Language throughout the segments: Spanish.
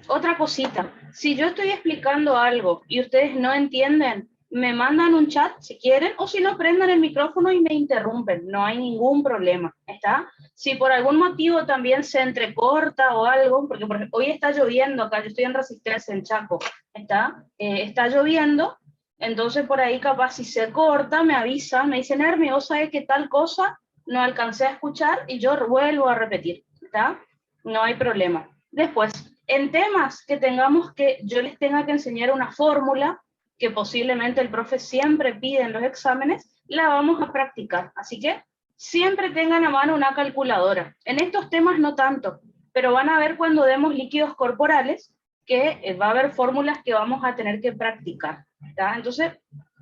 Otra cosita, si yo estoy explicando algo y ustedes no entienden, me mandan un chat si quieren, o si no, prendan el micrófono y me interrumpen, no hay ningún problema, ¿está? Si por algún motivo también se entrecorta o algo, porque por ejemplo, hoy está lloviendo acá, yo estoy en Resistencia, en Chaco, ¿está? Está lloviendo, entonces por ahí capaz si se corta, me avisan, me dicen, Hermi, vos sabés que tal cosa no alcancé a escuchar y yo vuelvo a repetir, ¿está? No hay problema. Después, en temas que tengamos que, yo les tenga que enseñar una fórmula, que posiblemente el profe siempre pide en los exámenes, la vamos a practicar. Así que siempre tengan a mano una calculadora. En estos temas no tanto, pero van a ver cuando demos líquidos corporales que va a haber fórmulas que vamos a tener que practicar, ¿tá? Entonces,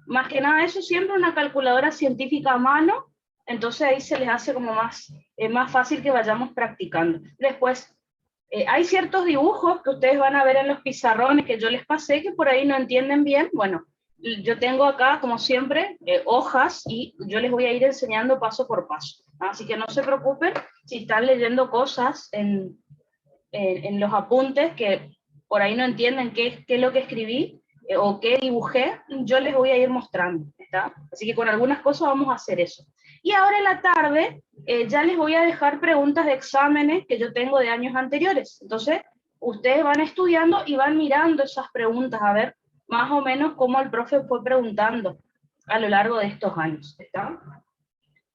más que nada eso, siempre una calculadora científica a mano, entonces ahí se les hace como más fácil que vayamos practicando. Después, hay ciertos dibujos que ustedes van a ver en los pizarrones que yo les pasé, que por ahí no entienden bien. Bueno, yo tengo acá, como siempre, hojas y yo les voy a ir enseñando paso por paso. Así que no se preocupen si están leyendo cosas en los apuntes que por ahí no entienden qué es lo que escribí o qué dibujé, yo les voy a ir mostrando, ¿está? Así que con algunas cosas vamos a hacer eso. Y ahora en la tarde ya les voy a dejar preguntas de exámenes que yo tengo de años anteriores. Entonces, ustedes van estudiando y van mirando esas preguntas a ver más o menos cómo el profe fue preguntando a lo largo de estos años, ¿está?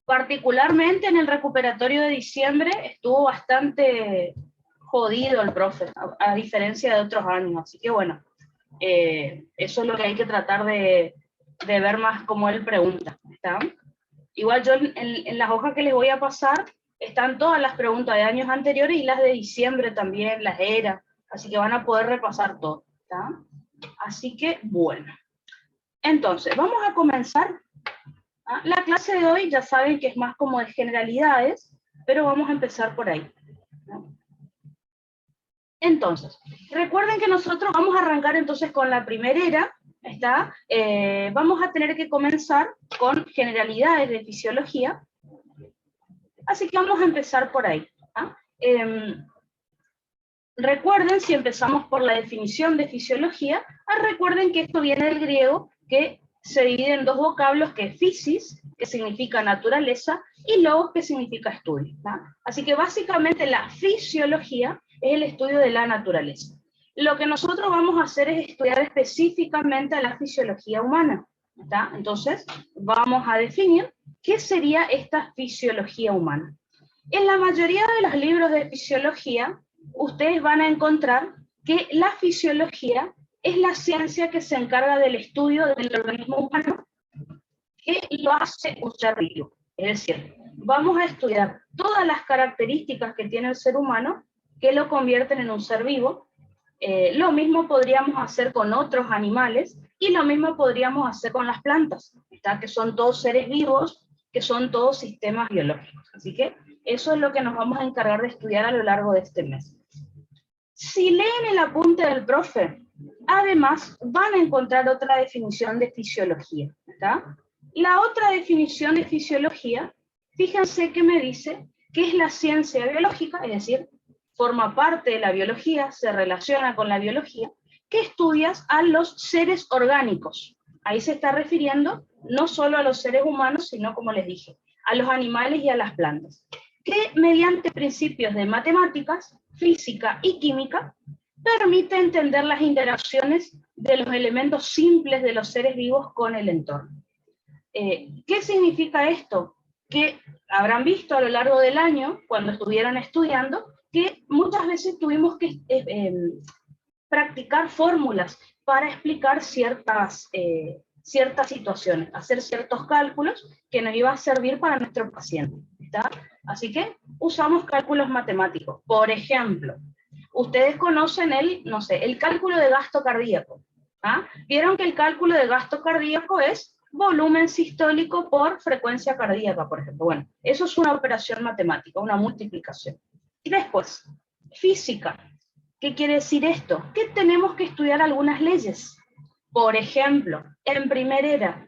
Particularmente en el recuperatorio de diciembre estuvo bastante jodido el profe, a diferencia de otros años. Así que bueno, eso es lo que hay que tratar de ver más como él pregunta, ¿está? Igual yo en las hojas que les voy a pasar están todas las preguntas de años anteriores y las de diciembre también, las eras, así que van a poder repasar todo, ¿está? Así que bueno. Entonces, vamos a comenzar. La clase de hoy ya saben que es más como de generalidades, pero vamos a empezar por ahí, ¿no? Entonces, recuerden que nosotros vamos a arrancar entonces con la primera era, ¿está? Vamos a tener que comenzar con generalidades de fisiología, así que vamos a empezar por ahí. Recuerden, si empezamos por la definición de fisiología, recuerden que esto viene del griego, que se divide en dos vocablos, que es physis, que significa naturaleza, y logos, que significa estudio, ¿tá? Así que básicamente la fisiología es el estudio de la naturaleza. Lo que nosotros vamos a hacer es estudiar específicamente a la fisiología humana, ¿tá? Entonces, vamos a definir qué sería esta fisiología humana. En la mayoría de los libros de fisiología, ustedes van a encontrar que la fisiología es la ciencia que se encarga del estudio del organismo humano, que lo hace un ser vivo. Es decir, vamos a estudiar todas las características que tiene el ser humano que lo convierten en un ser vivo. Lo mismo podríamos hacer con otros animales y lo mismo podríamos hacer con las plantas, ¿está? Que son todos seres vivos, que son todos sistemas biológicos. Así que eso es lo que nos vamos a encargar de estudiar a lo largo de este mes. Si leen el apunte del profe, además van a encontrar otra definición de fisiología, ¿está? La otra definición de fisiología, fíjense que me dice que es la ciencia biológica, es decir, forma parte de la biología, se relaciona con la biología, que estudias a los seres orgánicos. Ahí se está refiriendo no solo a los seres humanos, sino, como les dije, a los animales y a las plantas, que mediante principios de matemáticas, física y química, permite entender las interacciones de los elementos simples de los seres vivos con el entorno. ¿Qué significa esto? Que habrán visto a lo largo del año, cuando estuvieron estudiando, que muchas veces tuvimos que practicar fórmulas para explicar ciertas situaciones, hacer ciertos cálculos que nos iba a servir para nuestro paciente, ¿está? Así que usamos cálculos matemáticos. Por ejemplo, ustedes conocen el cálculo de gasto cardíaco. Vieron que el cálculo de gasto cardíaco es volumen sistólico por frecuencia cardíaca, por ejemplo. Bueno, eso es una operación matemática, una multiplicación. Y después, física. ¿Qué quiere decir esto? Que tenemos que estudiar algunas leyes. Por ejemplo, en primera era,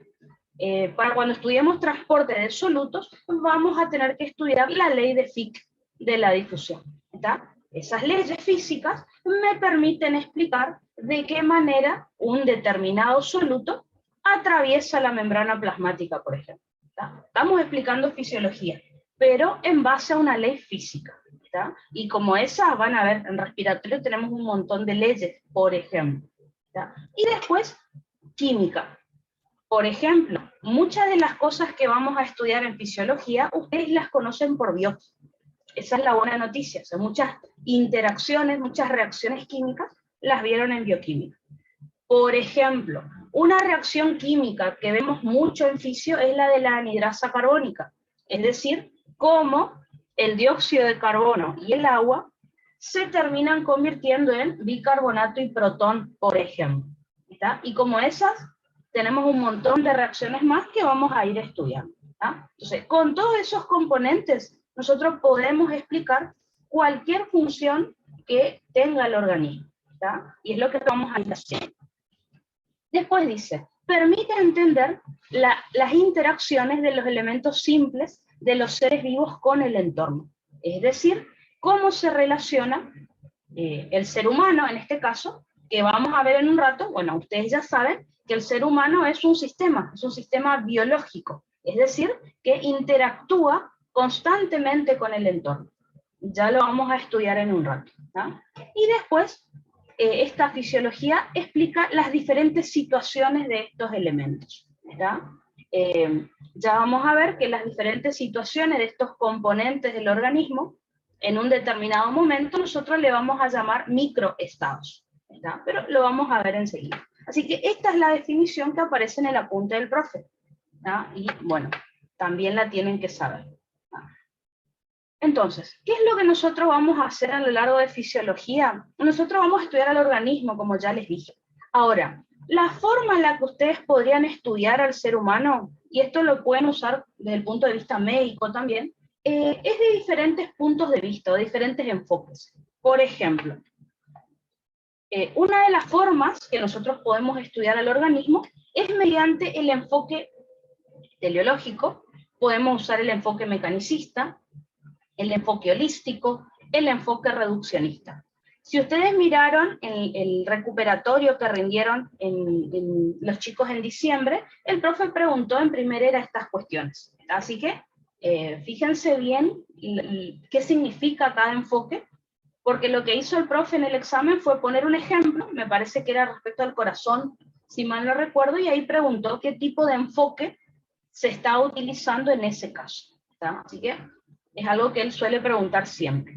para cuando estudiemos transporte de solutos, vamos a tener que estudiar la ley de Fick de la difusión, ¿está? Esas leyes físicas me permiten explicar de qué manera un determinado soluto atraviesa la membrana plasmática, por ejemplo. ¿Tá? Estamos explicando fisiología, pero en base a una ley física. ¿Tá? Y como esa, van a ver, en respiratorio tenemos un montón de leyes, por ejemplo. ¿Tá? Y después, química. Por ejemplo, muchas de las cosas que vamos a estudiar en fisiología, ustedes las conocen por biología. Esa es la buena noticia. O sea, muchas interacciones, muchas reacciones químicas las vieron en bioquímica. Por ejemplo, una reacción química que vemos mucho en fisio es la de la anhidrasa carbónica. Es decir, cómo el dióxido de carbono y el agua se terminan convirtiendo en bicarbonato y protón, por ejemplo. ¿Está? Y como esas, tenemos un montón de reacciones más que vamos a ir estudiando. ¿Está? Entonces, con todos esos componentes, nosotros podemos explicar cualquier función que tenga el organismo. ¿Está? Y es lo que vamos a ir haciendo. Después dice, permite entender las interacciones de los elementos simples de los seres vivos con el entorno. Es decir, cómo se relaciona el ser humano, en este caso, que vamos a ver en un rato. Bueno, ustedes ya saben que el ser humano es un sistema biológico, es decir, que interactúa constantemente con el entorno. Ya lo vamos a estudiar en un rato. ¿No? Y después, esta fisiología explica las diferentes situaciones de estos elementos. Ya vamos a ver que las diferentes situaciones de estos componentes del organismo, en un determinado momento nosotros le vamos a llamar microestados, ¿está? Pero lo vamos a ver enseguida. Así que esta es la definición que aparece en el apunte del profe, ¿está? Y bueno, también la tienen que saber. ¿está? Entonces, ¿qué es lo que nosotros vamos a hacer a lo largo de fisiología? Nosotros vamos a estudiar al organismo, como ya les dije. Ahora, la forma en la que ustedes podrían estudiar al ser humano, y esto lo pueden usar desde el punto de vista médico también, es de diferentes puntos de vista, o de diferentes enfoques. Por ejemplo, una de las formas que nosotros podemos estudiar al organismo es mediante el enfoque teleológico. Podemos usar el enfoque mecanicista, el enfoque holístico, el enfoque reduccionista. Si ustedes miraron el recuperatorio que rindieron en los chicos en diciembre, el profe preguntó en primera era estas cuestiones. Así que fíjense bien qué significa cada enfoque, porque lo que hizo el profe en el examen fue poner un ejemplo, me parece que era respecto al corazón, si mal no recuerdo, y ahí preguntó qué tipo de enfoque se está utilizando en ese caso. ¿Está? Así que es algo que él suele preguntar siempre.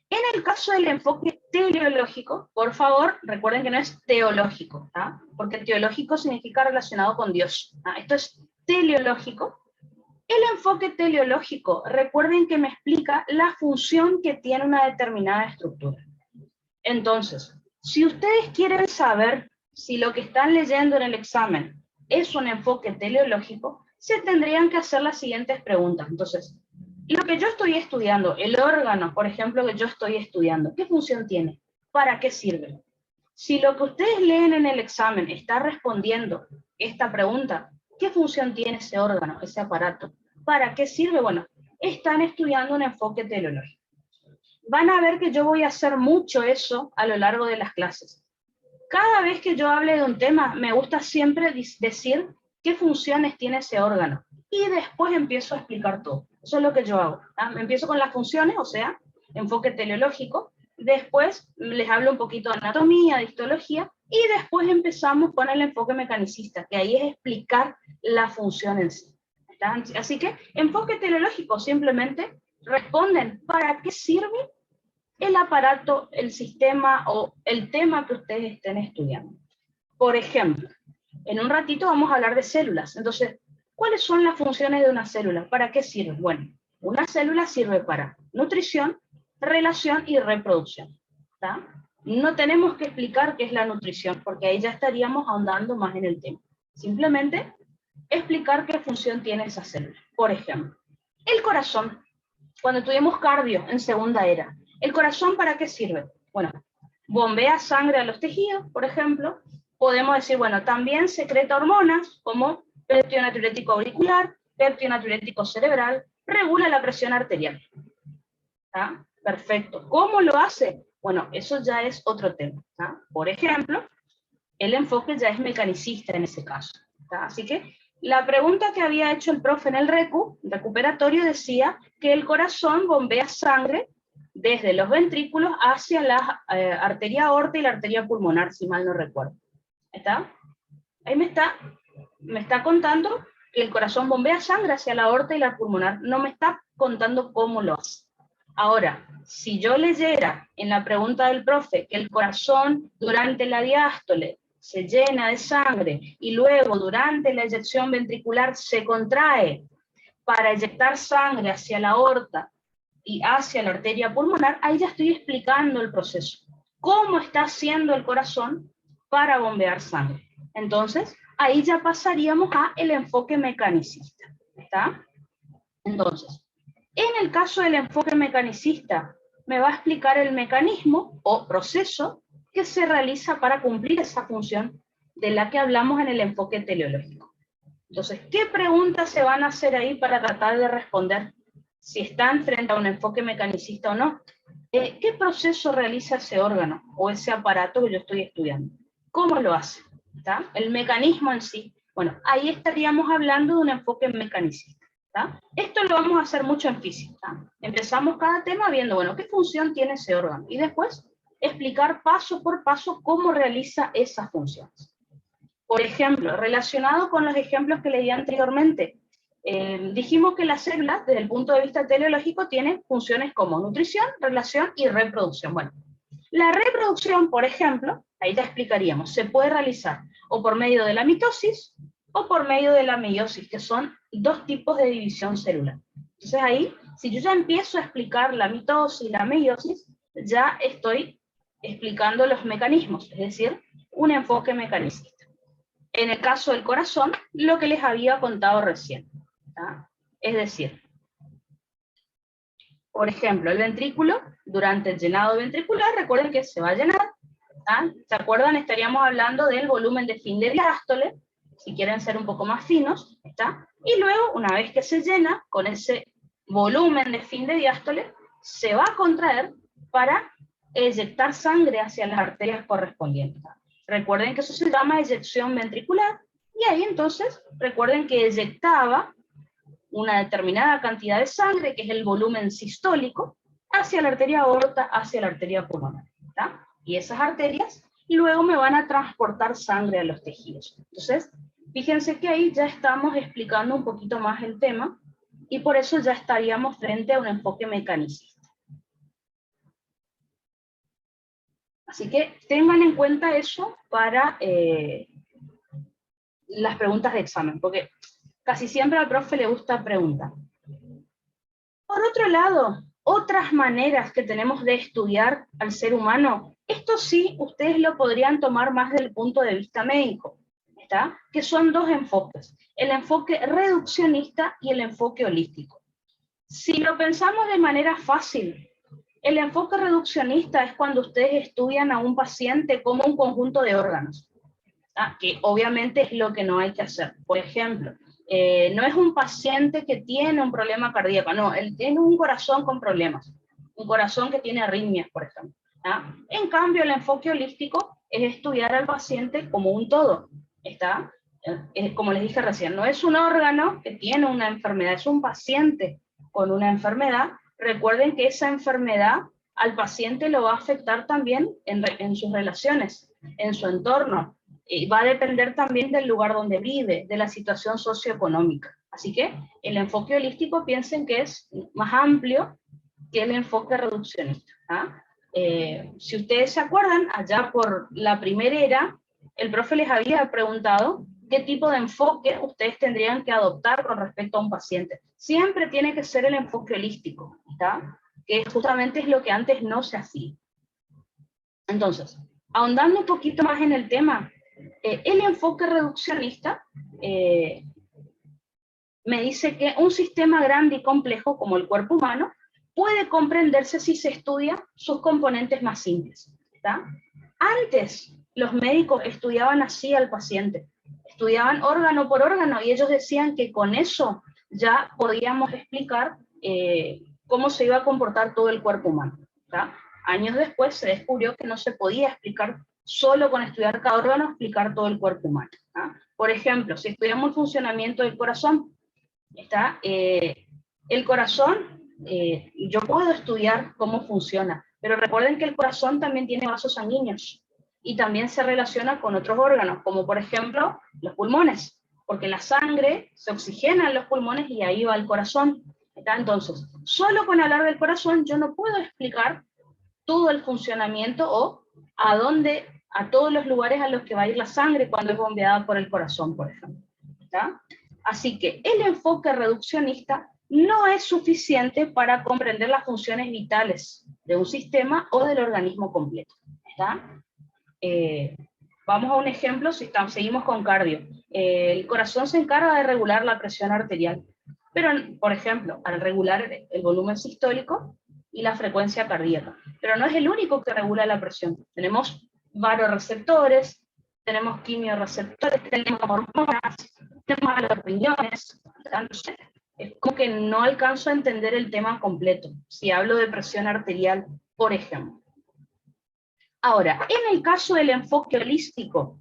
En el caso del enfoque teleológico, por favor, recuerden que no es teológico, ¿tá? Porque teológico significa relacionado con Dios. ¿tá? Esto es teleológico. El enfoque teleológico, recuerden que me explica la función que tiene una determinada estructura. Entonces, si ustedes quieren saber si lo que están leyendo en el examen es un enfoque teleológico, se tendrían que hacer las siguientes preguntas. Entonces, lo que yo estoy estudiando, el órgano, por ejemplo, que yo estoy estudiando, ¿qué función tiene? ¿Para qué sirve? Si lo que ustedes leen en el examen está respondiendo esta pregunta, ¿qué función tiene ese órgano, ese aparato? ¿Para qué sirve? Bueno, están estudiando un enfoque teleológico. Van a ver que yo voy a hacer mucho eso a lo largo de las clases. Cada vez que yo hable de un tema, me gusta siempre decir qué funciones tiene ese órgano. Y después empiezo a explicar todo. Eso es lo que yo hago. ¿tá? Empiezo con las funciones, o sea, enfoque teleológico. Después les hablo un poquito de anatomía, de histología. Y después empezamos con el enfoque mecanicista, que ahí es explicar la función en sí. ¿tá? Así que enfoque teleológico simplemente responden ¿para qué sirve el aparato, el sistema o el tema que ustedes estén estudiando? Por ejemplo, en un ratito vamos a hablar de células. Entonces, ¿cuáles son las funciones de una célula? ¿Para qué sirve? Bueno, una célula sirve para nutrición, relación y reproducción. ¿tá? No tenemos que explicar qué es la nutrición, porque ahí ya estaríamos ahondando más en el tema. Simplemente explicar qué función tiene esa célula. Por ejemplo, el corazón. Cuando estudiamos cardio en segunda era, ¿el corazón para qué sirve? Bueno, bombea sangre a los tejidos, por ejemplo. Podemos decir, bueno, también secreta hormonas, como péptido natriurético auricular, péptido natriurético cerebral, regula la presión arterial. ¿tá? Perfecto. ¿Cómo lo hace? Bueno, eso ya es otro tema. ¿Tá? Por ejemplo, el enfoque ya es mecanicista en ese caso. ¿Tá? Así que la pregunta que había hecho el profe en el recuperatorio decía que el corazón bombea sangre desde los ventrículos hacia la arteria aorta y la arteria pulmonar, si mal no recuerdo. ¿Está? Ahí me está contando que el corazón bombea sangre hacia la aorta y la pulmonar. No me está contando cómo lo hace. Ahora, si yo leyera en la pregunta del profe que el corazón durante la diástole se llena de sangre y luego durante la eyección ventricular se contrae para eyectar sangre hacia la aorta y hacia la arteria pulmonar, ahí ya estoy explicando el proceso. ¿Cómo está haciendo el corazón para bombear sangre? Entonces, ahí ya pasaríamos a el enfoque mecanicista. ¿Está? Entonces, en el caso del enfoque mecanicista, me va a explicar el mecanismo o proceso que se realiza para cumplir esa función de la que hablamos en el enfoque teleológico. Entonces, ¿qué preguntas se van a hacer ahí para tratar de responder si están frente a un enfoque mecanicista o no? ¿Qué proceso realiza ese órgano o ese aparato que yo estoy estudiando? ¿Cómo lo hace? ¿Está? El mecanismo en sí. Bueno, ahí estaríamos hablando de un enfoque mecanicista. ¿Está? Esto lo vamos a hacer mucho en física. Empezamos cada tema viendo, bueno, qué función tiene ese órgano y después explicar paso por paso cómo realiza esas funciones. Por ejemplo, relacionado con los ejemplos que leí anteriormente, dijimos que las células, desde el punto de vista teleológico, tienen funciones como nutrición, relación y reproducción. Bueno, la reproducción, por ejemplo, ahí ya explicaríamos, se puede realizar o por medio de la mitosis o por medio de la meiosis, que son dos tipos de división celular. Entonces ahí, si yo ya empiezo a explicar la mitosis y la meiosis, ya estoy explicando los mecanismos, es decir, un enfoque mecanicista. En el caso del corazón, lo que les había contado recién. ¿Tá? Es decir, por ejemplo, el ventrículo, durante el llenado ventricular, recuerden que se va a llenar. ¿Tá? ¿Se acuerdan? Estaríamos hablando del volumen de fin de diástole, si quieren ser un poco más finos. ¿Tá? Y luego, una vez que se llena, con ese volumen de fin de diástole, se va a contraer para eyectar sangre hacia las arterias correspondientes. Recuerden que eso se llama eyección ventricular, y ahí entonces recuerden que eyectaba una determinada cantidad de sangre, que es el volumen sistólico, hacia la arteria aorta, hacia la arteria pulmonar. ¿Tá? Y esas arterias luego me van a transportar sangre a los tejidos. Entonces, fíjense que ahí ya estamos explicando un poquito más el tema, y por eso ya estaríamos frente a un enfoque mecanicista. Así que tengan en cuenta eso para las preguntas de examen, porque casi siempre al profe le gusta preguntar. Por otro lado, otras maneras que tenemos de estudiar al ser humano, esto sí, ustedes lo podrían tomar más desde el punto de vista médico, ¿está? Que son dos enfoques, el enfoque reduccionista y el enfoque holístico. Si lo pensamos de manera fácil, el enfoque reduccionista es cuando ustedes estudian a un paciente como un conjunto de órganos, que obviamente es lo que no hay que hacer. Por ejemplo, no es un paciente que tiene un problema cardíaco, no, él tiene un corazón con problemas, un corazón que tiene arritmias, por ejemplo. En cambio, el enfoque holístico es estudiar al paciente como un todo. ¿Está? Como les dije recién, no es un órgano que tiene una enfermedad, es un paciente con una enfermedad. Recuerden que esa enfermedad al paciente lo va a afectar también en sus relaciones, en su entorno. Y va a depender también del lugar donde vive, de la situación socioeconómica. Así que el enfoque holístico piensen que es más amplio que el enfoque reduccionista. Si ustedes se acuerdan, allá por la primera era, el profe les había preguntado qué tipo de enfoque ustedes tendrían que adoptar con respecto a un paciente. Siempre tiene que ser el enfoque holístico, ¿está? Que justamente es lo que antes no se hacía. Entonces, ahondando un poquito más en el tema, el enfoque reduccionista me dice que un sistema grande y complejo como el cuerpo humano puede comprenderse si se estudia sus componentes más simples. ¿Está? Antes los médicos estudiaban así al paciente, estudiaban órgano por órgano y ellos decían que con eso ya podíamos explicar cómo se iba a comportar todo el cuerpo humano. ¿Tá? Años después se descubrió que no se podía explicar solo con estudiar cada órgano, explicar todo el cuerpo humano. ¿Tá? Por ejemplo, si estudiamos el funcionamiento del corazón, ¿está? El corazón, yo puedo estudiar cómo funciona, pero recuerden que el corazón también tiene vasos sanguíneos y también se relaciona con otros órganos, como por ejemplo los pulmones, porque la sangre se oxigena en los pulmones y ahí va el corazón. ¿Está? Entonces, solo con hablar del corazón yo no puedo explicar todo el funcionamiento o a dónde, a todos los lugares a los que va a ir la sangre cuando es bombeada por el corazón, por ejemplo. ¿Está? Así que el enfoque reduccionista no es suficiente para comprender las funciones vitales de un sistema o del organismo completo. ¿Está? Vamos a un ejemplo, si seguimos con cardio. El corazón se encarga de regular la presión arterial, pero, por ejemplo, al regular el volumen sistólico y la frecuencia cardíaca. Pero no es el único que regula la presión. Tenemos varoreceptores, tenemos quimiorreceptores, tenemos hormonas, tenemos los riñones. Entonces, es como que no alcanzo a entender el tema completo, si hablo de presión arterial, por ejemplo. Ahora, en el caso del enfoque holístico,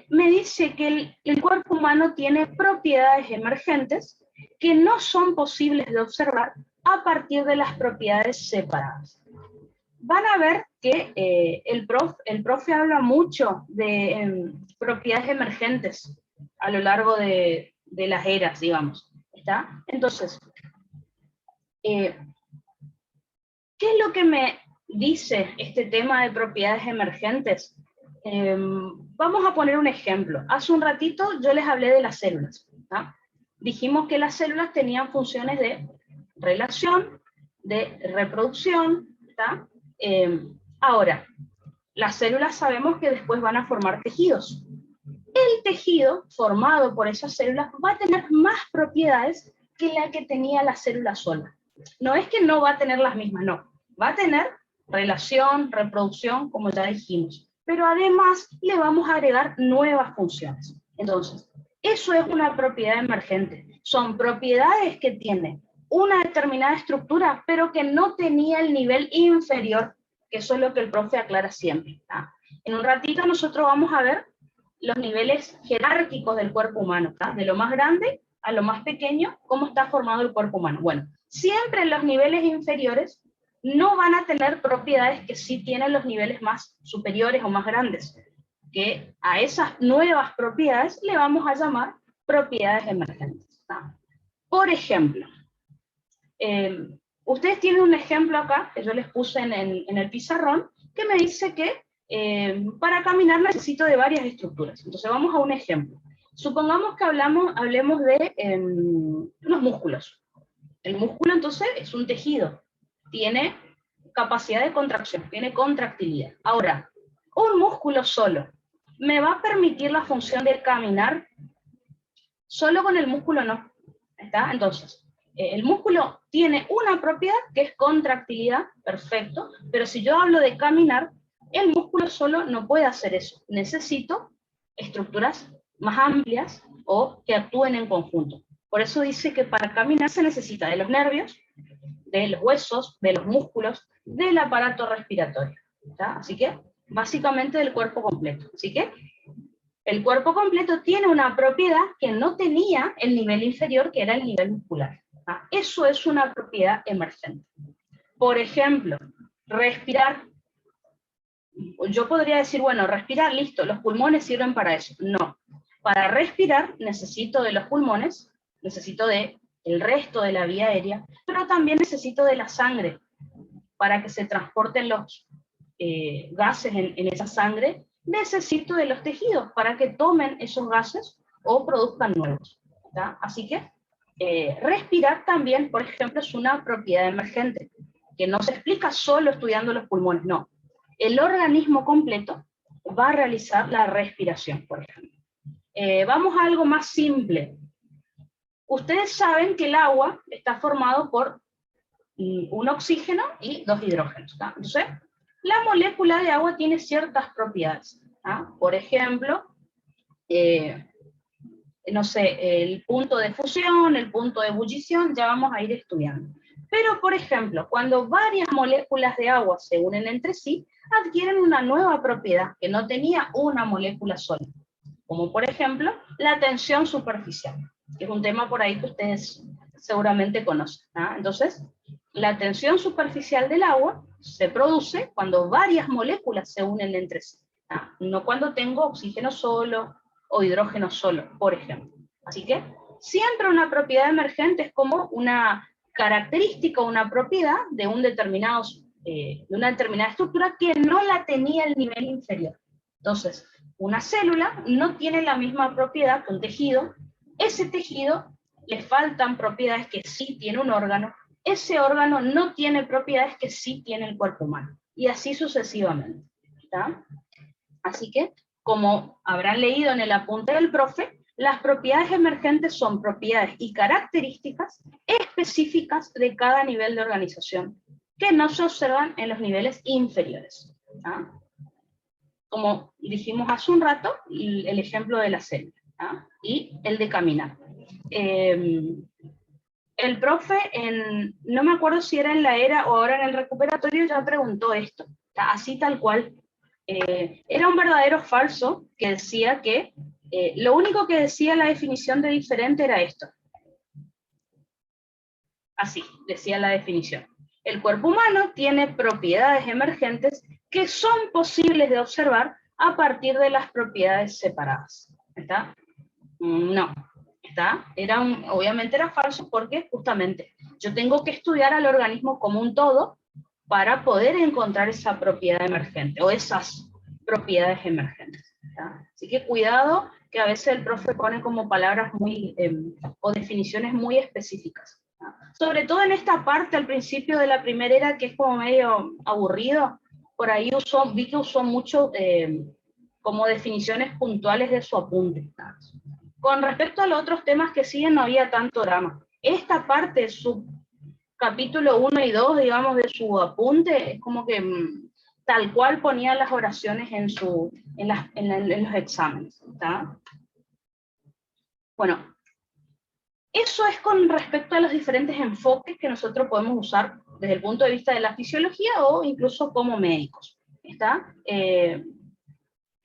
me dice que el cuerpo humano tiene propiedades emergentes que no son posibles de observar a partir de las propiedades separadas. Van a ver que el profe habla mucho de propiedades emergentes a lo largo de las eras, digamos. ¿Está? Entonces, ¿qué es lo que me dice este tema de propiedades emergentes? Vamos a poner un ejemplo. Hace un ratito yo les hablé de las células. ¿Tá? Dijimos que las células tenían funciones de relación, de reproducción. ¿Tá? Ahora, las células sabemos que después van a formar tejidos. El tejido formado por esas células va a tener más propiedades que la que tenía la célula sola. No es que no va a tener las mismas, no. Va a tener relación, reproducción, como ya dijimos. Pero además le vamos a agregar nuevas funciones. Entonces, eso es una propiedad emergente. Son propiedades que tienen una determinada estructura, pero que no tenía el nivel inferior, que eso es lo que el profe aclara siempre. ¿Tá? En un ratito nosotros vamos a ver los niveles jerárquicos del cuerpo humano, ¿tá? De lo más grande a lo más pequeño, cómo está formado el cuerpo humano. Bueno, siempre en los niveles inferiores no van a tener propiedades que sí tienen los niveles más superiores o más grandes, que a esas nuevas propiedades le vamos a llamar propiedades emergentes. ¿Tá? Por ejemplo, ustedes tienen un ejemplo acá, que yo les puse en el pizarrón, que me dice que para caminar necesito de varias estructuras. Entonces vamos a un ejemplo. Supongamos que hablemos de los músculos. El músculo entonces es un tejido, tiene capacidad de contracción, tiene contractilidad. Ahora, un músculo solo, ¿me va a permitir la función de caminar? Solo con el músculo no. ¿Está? Entonces, el músculo tiene una propiedad que es contractilidad, perfecto, pero si yo hablo de caminar, el músculo solo no puede hacer eso. Necesito estructuras más amplias o que actúen en conjunto. Por eso dice que para caminar se necesita de los nervios, de los huesos, de los músculos, del aparato respiratorio. ¿Está? Así que, básicamente del cuerpo completo. Así que, el cuerpo completo tiene una propiedad que no tenía el nivel inferior, que era el nivel muscular. ¿Tá? Eso es una propiedad emergente. Por ejemplo, respirar. Yo podría decir, bueno, respirar, listo, los pulmones sirven para eso. No. Para respirar necesito de los pulmones, necesito de el resto de la vía aérea, pero también necesito de la sangre para que se transporten los gases en esa sangre. Necesito de los tejidos para que tomen esos gases o produzcan nuevos. ¿Tá? Así que respirar también, por ejemplo, es una propiedad emergente, que no se explica solo estudiando los pulmones, no. El organismo completo va a realizar la respiración, por ejemplo. Vamos a algo más simple. Ustedes saben que el agua está formado por un oxígeno y dos hidrógenos. ¿Tá? Entonces, la molécula de agua tiene ciertas propiedades. ¿Tá? Por ejemplo, no sé, el punto de fusión, el punto de ebullición, ya vamos a ir estudiando. Pero, por ejemplo, cuando varias moléculas de agua se unen entre sí, adquieren una nueva propiedad que no tenía una molécula sola, como por ejemplo la tensión superficial, que es un tema por ahí que ustedes seguramente conocen, ¿ah? Entonces, la tensión superficial del agua se produce cuando varias moléculas se unen entre sí, ¿ah? No cuando tengo oxígeno solo o hidrógeno solo, por ejemplo. Así que siempre una propiedad emergente es como una característica o una propiedad de una determinada estructura que no la tenía el nivel inferior. Entonces, una célula no tiene la misma propiedad que un tejido. Ese tejido le faltan propiedades que sí tiene un órgano. Ese órgano no tiene propiedades que sí tiene el cuerpo humano. Y así sucesivamente, ¿está? Así que, como habrán leído en el apunte del profe, las propiedades emergentes son propiedades y características específicas de cada nivel de organización, que no se observan en los niveles inferiores, ¿ah? Como dijimos hace un rato, el ejemplo de la célula, ¿ah? Y el de caminar. El profe, no me acuerdo si era en la ERA o ahora en el recuperatorio, ya preguntó esto, así tal cual. Era un verdadero falso que decía que lo único que decía la definición de diferente era esto. Así, decía la definición. El cuerpo humano tiene propiedades emergentes que son posibles de observar a partir de las propiedades separadas. ¿Está? No. ¿Está? Obviamente era falso porque justamente yo tengo que estudiar al organismo como un todo para poder encontrar esa propiedad emergente o esas propiedades emergentes, ¿está? Así que cuidado, que a veces el profe pone como palabras muy, o definiciones muy específicas, ¿está? Sobre todo en esta parte al principio de la primera era, que es como medio aburrido, por ahí vi que usó mucho como definiciones puntuales de su apunte, ¿está? Con respecto a los otros temas que siguen no había tanto drama. Esta parte, su capítulo 1 y 2, digamos, de su apunte, es como que tal cual ponía las oraciones en los exámenes, ¿está? Bueno, eso es con respecto a los diferentes enfoques que nosotros podemos usar desde el punto de vista de la fisiología o incluso como médicos, ¿está?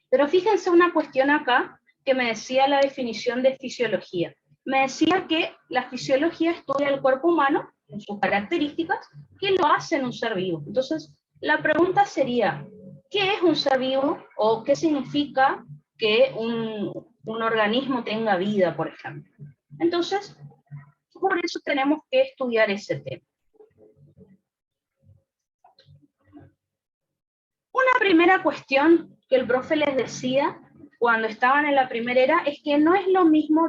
Pero fíjense una cuestión acá que me decía la definición de fisiología. Me decía que la fisiología estudia el cuerpo humano en sus características, que lo hacen un ser vivo. Entonces, la pregunta sería, ¿qué es un ser vivo? ¿O qué significa que un organismo tenga vida, por ejemplo? Entonces, por eso tenemos que estudiar ese tema. Una primera cuestión que el profe les decía cuando estaban en la primera era es que no es lo mismo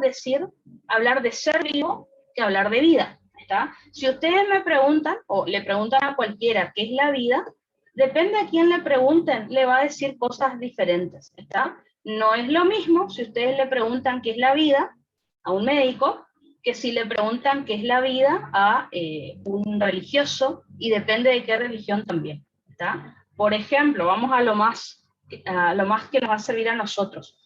hablar de ser vivo que hablar de vida, ¿está? Si ustedes me preguntan, o le preguntan a cualquiera qué es la vida, depende a quién le pregunten, le va a decir cosas diferentes, ¿está? No es lo mismo si ustedes le preguntan qué es la vida a un médico, que si le preguntan qué es la vida a un religioso, y depende de qué religión también, ¿está? Por ejemplo, vamos a lo más que nos va a servir a nosotros.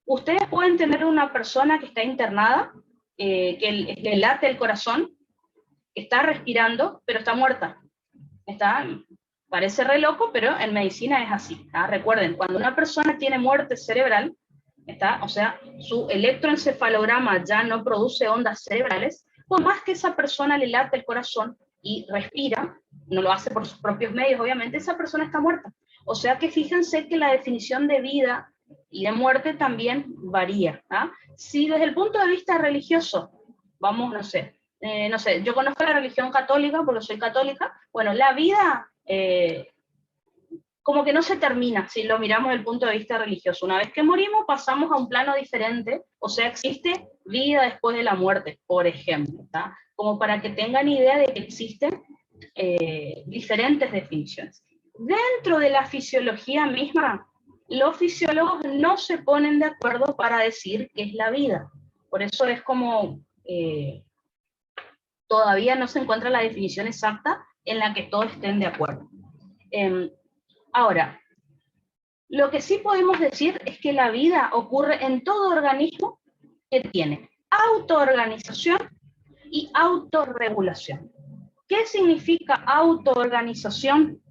Ustedes pueden tener una persona que está internada, que le late el corazón, está respirando, pero está muerta. Parece re loco, pero en medicina es así. Recuerden, cuando una persona tiene muerte cerebral, o sea, su electroencefalograma ya no produce ondas cerebrales, por más que esa persona le late el corazón y respira, no lo hace por sus propios medios, obviamente, esa persona está muerta. O sea que fíjense que la definición de vida y de muerte también varía. Si desde el punto de vista religioso, vamos, no sé, yo conozco la religión católica porque soy católica, bueno, la vida como que no se termina si lo miramos desde el punto de vista religioso. Una vez que morimos pasamos a un plano diferente, o sea, existe vida después de la muerte, por ejemplo, ¿tá? Como para que tengan idea de que existen diferentes definiciones. Dentro de la fisiología misma, los fisiólogos no se ponen de acuerdo para decir qué es la vida. Por eso es como todavía no se encuentra la definición exacta en la que todos estén de acuerdo. Ahora, lo que sí podemos decir es que la vida ocurre en todo organismo que tiene autoorganización y autorregulación. ¿Qué significa autoorganización?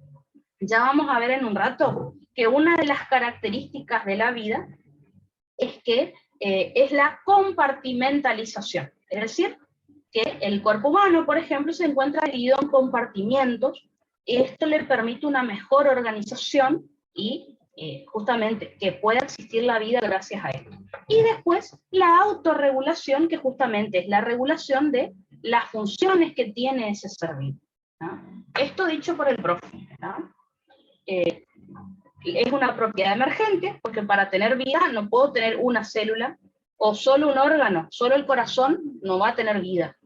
Ya vamos a ver en un rato que una de las características de la vida es que es la compartimentalización. Es decir, que el cuerpo humano, por ejemplo, se encuentra dividido en compartimentos. Esto le permite una mejor organización y justamente que pueda existir la vida gracias a esto. Y después la autorregulación, que justamente es la regulación de las funciones que tiene ese ser vivo. Esto dicho por el profe. Es una propiedad emergente, porque para tener vida no puedo tener una célula o solo un órgano, solo el corazón no va a tener vida.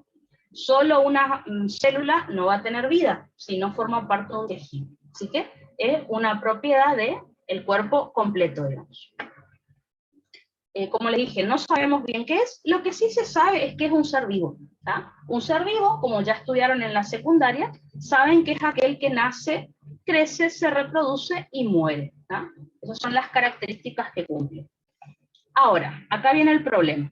Solo una célula no va a tener vida si no forma parte de un tejido. Así que es una propiedad del cuerpo completo, digamos. Como les dije, no sabemos bien qué es. Lo que sí se sabe es que es un ser vivo. Un ser vivo, como ya estudiaron en la secundaria, saben que es aquel que nace, crece, se reproduce y muere. Esas son las características que cumple. Ahora, acá viene el problema.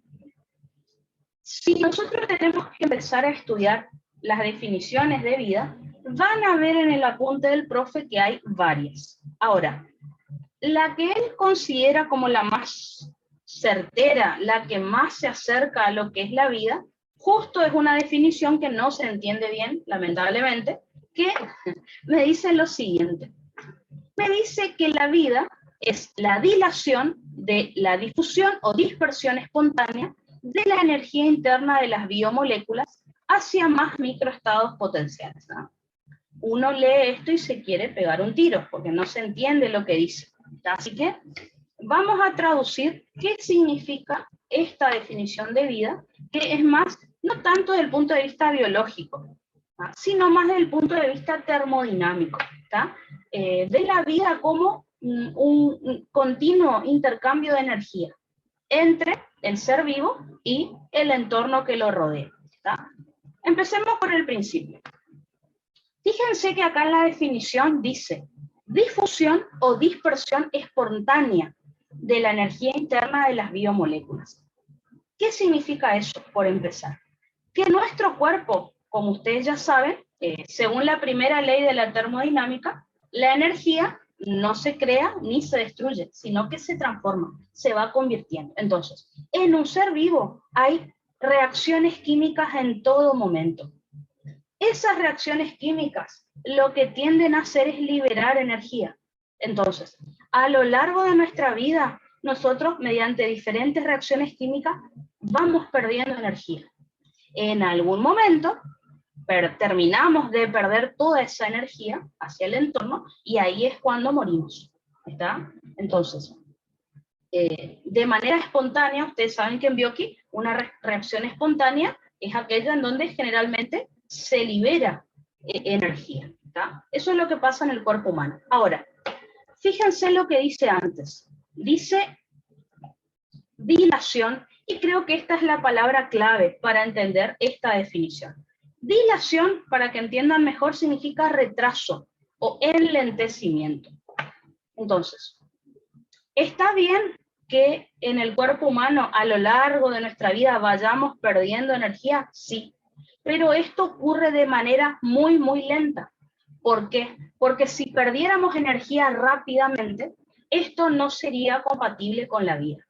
Si nosotros tenemos que empezar a estudiar las definiciones de vida, van a ver en el apunte del profe que hay varias. Ahora, la que él considera como la más certera, la que más se acerca a lo que es la vida, justo es una definición que no se entiende bien, lamentablemente, que me dice lo siguiente. Me dice que la vida es la dilación de la difusión o dispersión espontánea de la energía interna de las biomoléculas hacia más microestados potenciales. Uno lee esto y se quiere pegar un tiro, porque no se entiende lo que dice. Así que vamos a traducir qué significa esta definición de vida, que es más, no tanto desde el punto de vista biológico, sino más desde el punto de vista termodinámico, de la vida como un continuo intercambio de energía entre el ser vivo y el entorno que lo rodea. Empecemos por el principio. Fíjense que acá en la definición dice difusión o dispersión espontánea de la energía interna de las biomoléculas. ¿Qué significa eso, por empezar? Que nuestro cuerpo, como ustedes ya saben, según la primera ley de la termodinámica, la energía no se crea ni se destruye, sino que se transforma, se va convirtiendo. Entonces, en un ser vivo hay reacciones químicas en todo momento. Esas reacciones químicas lo que tienden a hacer es liberar energía. Entonces, a lo largo de nuestra vida, nosotros, mediante diferentes reacciones químicas, vamos perdiendo energía. En algún momento, terminamos de perder toda esa energía hacia el entorno y ahí es cuando morimos. ¿Está? Entonces, de manera espontánea, ustedes saben que en Bioquímica una reacción espontánea es aquella en donde generalmente se libera energía. ¿Está? Eso es lo que pasa en el cuerpo humano. Ahora, fíjense lo que dice antes. Dice dilación, y creo que esta es la palabra clave para entender esta definición. Dilación, para que entiendan mejor, significa retraso o enlentecimiento. Entonces, ¿está bien que en el cuerpo humano a lo largo de nuestra vida vayamos perdiendo energía? Sí, pero esto ocurre de manera muy, muy lenta. ¿Por qué? Porque si perdiéramos energía rápidamente, esto no sería compatible con la vida.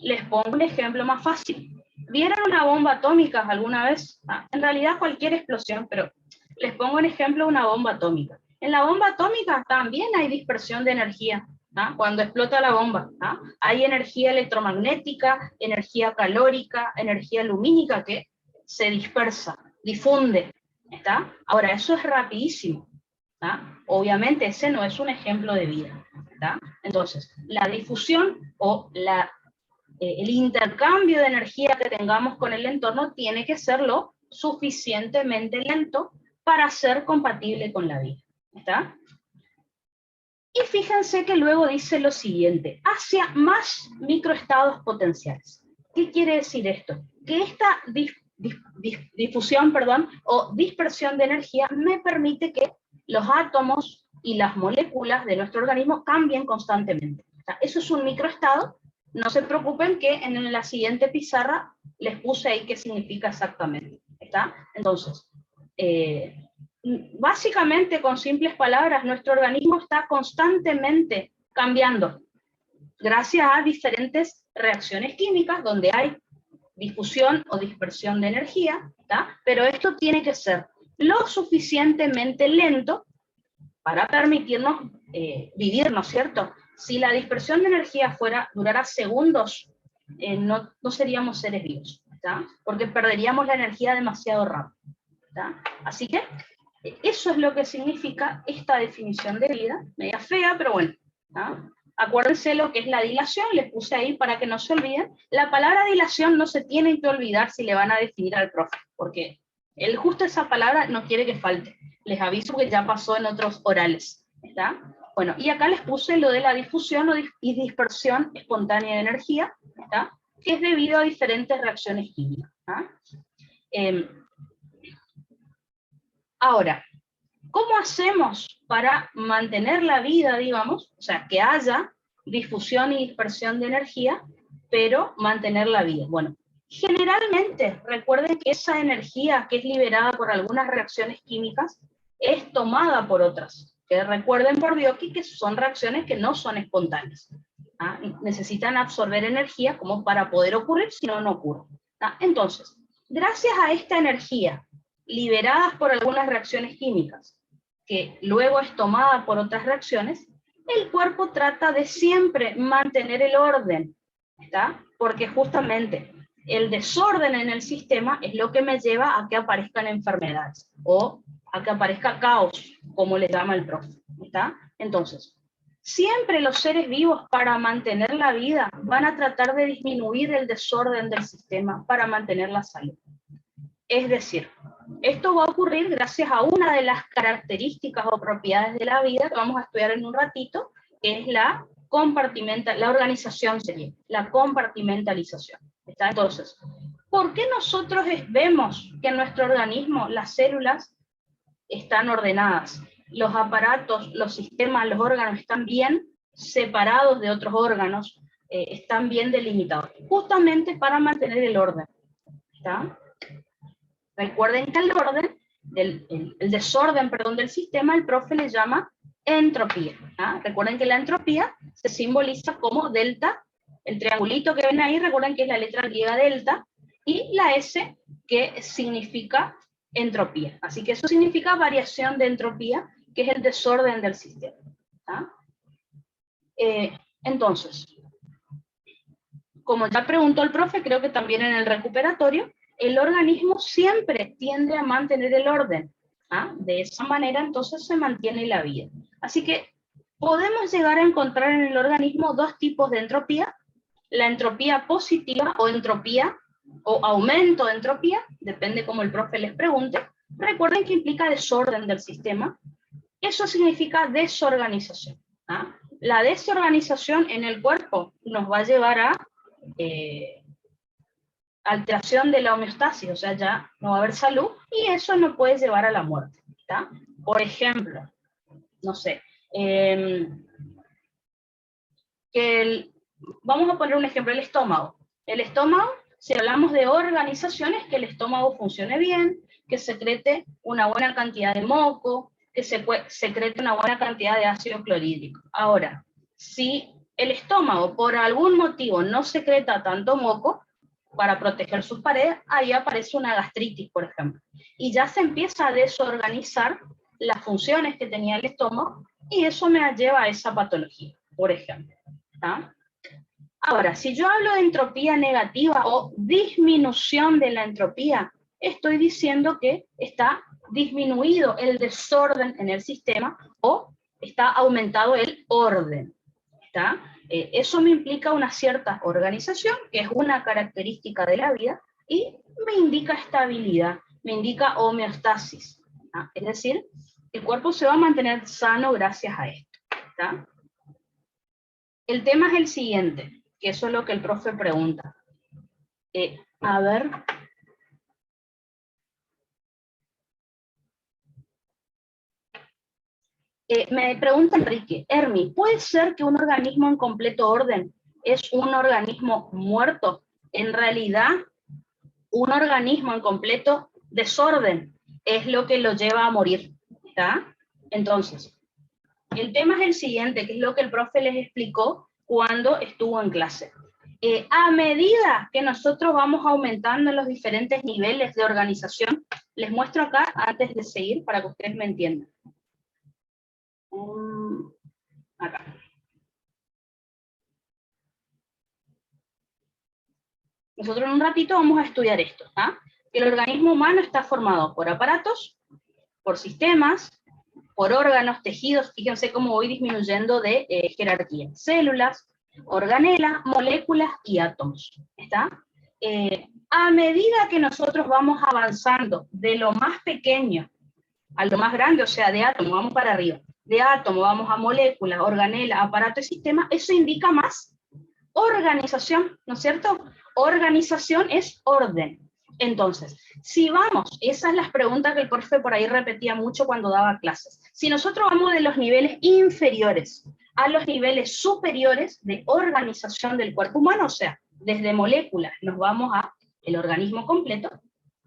Les pongo un ejemplo más fácil. ¿Vieron una bomba atómica alguna vez? En realidad cualquier explosión, pero les pongo un ejemplo de una bomba atómica. En la bomba atómica también hay dispersión de energía. Cuando explota la bomba, hay energía electromagnética, energía calórica, energía lumínica que se dispersa, difunde. ¿Está? Ahora, eso es rapidísimo. Obviamente ese no es un ejemplo de vida. ¿Está? Entonces, la difusión o el intercambio de energía que tengamos con el entorno tiene que ser lo suficientemente lento para ser compatible con la vida. ¿Está? Y fíjense que luego dice lo siguiente, hacia más microestados potenciales. ¿Qué quiere decir esto? Que esta difusión, o dispersión de energía me permite que los átomos y las moléculas de nuestro organismo cambien constantemente. Eso es un microestado. No se preocupen que en la siguiente pizarra les puse ahí qué significa exactamente. ¿Está? Entonces, Básicamente, con simples palabras, nuestro organismo está constantemente cambiando, gracias a diferentes reacciones químicas donde hay difusión o dispersión de energía, ¿tá? Pero esto tiene que ser lo suficientemente lento para permitirnos vivir, ¿no es cierto? Si la dispersión de energía durara segundos, no seríamos seres vivos, ¿tá? Porque perderíamos la energía demasiado rápido, ¿tá? Así que eso es lo que significa esta definición de vida, media fea, pero bueno, ¿tá? Acuérdense lo que es la dilación, les puse ahí para que no se olviden. La palabra dilación no se tienen que olvidar si le van a definir al profe, porque él justo esa palabra no quiere que falte. Les aviso que ya pasó en otros orales, ¿está? Bueno, y acá les puse lo de la difusión y dispersión espontánea de energía, ¿está? Que es debido a diferentes reacciones químicas, ¿tá? Ahora, ¿cómo hacemos para mantener la vida, digamos, o sea, que haya difusión y dispersión de energía, pero mantener la vida? Bueno, generalmente, recuerden que esa energía que es liberada por algunas reacciones químicas es tomada por otras. Que recuerden por Biocchi que son reacciones que no son espontáneas. ¿Ah? Necesitan absorber energía como para poder ocurrir, si no, no ocurre. ¿Ah? Entonces, gracias a esta energía liberadas por algunas reacciones químicas, que luego es tomada por otras reacciones, el cuerpo trata de siempre mantener el orden, ¿está? Porque justamente el desorden en el sistema es lo que me lleva a que aparezcan enfermedades, o a que aparezca caos, como le llama el profe, ¿está? Entonces, siempre los seres vivos, para mantener la vida, van a tratar de disminuir el desorden del sistema para mantener la salud. Es decir, esto va a ocurrir gracias a una de las características o propiedades de la vida que vamos a estudiar en un ratito, que es la organización, sería la compartimentalización. ¿Está? Entonces, ¿por qué nosotros vemos que en nuestro organismo las células están ordenadas? Los aparatos, los sistemas, los órganos están bien separados de otros órganos, están bien delimitados, justamente para mantener el orden. ¿Está? Recuerden que el orden, el desorden, perdón, del sistema, el profe le llama entropía. ¿Ah? Recuerden que la entropía se simboliza como delta, el triangulito que ven ahí, recuerden que es la letra griega delta, y la S que significa entropía. Así que eso significa variación de entropía, que es el desorden del sistema. ¿Ah? Entonces, como ya preguntó el profe, creo que también en el recuperatorio, el organismo siempre tiende a mantener el orden. ¿Ah? De esa manera entonces se mantiene la vida. Así que podemos llegar a encontrar en el organismo dos tipos de entropía: la entropía positiva o entropía, o aumento de entropía, depende como el profe les pregunte. Recuerden que implica desorden del sistema. Eso significa desorganización. ¿Ah? La desorganización en el cuerpo nos va a llevar a alteración de la homeostasis, o sea, ya no va a haber salud, y eso nos puede llevar a la muerte. ¿Está? Por ejemplo, no sé, vamos a poner un ejemplo, el estómago. El estómago, si hablamos de organizaciones, que el estómago funcione bien, que secrete una buena cantidad de moco, que secrete una buena cantidad de ácido clorhídrico. Ahora, si el estómago por algún motivo no secreta tanto moco para proteger sus paredes, ahí aparece una gastritis, por ejemplo. Y ya se empieza a desorganizar las funciones que tenía el estómago, y eso me lleva a esa patología, por ejemplo. ¿Ah? Ahora, si yo hablo de entropía negativa o disminución de la entropía, estoy diciendo que está disminuido el desorden en el sistema o está aumentado el orden. ¿Está? Eso me implica una cierta organización, que es una característica de la vida, y me indica estabilidad, me indica homeostasis. ¿Ah? Es decir, el cuerpo se va a mantener sano gracias a esto. ¿Está? El tema es el siguiente, que eso es lo que el profe pregunta. A ver. Me pregunta Enrique, Hermi, ¿puede ser que un organismo en completo orden es un organismo muerto? En realidad, un organismo en completo desorden es lo que lo lleva a morir, ¿está? Entonces, el tema es el siguiente, que es lo que el profe les explicó cuando estuvo en clase. A medida que nosotros vamos aumentando los diferentes niveles de organización, les muestro acá antes de seguir para que ustedes me entiendan. Acá. Nosotros en un ratito vamos a estudiar esto, ¿ah? El organismo humano está formado por aparatos, por sistemas, por órganos, tejidos, fíjense cómo voy disminuyendo de jerarquía, células, organelas, moléculas y átomos, ¿está? A medida que nosotros vamos avanzando de lo más pequeño a lo más grande, o sea, de átomo, vamos para arriba, de átomo vamos a moléculas, organela, aparato y sistema, eso indica más organización, ¿no es cierto? Organización es orden. Entonces, si vamos, esas son las preguntas que el profe por ahí repetía mucho cuando daba clases. Si nosotros vamos de los niveles inferiores a los niveles superiores de organización del cuerpo humano, o sea, desde moléculas nos vamos a el organismo completo,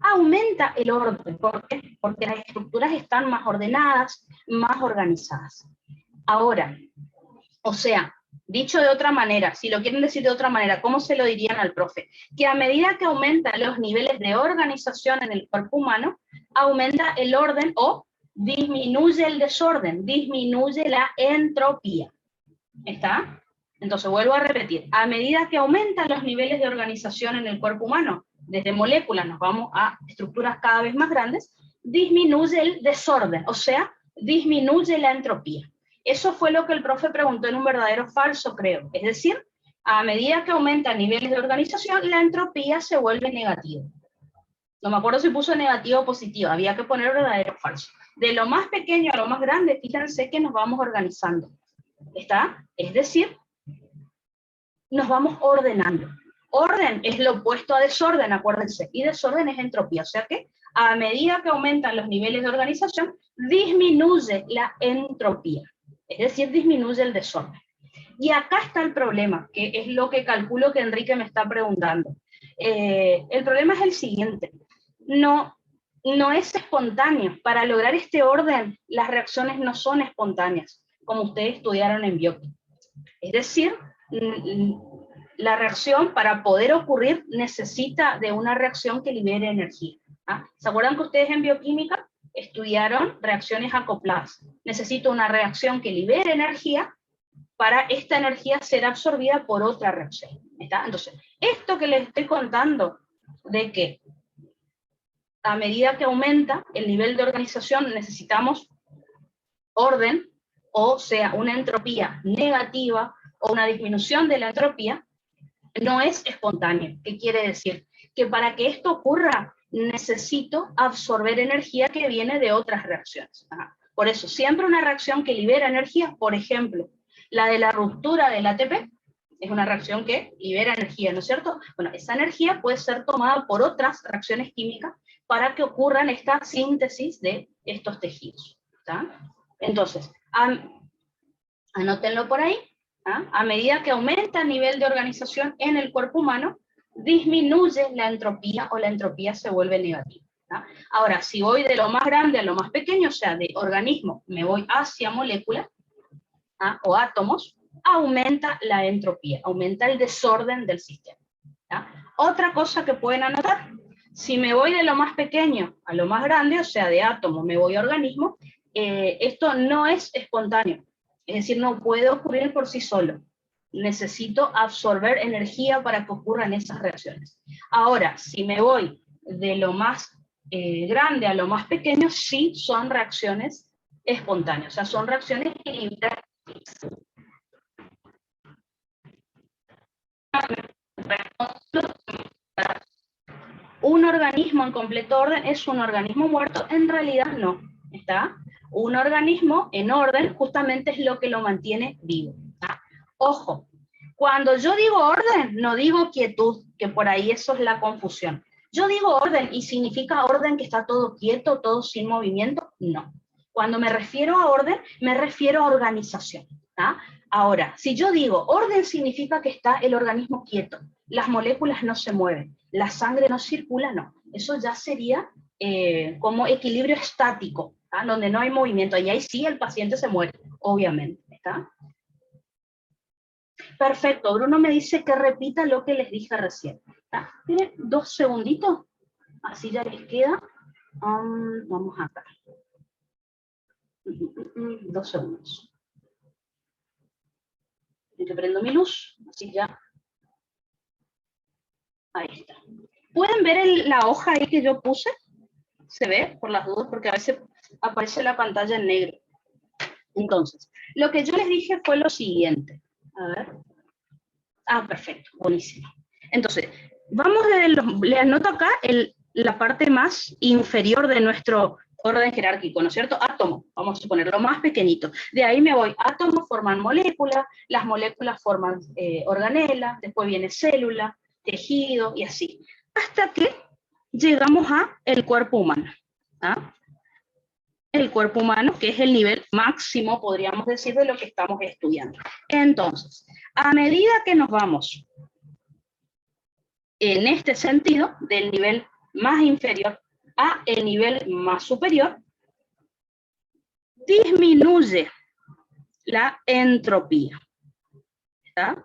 aumenta el orden. ¿Por qué? Porque las estructuras están más ordenadas, más organizadas. Ahora, o sea, dicho de otra manera, si lo quieren decir de otra manera, ¿cómo se lo dirían al profe? Que a medida que aumentan los niveles de organización en el cuerpo humano, aumenta el orden o disminuye el desorden, disminuye la entropía. ¿Está? Entonces vuelvo a repetir, a medida que aumentan los niveles de organización en el cuerpo humano, desde moléculas nos vamos a estructuras cada vez más grandes, disminuye el desorden, o sea, disminuye la entropía. Eso fue lo que el profe preguntó en un verdadero o falso, creo. Es decir, a medida que aumentan niveles de organización, la entropía se vuelve negativa. No me acuerdo si puso negativo o positivo, había que poner verdadero o falso. De lo más pequeño a lo más grande, fíjense que nos vamos organizando. ¿Está? Es decir, nos vamos ordenando. Orden es lo opuesto a desorden, acuérdense, y desorden es entropía, o sea que a medida que aumentan los niveles de organización, disminuye la entropía, es decir, disminuye el desorden. Y acá está el problema, que es lo que calculo que Enrique me está preguntando. El problema es el siguiente, no es espontáneo. Para lograr este orden, las reacciones no son espontáneas, como ustedes estudiaron en bioquímica. Es decir, la reacción para poder ocurrir necesita de una reacción que libere energía. ¿Ah? ¿Se acuerdan que ustedes en bioquímica estudiaron reacciones acopladas? Necesito una reacción que libere energía para esta energía ser absorbida por otra reacción. ¿Está? Entonces, esto que les estoy contando de que a medida que aumenta el nivel de organización necesitamos orden, o sea, una entropía negativa o una disminución de la entropía, no es espontáneo. ¿Qué quiere decir? Que para que esto ocurra necesito absorber energía que viene de otras reacciones. Ajá. Por eso, siempre una reacción que libera energía, por ejemplo, la de la ruptura del ATP, es una reacción que libera energía, ¿no es cierto? Bueno, esa energía puede ser tomada por otras reacciones químicas para que ocurran esta síntesis de estos tejidos. ¿Está? Entonces, anótenlo por ahí. ¿Ah? A medida que aumenta el nivel de organización en el cuerpo humano, disminuye la entropía o la entropía se vuelve negativa. ¿Ah? Ahora, si voy de lo más grande a lo más pequeño, o sea, de organismo, me voy hacia moléculas o átomos, aumenta la entropía, aumenta el desorden del sistema. ¿Ah? Otra cosa que pueden anotar, si me voy de lo más pequeño a lo más grande, o sea, de átomo me voy a organismo, esto no es espontáneo. Es decir, no puede ocurrir por sí solo. Necesito absorber energía para que ocurran esas reacciones. Ahora, si me voy de lo más grande a lo más pequeño, sí son reacciones espontáneas. O sea, son reacciones que liberan. Un organismo en completo orden es un organismo muerto, en realidad no. ¿Está? Un organismo en orden justamente es lo que lo mantiene vivo. ¿Está? Ojo, cuando yo digo orden, no digo quietud, que por ahí eso es la confusión. Yo digo orden y significa orden que está todo quieto, todo sin movimiento, no. Cuando me refiero a orden, me refiero a organización. ¿Está? Ahora, si yo digo orden significa que está el organismo quieto, las moléculas no se mueven, la sangre no circula, no. Eso ya sería como equilibrio estático, ¿tá? Donde no hay movimiento, y ahí sí el paciente se muere, obviamente, ¿está? Perfecto, Bruno me dice que repita lo que les dije recién. ¿Está? ¿Tienen 2 segunditos? Así ya les queda. Vamos acá. 2 segundos. Yo prendo mi luz, así ya. Ahí está. ¿Pueden ver la hoja ahí que yo puse? ¿Se ve? Por las dudas, porque a veces aparece la pantalla en negro. Entonces, lo que yo les dije fue lo siguiente. A ver. Perfecto, buenísimo. Entonces, vamos les anoto acá la parte más inferior de nuestro orden jerárquico, ¿no es cierto? Átomo, vamos a suponer, lo más pequeñito. De ahí me voy, átomos forman moléculas, las moléculas forman organelas, después viene célula, tejido y así. Hasta que llegamos a el cuerpo humano. ¿Ah? El cuerpo humano, que es el nivel máximo, podríamos decir, de lo que estamos estudiando. Entonces, a medida que nos vamos en este sentido, del nivel más inferior a el nivel más superior, disminuye la entropía. ¿Está?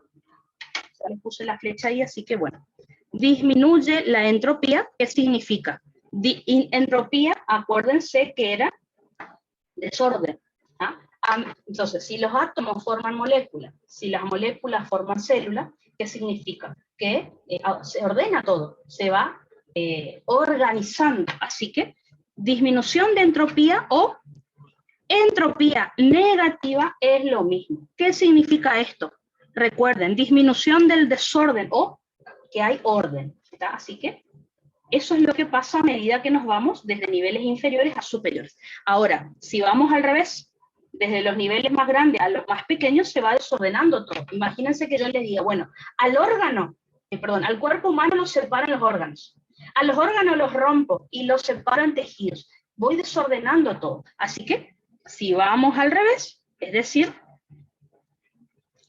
Ya les puse la flecha ahí, así que bueno. Disminuye la entropía, ¿qué significa? Entropía, acuérdense que era desorden. ¿Ah? Entonces, si los átomos forman moléculas, si las moléculas forman células, ¿qué significa? Que se ordena todo, se va organizando. Así que disminución de entropía o entropía negativa es lo mismo. ¿Qué significa esto? Recuerden, disminución del desorden o que hay orden. ¿Está? Así que eso es lo que pasa a medida que nos vamos desde niveles inferiores a superiores. Ahora, si vamos al revés, desde los niveles más grandes a los más pequeños se va desordenando todo. Imagínense que yo les diga, bueno, al cuerpo humano lo separan los órganos. A los órganos los rompo y los separan tejidos. Voy desordenando todo. Así que, si vamos al revés, es decir,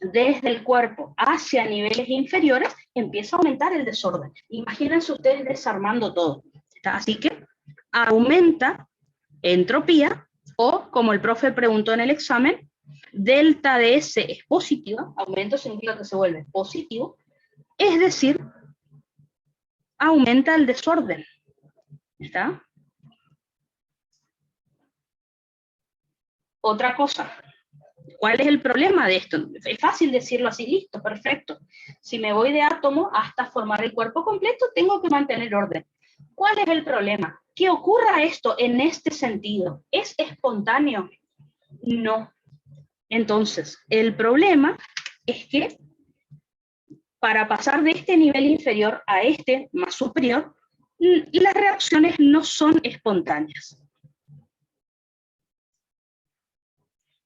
desde el cuerpo hacia niveles inferiores, empieza a aumentar el desorden. Imagínense ustedes desarmando todo. Así que aumenta entropía, o como el profe preguntó en el examen, delta de S es positiva, aumento significa que se vuelve positivo, es decir, aumenta el desorden. ¿Está? Otra cosa. ¿Cuál es el problema de esto? Es fácil decirlo así, listo, perfecto. Si me voy de átomo hasta formar el cuerpo completo, tengo que mantener orden. ¿Cuál es el problema? Que ocurra esto en este sentido. ¿Es espontáneo? No. Entonces, el problema es que para pasar de este nivel inferior a este más superior, las reacciones no son espontáneas.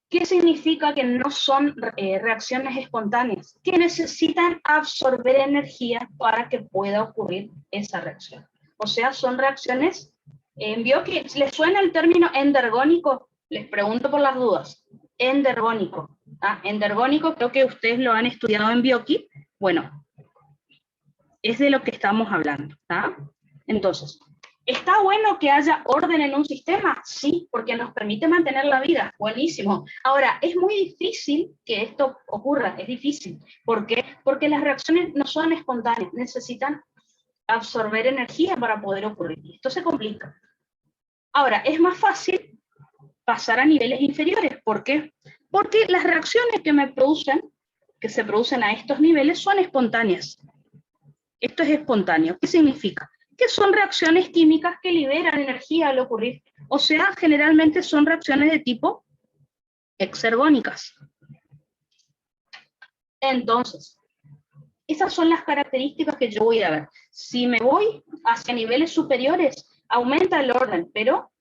¿Qué significa que no son reacciones espontáneas? Que necesitan absorber energía para que pueda ocurrir esa reacción. O sea, son reacciones, en Bioquímica, ¿les suena el término endergónico? Les pregunto por las dudas. Endergónico. Endergónico, creo que ustedes lo han estudiado en Bioquímica. Bueno, es de lo que estamos hablando. Entonces, ¿está bueno que haya orden en un sistema? Sí, porque nos permite mantener la vida. Buenísimo. Ahora, es muy difícil que esto ocurra, es difícil. ¿Por qué? Porque las reacciones no son espontáneas, necesitan absorber energía para poder ocurrir. Y esto se complica. Ahora, es más fácil pasar a niveles inferiores. ¿Por qué? Porque las reacciones que se producen a estos niveles son espontáneas. Esto es espontáneo. ¿Qué significa? Que son reacciones químicas que liberan energía al ocurrir. O sea, generalmente son reacciones de tipo exergónicas. Entonces, esas son las características que yo voy a ver. Si me voy hacia niveles superiores, aumenta el orden, pero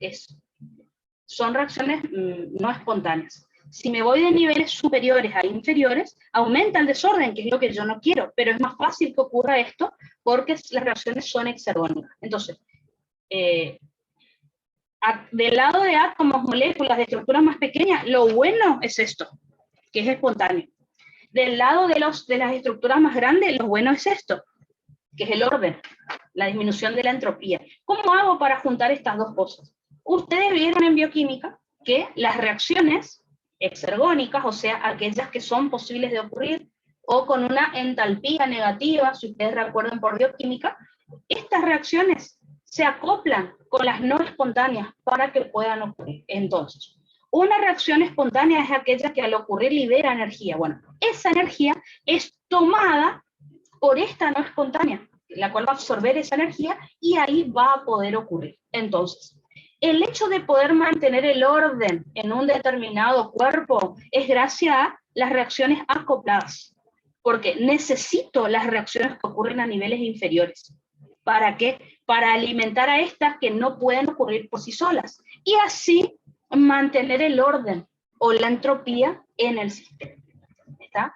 son reacciones no espontáneas. Si me voy de niveles superiores a inferiores, aumenta el desorden, que es lo que yo no quiero, pero es más fácil que ocurra esto porque las reacciones son exergónicas. Entonces, del lado de átomos, moléculas, de estructuras más pequeñas, lo bueno es esto, que es espontáneo. Del lado de las estructuras más grandes, lo bueno es esto, que es el orden, la disminución de la entropía. ¿Cómo hago para juntar estas dos cosas? Ustedes vieron en bioquímica que las reacciones exergónicas, o sea, aquellas que son posibles de ocurrir, o con una entalpía negativa, si ustedes recuerdan por bioquímica, estas reacciones se acoplan con las no espontáneas para que puedan ocurrir. Entonces, una reacción espontánea es aquella que al ocurrir libera energía. Bueno, esa energía es tomada por esta no espontánea, la cual va a absorber esa energía y ahí va a poder ocurrir. Entonces, el hecho de poder mantener el orden en un determinado cuerpo es gracias a las reacciones acopladas, porque necesito las reacciones que ocurren a niveles inferiores. ¿Para qué? Para alimentar a estas que no pueden ocurrir por sí solas, y así mantener el orden o la entropía en el sistema. ¿Está?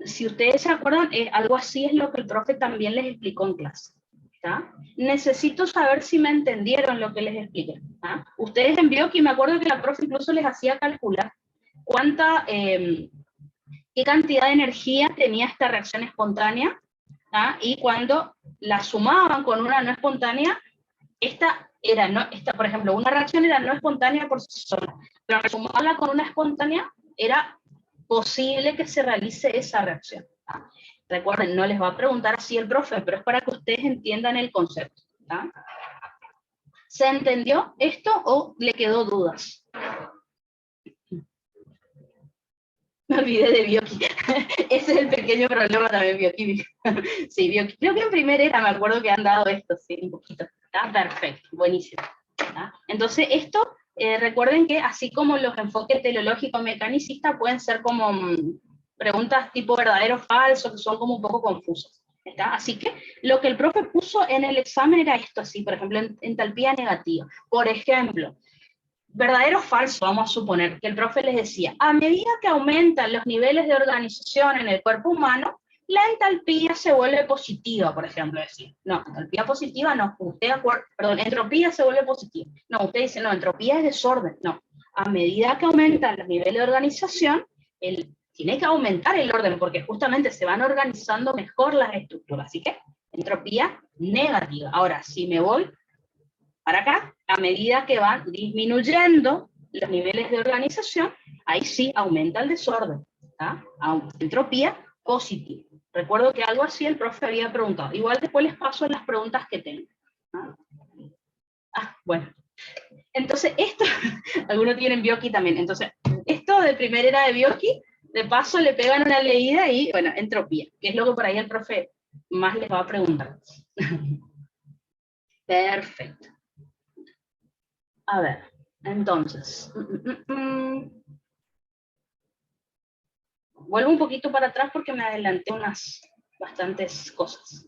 Si ustedes se acuerdan, algo así es lo que el profe también les explicó en clase. ¿Está? Necesito saber si me entendieron lo que les expliqué. ¿Está? Ustedes en bioquímica, me acuerdo que la profe incluso les hacía calcular qué cantidad de energía tenía esta reacción espontánea, ¿está? Y cuando la sumaban con una no espontánea, por ejemplo, una reacción era no espontánea por sí sola, pero al sumarla con una espontánea era posible que se realice esa reacción. ¿Tá? Recuerden, no les va a preguntar así el profe, pero es para que ustedes entiendan el concepto. ¿Tá? ¿Se entendió esto o le quedó dudas? Me olvidé de bioquímica. Ese es el pequeño problema también bioquímica. Sí, creo que en primera era, me acuerdo que han dado esto, sí, un poquito. Está perfecto, buenísimo. ¿Tá? Entonces esto, recuerden que así como los enfoques teleológicos mecanicistas pueden ser como preguntas tipo verdadero o falso, que son como un poco confusas. ¿Está? Así que lo que el profe puso en el examen era esto, así, por ejemplo, entalpía negativa. Por ejemplo, verdadero o falso, vamos a suponer, que el profe les decía, a medida que aumentan los niveles de organización en el cuerpo humano, la entalpía se vuelve positiva, por ejemplo, decir. No, entalpía positiva no, entropía se vuelve positiva. No, usted dice, no, entropía es desorden. No, a medida que aumentan los niveles de organización, tiene que aumentar el orden, porque justamente se van organizando mejor las estructuras. Así que, entropía negativa. Ahora, si me voy para acá, a medida que van disminuyendo los niveles de organización, ahí sí aumenta el desorden. Entropía positiva. Recuerdo que algo así el profe había preguntado. Igual después les paso las preguntas que tengo. Bueno. Entonces esto, algunos tienen bioqui también. Entonces, esto de primera era de bioqui, de paso le pegan una leída y, bueno, entropía, que es lo que por ahí el profe más les va a preguntar. Perfecto. A ver, entonces, vuelvo un poquito para atrás porque me adelanté bastantes cosas.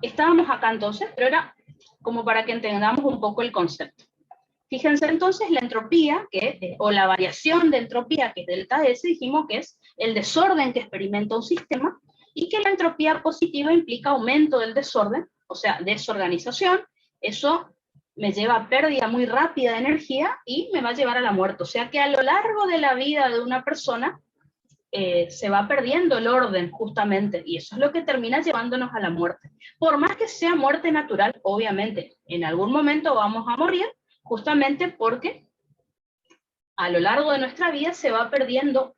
Estábamos acá entonces, pero era como para que entendamos un poco el concepto. Fíjense entonces, la entropía, o la variación de entropía, que es delta S, dijimos que es el desorden que experimenta un sistema, y que la entropía positiva implica aumento del desorden, o sea, desorganización. Eso me lleva a pérdida muy rápida de energía y me va a llevar a la muerte. O sea que a lo largo de la vida de una persona se va perdiendo el orden justamente, y eso es lo que termina llevándonos a la muerte. Por más que sea muerte natural, obviamente, en algún momento vamos a morir, justamente porque a lo largo de nuestra vida se va perdiendo,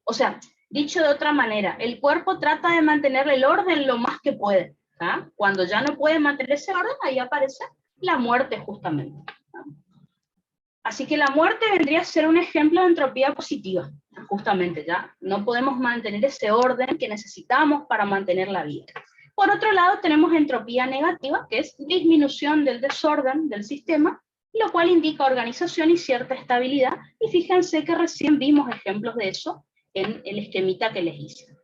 o sea, dicho de otra manera, el cuerpo trata de mantener el orden lo más que puede. Cuando ya no puede mantener ese orden, ahí aparece la muerte justamente. Así que la muerte vendría a ser un ejemplo de entropía positiva, justamente, ya no podemos mantener ese orden que necesitamos para mantener la vida. Por otro lado, tenemos entropía negativa, que es disminución del desorden del sistema, lo cual indica organización y cierta estabilidad, y fíjense que recién vimos ejemplos de eso en el esquemita que les hice.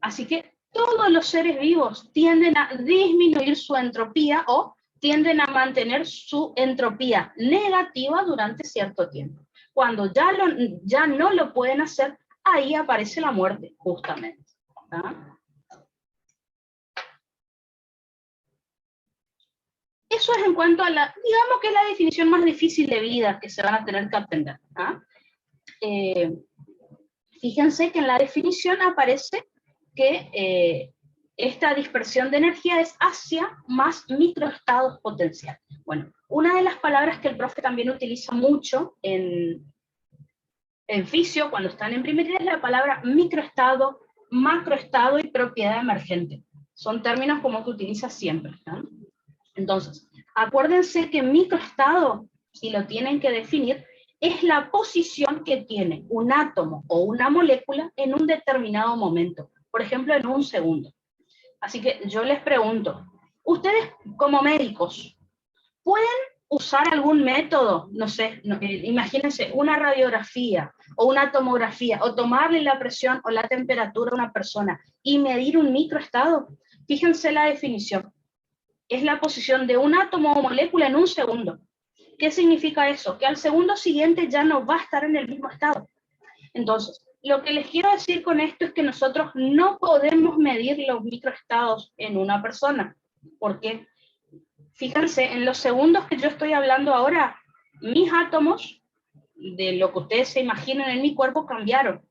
Así que todos los seres vivos tienden a disminuir su entropía o tienden a mantener su entropía negativa durante cierto tiempo. Cuando ya no lo pueden hacer, ahí aparece la muerte, justamente. Eso es en cuanto a digamos que es la definición más difícil de vida que se van a tener que aprender. Fíjense que en la definición aparece que esta dispersión de energía es hacia más microestados potenciales. Bueno, una de las palabras que el profe también utiliza mucho en fisio, cuando están en primer día, es la palabra microestado, macroestado y propiedad emergente. Son términos como que utiliza siempre, ¿no? Entonces, acuérdense que microestado, si lo tienen que definir, es la posición que tiene un átomo o una molécula en un determinado momento, por ejemplo, en un segundo. Así que yo les pregunto, ustedes como médicos, ¿pueden usar algún método? No sé, imagínense una radiografía o una tomografía, o tomarle la presión o la temperatura a una persona y medir un microestado. Fíjense la definición. Es la posición de un átomo o molécula en un segundo. ¿Qué significa eso? Que al segundo siguiente ya no va a estar en el mismo estado. Entonces, lo que les quiero decir con esto es que nosotros no podemos medir los microestados en una persona. ¿Por qué? Fíjense, en los segundos que yo estoy hablando ahora, mis átomos, de lo que ustedes se imaginen en mi cuerpo, cambiaron.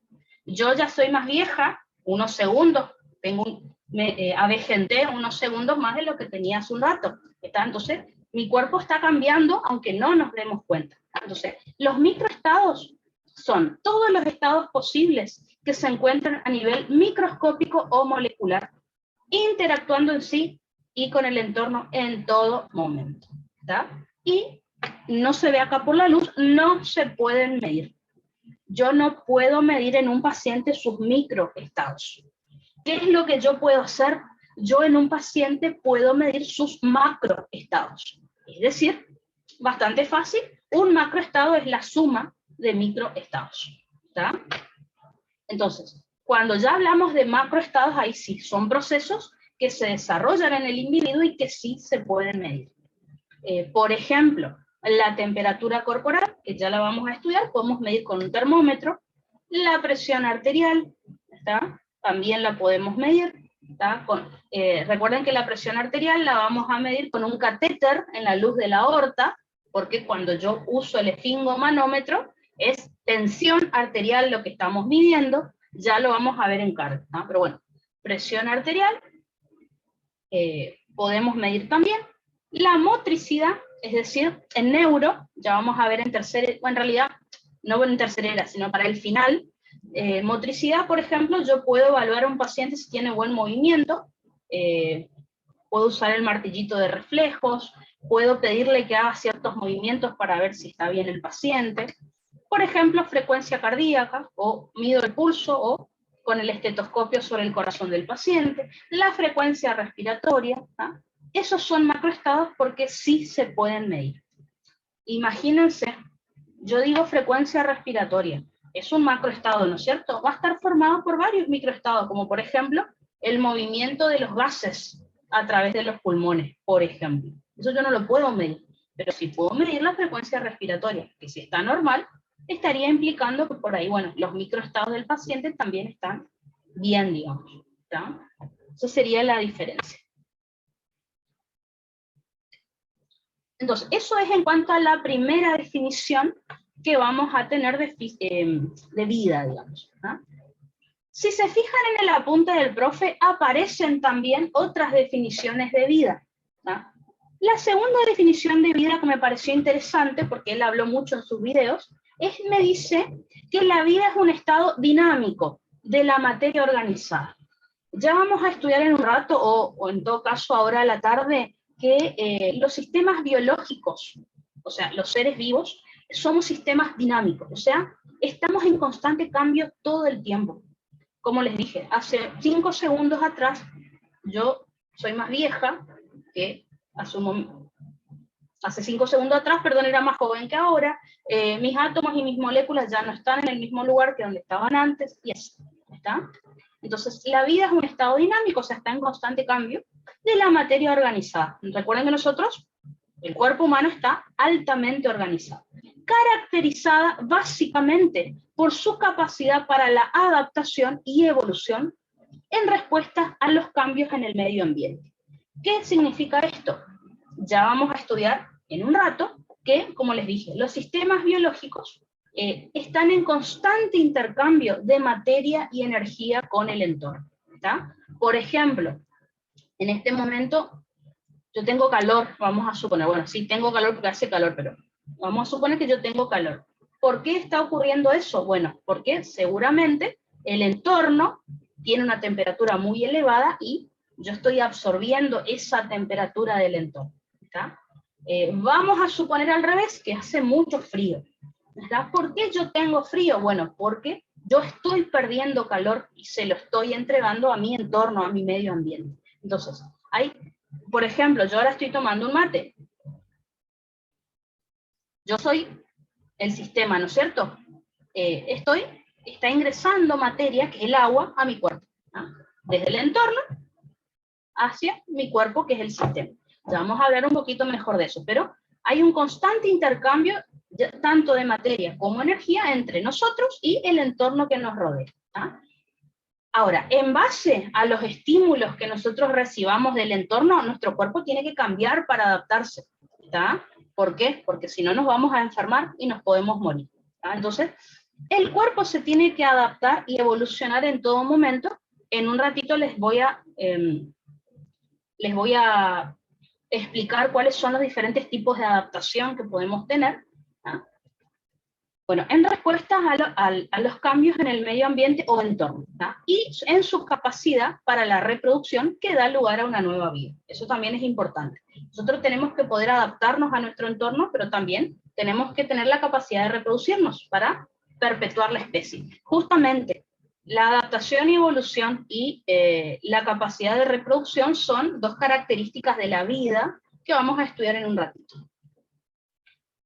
Yo ya soy más vieja, unos segundos, avejenté unos segundos más de lo que tenía hace un rato. Entonces, mi cuerpo está cambiando, aunque no nos demos cuenta. Entonces, los microestados son todos los estados posibles que se encuentran a nivel microscópico o molecular, interactuando en sí y con el entorno en todo momento. ¿Está? Y no se ve acá por la luz, no se pueden medir. Yo no puedo medir en un paciente sus microestados. ¿Qué es lo que yo puedo hacer? Yo en un paciente puedo medir sus macroestados. Es decir, bastante fácil, un macroestado es la suma de microestados. ¿Está? Entonces, cuando ya hablamos de macroestados, ahí sí, son procesos que se desarrollan en el individuo y que sí se pueden medir. Por ejemplo, la temperatura corporal, que ya la vamos a estudiar, podemos medir con un termómetro. La presión arterial, ¿está? También la podemos medir. Recuerden que la presión arterial la vamos a medir con un catéter en la luz de la aorta, porque cuando yo uso el esfingomanómetro, es tensión arterial lo que estamos midiendo, ya lo vamos a ver en carga, ¿no? Pero bueno, presión arterial, podemos medir también. La motricidad, es decir, en neuro, ya vamos a ver en tercera, bueno, en realidad, no en tercera, sino para el final. Motricidad, por ejemplo, yo puedo evaluar a un paciente si tiene buen movimiento, puedo usar el martillito de reflejos, puedo pedirle que haga ciertos movimientos para ver si está bien el paciente. Por ejemplo, frecuencia cardíaca, o mido el pulso, o con el estetoscopio sobre el corazón del paciente, la frecuencia respiratoria. ¿Ah? Esos son macroestados porque sí se pueden medir. Imagínense, yo digo frecuencia respiratoria, es un macroestado, ¿no es cierto? Va a estar formado por varios microestados, como por ejemplo, el movimiento de los gases a través de los pulmones, por ejemplo. Eso yo no lo puedo medir, pero sí puedo medir la frecuencia respiratoria, que si está normal, estaría implicando que por ahí, bueno, los microestados del paciente también están bien, digamos. ¿Está? Esa sería la diferencia. Entonces, eso es en cuanto a la primera definición que vamos a tener de vida, digamos. ¿No? Si se fijan en el apunte del profe, aparecen también otras definiciones de vida. ¿No? La segunda definición de vida que me pareció interesante, porque él habló mucho en sus videos, me dice que la vida es un estado dinámico de la materia organizada. Ya vamos a estudiar en un rato, o en todo caso ahora a la tarde, que los sistemas biológicos, o sea, los seres vivos, somos sistemas dinámicos, o sea, estamos en constante cambio todo el tiempo. Como les dije, hace 5 segundos atrás, yo soy más vieja que hace 5 segundos atrás, perdón, era más joven que ahora, mis átomos y mis moléculas ya no están en el mismo lugar que donde estaban antes, y así, ¿está? Entonces, la vida es un estado dinámico, o sea, está en constante cambio de la materia organizada. Recuerden que nosotros, el cuerpo humano está altamente organizado, caracterizada básicamente por su capacidad para la adaptación y evolución en respuesta a los cambios en el medio ambiente. ¿Qué significa esto? Ya vamos a estudiar en un rato que, como les dije, los sistemas biológicos están en constante intercambio de materia y energía con el entorno. ¿Está? Por ejemplo, En este momento yo tengo calor, vamos a suponer, bueno, sí tengo calor porque hace calor, pero vamos a suponer que yo tengo calor. ¿Por qué está ocurriendo eso? Bueno, porque seguramente el entorno tiene una temperatura muy elevada y yo estoy absorbiendo esa temperatura del entorno. ¿Está? Vamos a suponer al revés, que hace mucho frío. ¿Está? ¿Por qué yo tengo frío? Bueno, porque yo estoy perdiendo calor y se lo estoy entregando a mi entorno, a mi medio ambiente. Entonces, hay, por ejemplo, yo ahora estoy tomando un mate. Yo soy el sistema, ¿no es cierto? Está ingresando materia, que es el agua, a mi cuerpo, ¿no? Desde el entorno hacia mi cuerpo, que es el sistema. Ya vamos a hablar un poquito mejor de eso, pero hay un constante intercambio tanto de materia como energía entre nosotros y el entorno que nos rodea, ¿no? Ahora, en base a los estímulos que nosotros recibamos del entorno, nuestro cuerpo tiene que cambiar para adaptarse, ¿está? ¿Por qué? Porque si no nos vamos a enfermar y nos podemos morir, ¿está? Entonces, el cuerpo se tiene que adaptar y evolucionar en todo momento. En un ratito les voy a explicar cuáles son los diferentes tipos de adaptación que podemos tener, ¿tá? Bueno, en respuesta a los cambios en el medio ambiente o entorno, ¿tá? Y en su capacidad para la reproducción que da lugar a una nueva vida. Eso también es importante. Nosotros tenemos que poder adaptarnos a nuestro entorno, pero también tenemos que tener la capacidad de reproducirnos para perpetuar la especie. Justamente, la adaptación y evolución y la capacidad de reproducción son dos características de la vida que vamos a estudiar en un ratito.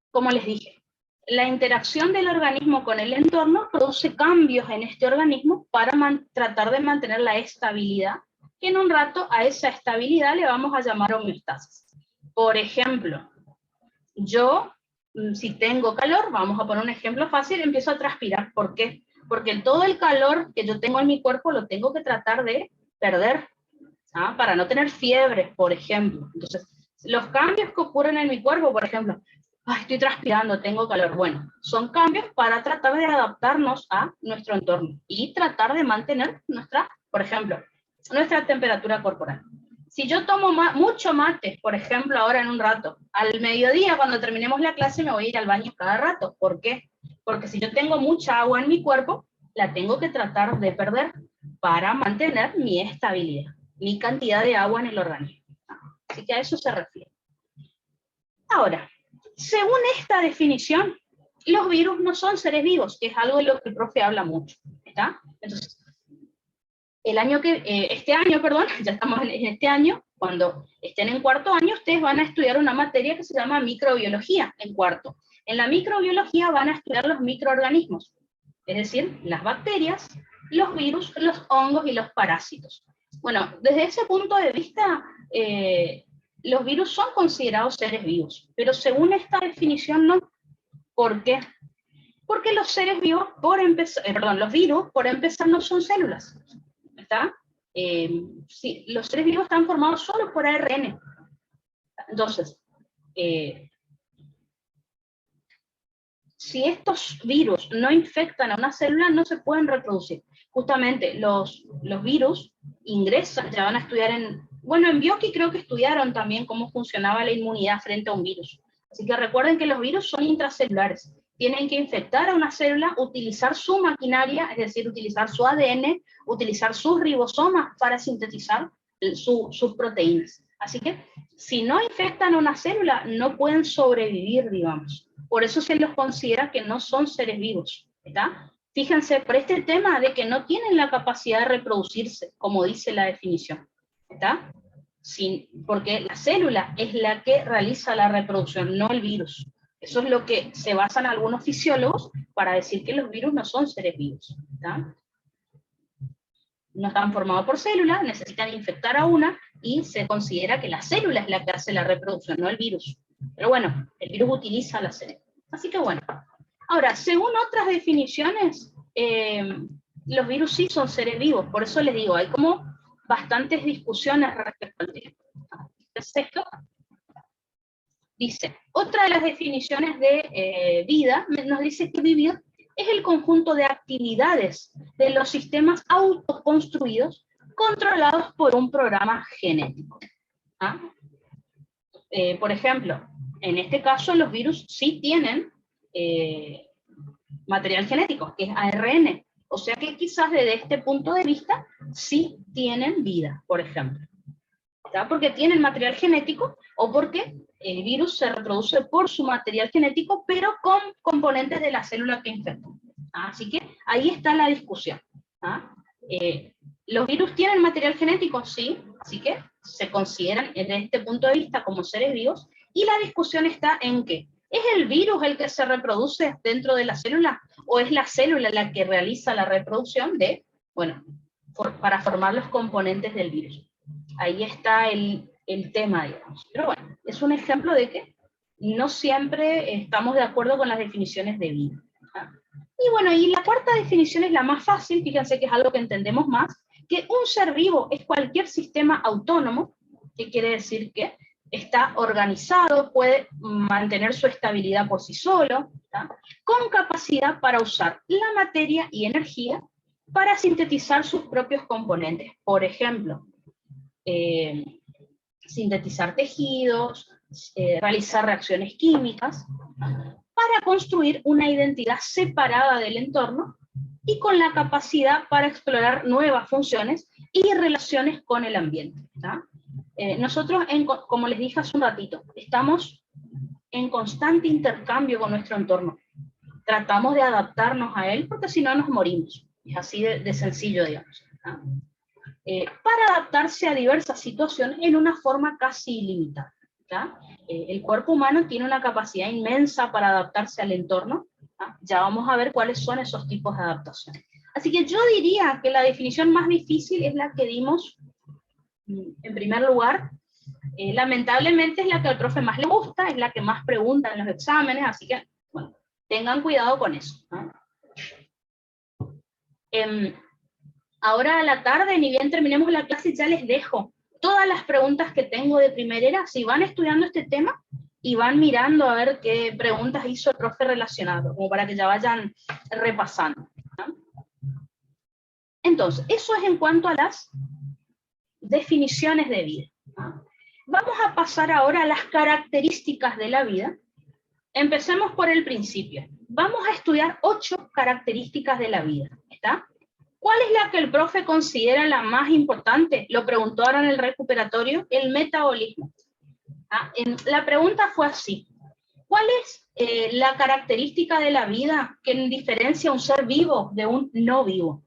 Como les dije, la interacción del organismo con el entorno produce cambios en este organismo para tratar de mantener la estabilidad, que en un rato a esa estabilidad le vamos a llamar homeostasis. Por ejemplo, yo, si tengo calor, vamos a poner un ejemplo fácil, empiezo a transpirar. ¿Por qué? Porque todo el calor que yo tengo en mi cuerpo lo tengo que tratar de perder, ¿ah? Para no tener fiebre, por ejemplo. Entonces, los cambios que ocurren en mi cuerpo, por ejemplo, estoy transpirando, tengo calor. Bueno, son cambios para tratar de adaptarnos a nuestro entorno y tratar de mantener nuestra, por ejemplo, nuestra temperatura corporal. Si yo tomo mucho mate, por ejemplo, ahora en un rato, al mediodía, cuando terminemos la clase, me voy a ir al baño cada rato. ¿Por qué? Porque si yo tengo mucha agua en mi cuerpo, la tengo que tratar de perder para mantener mi estabilidad, mi cantidad de agua en el organismo. Así que a eso se refiere. Ahora, según esta definición, los virus no son seres vivos, que es algo de lo que el profe habla mucho, ¿está? Entonces, este año, ya estamos en este año, cuando estén en cuarto año, ustedes van a estudiar una materia que se llama microbiología en cuarto. En la microbiología van a estudiar los microorganismos, es decir, las bacterias, los virus, los hongos y los parásitos. Bueno, desde ese punto de vista, los virus son considerados seres vivos, pero según esta definición no. ¿Por qué? Porque los seres vivos, los virus, por empezar, no son células, ¿está? Sí, los seres vivos están formados solo por ARN. Entonces, si estos virus no infectan a una célula, no se pueden reproducir. Justamente los virus ingresan, ya van a estudiar en Bioqui creo que estudiaron también cómo funcionaba la inmunidad frente a un virus. Así que recuerden que los virus son intracelulares. Tienen que infectar a una célula, utilizar su maquinaria, es decir, utilizar su ADN, utilizar sus ribosomas para sintetizar sus proteínas. Así que, si no infectan a una célula, no pueden sobrevivir, digamos. Por eso se los considera que no son seres vivos, ¿está? Fíjense, por este tema de que no tienen la capacidad de reproducirse, como dice la definición, ¿está? Porque la célula es la que realiza la reproducción, no el virus. Eso es lo que se basan algunos fisiólogos para decir que los virus no son seres vivos, ¿está? No están formados por células, necesitan infectar a una, y se considera que la célula es la que hace la reproducción, no el virus. Pero bueno, el virus utiliza la célula. Así que bueno. Ahora, según otras definiciones, los virus sí son seres vivos, por eso les digo, hay como bastantes discusiones respecto al tema. Esto dice, otra de las definiciones de vida nos dice que vivir es el conjunto de actividades de los sistemas autoconstruidos controlados por un programa genético. ¿Ah? Por ejemplo, en este caso los virus sí tienen material genético, que es ARN. O sea que quizás desde este punto de vista sí tienen vida, por ejemplo. ¿Está? Porque tienen material genético o porque el virus se reproduce por su material genético, pero con componentes de la célula que infectó. Así que ahí está la discusión. ¿Ah? ¿Los virus tienen material genético? Sí, así que se consideran desde este punto de vista como seres vivos, y la discusión está en que ¿es el virus el que se reproduce dentro de la célula o es la célula la que realiza la reproducción para formar los componentes del virus? Ahí está el tema, digamos. Pero bueno, es un ejemplo de que no siempre estamos de acuerdo con las definiciones de vida. ¿Ah? Y bueno, y la cuarta definición es la más fácil, fíjense que es algo que entendemos más, que un ser vivo es cualquier sistema autónomo, que quiere decir que está organizado, puede mantener su estabilidad por sí solo, ¿tá? Con capacidad para usar la materia y energía para sintetizar sus propios componentes. Por ejemplo, sintetizar tejidos, realizar reacciones químicas, para construir una identidad separada del entorno y con la capacidad para explorar nuevas funciones y relaciones con el ambiente. ¿Tá? Nosotros, como les dije hace un ratito, estamos en constante intercambio con nuestro entorno. Tratamos de adaptarnos a él porque si no nos morimos. Es así de sencillo, digamos. ¿Tá? Para adaptarse a diversas situaciones en una forma casi ilimitada. ¿Ya? El cuerpo humano tiene una capacidad inmensa para adaptarse al entorno. ¿Ya? Ya vamos a ver cuáles son esos tipos de adaptación. Así que yo diría que la definición más difícil es la que dimos en primer lugar. Lamentablemente es la que al profe más le gusta, es la que más pregunta en los exámenes, así que bueno, tengan cuidado con eso. ¿No? Ahora a la tarde, ni bien terminemos la clase, ya les dejo todas las preguntas que tengo de primerera, si van estudiando este tema y van mirando a ver qué preguntas hizo el profe relacionado, como para que ya vayan repasando. ¿No? Entonces, eso es en cuanto a las definiciones de vida. ¿No? Vamos a pasar ahora a las características de la vida. Empecemos por el principio. Vamos a estudiar 8 características de la vida. ¿Está? ¿Cuál es la que el profe considera la más importante? Lo preguntó ahora en el recuperatorio, el metabolismo. La pregunta fue así: ¿cuál es la característica de la vida que diferencia un ser vivo de un no vivo?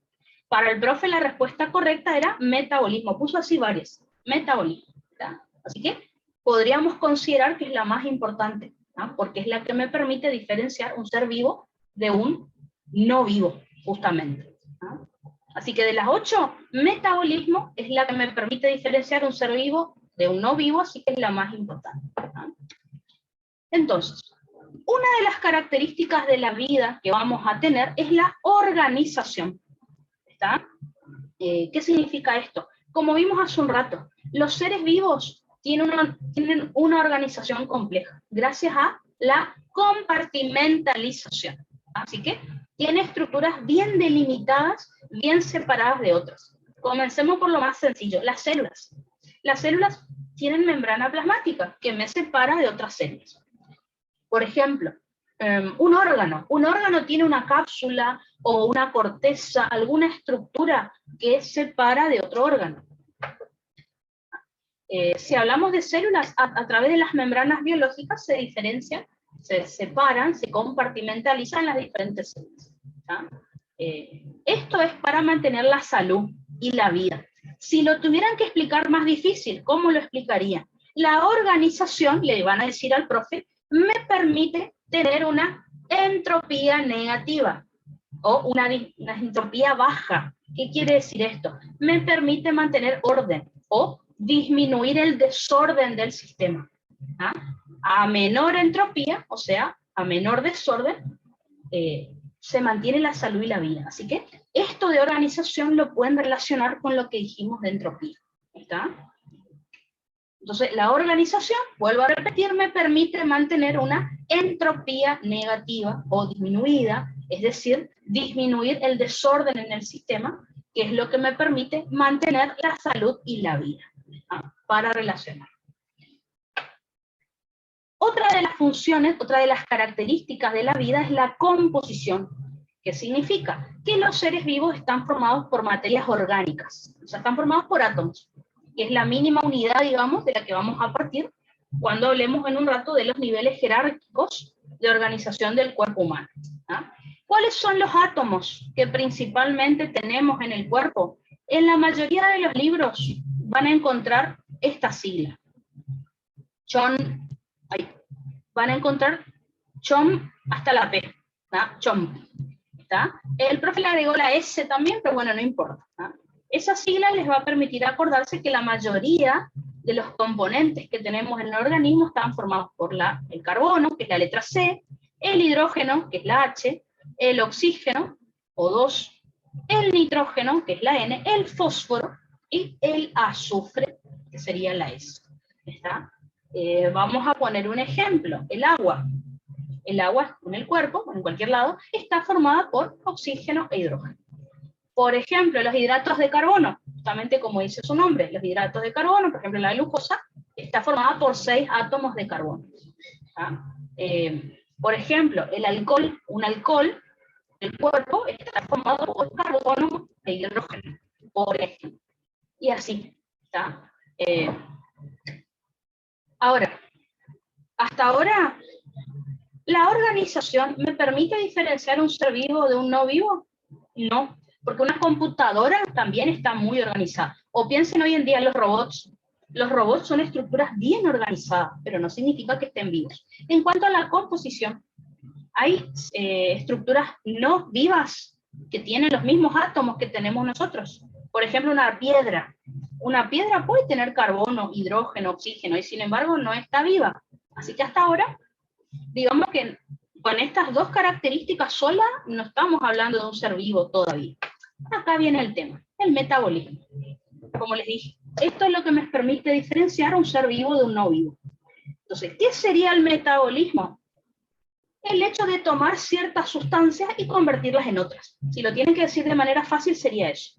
Para el profe la respuesta correcta era metabolismo. Puso así varias. Metabolismo. ¿Tá? Así que podríamos considerar que es la más importante, ¿tá? Porque es la que me permite diferenciar un ser vivo de un no vivo, justamente. ¿Tá? Así que de las 8, metabolismo es la que me permite diferenciar un ser vivo de un no vivo, así que es la más importante. ¿No? Entonces, una de las características de la vida que vamos a tener es la organización. ¿Está? ¿Qué significa esto? Como vimos hace un rato, los seres vivos tienen una organización compleja, gracias a la compartimentalización. Así que tiene estructuras bien delimitadas, bien separadas de otras. Comencemos por lo más sencillo, las células. Las células tienen membrana plasmática que me separa de otras células. Por ejemplo, un órgano tiene una cápsula o una corteza, alguna estructura que separa de otro órgano. Si hablamos de células, a través de las membranas biológicas se diferencian, se separan, se compartimentalizan las diferentes células. Esto es para mantener la salud y la vida. Si lo tuvieran que explicar más difícil, ¿cómo lo explicaría? La organización, le van a decir al profe, me permite tener una entropía negativa o una entropía baja. ¿Qué quiere decir esto? Me permite mantener orden o disminuir el desorden del sistema. ¿Ah? A menor entropía, o sea, a menor desorden, se mantiene la salud y la vida. Así que esto de organización lo pueden relacionar con lo que dijimos de entropía. ¿Está? Entonces, la organización, vuelvo a repetir, me permite mantener una entropía negativa o disminuida, es decir, disminuir el desorden en el sistema que es lo que me permite mantener la salud y la vida, para relacionar. Otra de las funciones, otra de las características de la vida es la composición. ¿Qué significa? Que los seres vivos están formados por materias orgánicas, o sea, están formados por átomos, que es la mínima unidad, digamos, de la que vamos a partir cuando hablemos en un rato de los niveles jerárquicos de organización del cuerpo humano. ¿Cuáles son los átomos que principalmente tenemos en el cuerpo? En la mayoría de los libros van a encontrar esta sigla. Van a encontrar CHOM hasta la P, CHOM. El profe le agregó la S también, pero bueno, no importa. Esa sigla les va a permitir acordarse que la mayoría de los componentes que tenemos en el organismo están formados por el carbono, que es la letra C, el hidrógeno, que es la H, el oxígeno, O2, el nitrógeno, que es la N, el fósforo y el azufre, que sería la S. ¿Está? Vamos a poner un ejemplo, el agua. El agua en el cuerpo, o en cualquier lado, está formada por oxígeno e hidrógeno. Por ejemplo, los hidratos de carbono, justamente como dice su nombre, los hidratos de carbono, por ejemplo la glucosa, está formada por 6 átomos de carbono. Por ejemplo, el alcohol, un alcohol del cuerpo está formado por carbono e hidrógeno, por ejemplo. Y así, ¿está? Ahora, hasta ahora, ¿la organización me permite diferenciar un ser vivo de un no vivo? No, porque una computadora también está muy organizada. O piensen hoy en día en los robots. Los robots son estructuras bien organizadas, pero no significa que estén vivos. En cuanto a la composición, hay estructuras no vivas que tienen los mismos átomos que tenemos nosotros. Por ejemplo, una piedra. Una piedra puede tener carbono, hidrógeno, oxígeno, y sin embargo no está viva. Así que hasta ahora, digamos que con estas dos características solas, no estamos hablando de un ser vivo todavía. Acá viene el tema, el metabolismo. Como les dije, esto es lo que me permite diferenciar a un ser vivo de un no vivo. Entonces, ¿qué sería el metabolismo? El hecho de tomar ciertas sustancias y convertirlas en otras. Si lo tienen que decir de manera fácil, sería eso.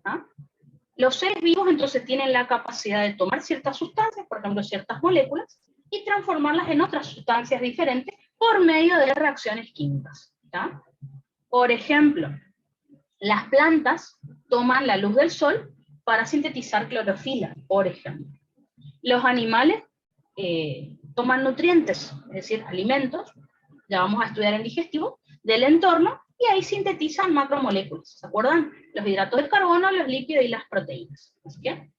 Los seres vivos entonces tienen la capacidad de tomar ciertas sustancias, por ejemplo ciertas moléculas, y transformarlas en otras sustancias diferentes por medio de reacciones químicas. Por ejemplo, las plantas toman la luz del sol para sintetizar clorofila, por ejemplo. Los animales toman nutrientes, es decir, alimentos, ya vamos a estudiar en digestivo, del entorno, y ahí sintetizan macromoléculas, ¿se acuerdan? Los hidratos de carbono, los lípidos y las proteínas. ¿Así que?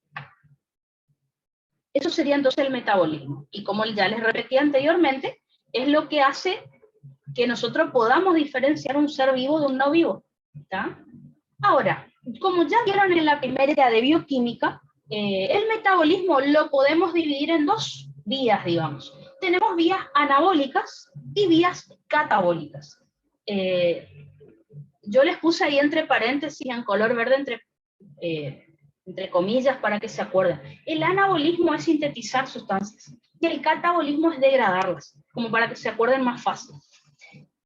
Eso sería entonces el metabolismo. Y como ya les repetí anteriormente, es lo que hace que nosotros podamos diferenciar un ser vivo de un no vivo. ¿Está? Ahora, como ya vieron en la primera idea de bioquímica, el metabolismo lo podemos dividir en dos vías, digamos. Tenemos vías anabólicas y vías catabólicas. Yo les puse ahí entre paréntesis, en color verde, entre comillas, para que se acuerden. El anabolismo es sintetizar sustancias, y el catabolismo es degradarlas, como para que se acuerden más fácil.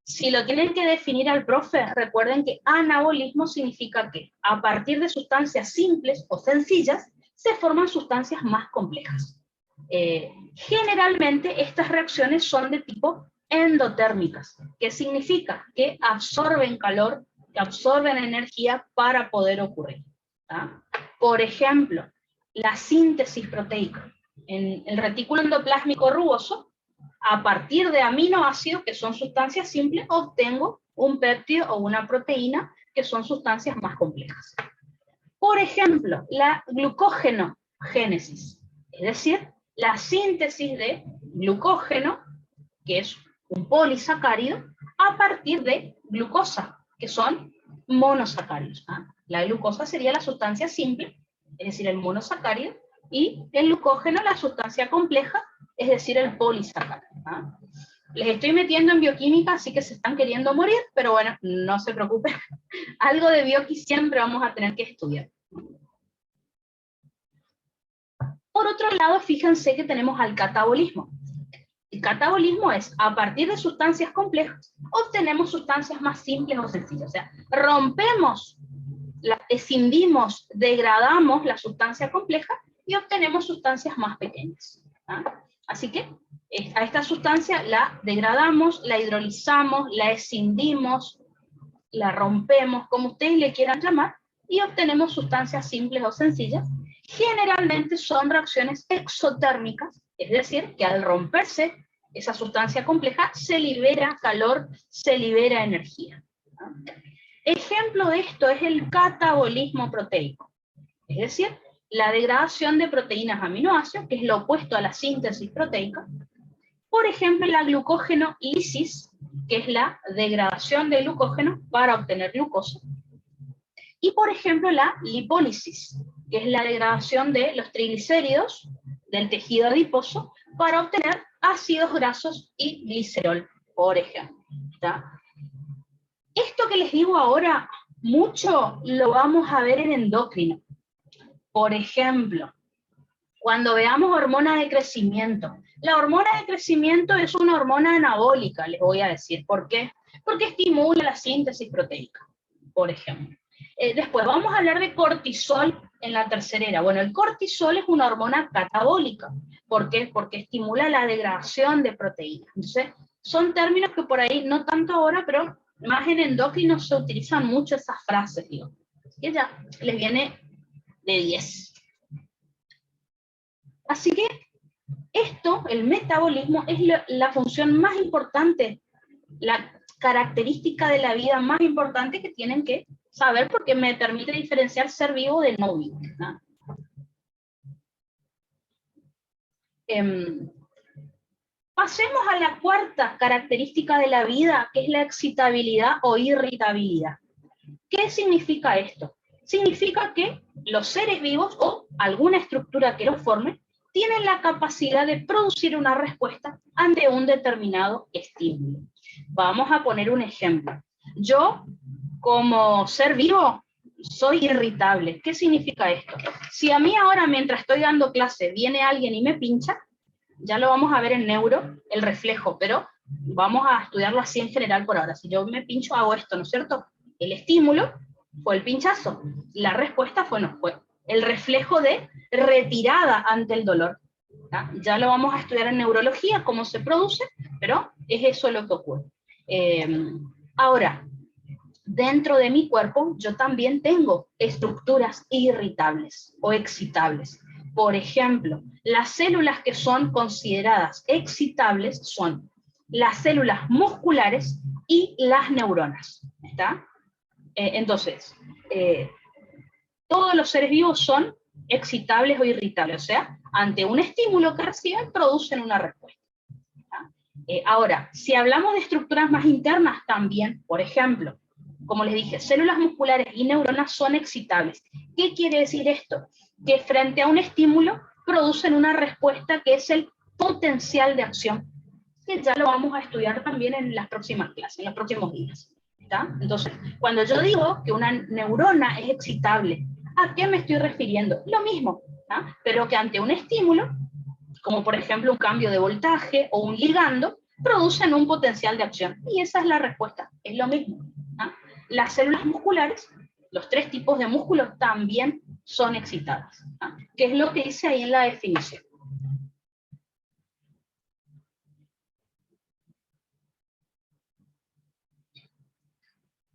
Si lo tienen que definir al profe, recuerden que anabolismo significa que a partir de sustancias simples o sencillas, se forman sustancias más complejas. Generalmente estas reacciones son de tipo endotérmicas, que significa que absorben calor, que absorben energía para poder ocurrir. Por ejemplo, la síntesis proteica. En el retículo endoplásmico rugoso, a partir de aminoácidos, que son sustancias simples, obtengo un péptido o una proteína, que son sustancias más complejas. Por ejemplo, la glucógenogénesis, es decir, la síntesis de glucógeno, que es un polisacárido, a partir de glucosa, que son monosacáridos. La glucosa sería la sustancia simple, es decir, el monosacárido, y el glucógeno la sustancia compleja, es decir, el polisacárido. Les estoy metiendo en bioquímica, así que se están queriendo morir, pero bueno, no se preocupen. Algo de bioquí siempre vamos a tener que estudiar. Por otro lado, fíjense que tenemos al catabolismo. El catabolismo es, a partir de sustancias complejas, obtenemos sustancias más simples o sencillas. O sea, rompemos la escindimos, degradamos la sustancia compleja y obtenemos sustancias más pequeñas. Así que a esta sustancia la degradamos, la hidrolizamos, la escindimos, la rompemos, como ustedes le quieran llamar, y obtenemos sustancias simples o sencillas. Generalmente son reacciones exotérmicas, es decir, que al romperse esa sustancia compleja se libera calor, se libera energía. Ejemplo de esto es el catabolismo proteico, es decir, la degradación de proteínas a aminoácidos, que es lo opuesto a la síntesis proteica. Por ejemplo, la glucógeno-lisis, que es la degradación de glucógeno para obtener glucosa. Y por ejemplo, la lipólisis, que es la degradación de los triglicéridos del tejido adiposo para obtener ácidos grasos y glicerol, por ejemplo. ¿Está? Esto que les digo ahora, mucho lo vamos a ver en endocrino. Por ejemplo, cuando veamos hormona de crecimiento. La hormona de crecimiento es una hormona anabólica, les voy a decir. ¿Por qué? Porque estimula la síntesis proteica, por ejemplo. Después vamos a hablar de cortisol en la tercera. Bueno, el cortisol es una hormona catabólica. ¿Por qué? Porque estimula la degradación de proteínas. Entonces, son términos que por ahí, no tanto ahora, pero más en endocrino se utilizan mucho esas frases, digo. Así que ya les viene de 10. Así que esto, el metabolismo, es la función más importante, la característica de la vida más importante que tienen que saber, porque me permite diferenciar ser vivo de no vivo, ¿no? Pasemos a la cuarta característica de la vida, que es la excitabilidad o irritabilidad. ¿Qué significa esto? Significa que los seres vivos o alguna estructura que los forme tienen la capacidad de producir una respuesta ante un determinado estímulo. Vamos a poner un ejemplo. Yo, como ser vivo, soy irritable. ¿Qué significa esto? Si a mí ahora, mientras estoy dando clase, viene alguien y me pincha, ya lo vamos a ver en neuro, el reflejo, pero vamos a estudiarlo así en general por ahora. Si yo me pincho, hago esto, ¿no es cierto? El estímulo fue el pinchazo. La respuesta fue el reflejo de retirada ante el dolor. ¿Ya? Ya lo vamos a estudiar en neurología, cómo se produce, pero es eso lo que ocurre. Ahora, dentro de mi cuerpo yo también tengo estructuras irritables o excitables. Por ejemplo, las células que son consideradas excitables son las células musculares y las neuronas. ¿Está? Entonces, todos los seres vivos son excitables o irritables, o sea, ante un estímulo que reciben, producen una respuesta. Ahora, si hablamos de estructuras más internas también, por ejemplo, como les dije, células musculares y neuronas son excitables. ¿Qué quiere decir esto? Que frente a un estímulo producen una respuesta que es el potencial de acción, que ya lo vamos a estudiar también en las próximas clases, en los próximos días. ¿Está? Entonces, cuando yo digo que una neurona es excitable, ¿a qué me estoy refiriendo? Lo mismo, ¿está? Pero que ante un estímulo, como por ejemplo un cambio de voltaje o un ligando, producen un potencial de acción. Y esa es la respuesta, es lo mismo. ¿Ah? Las células musculares, los 3 tipos de músculos, también son excitadas. ¿Ah? ¿Qué es lo que dice ahí en la definición?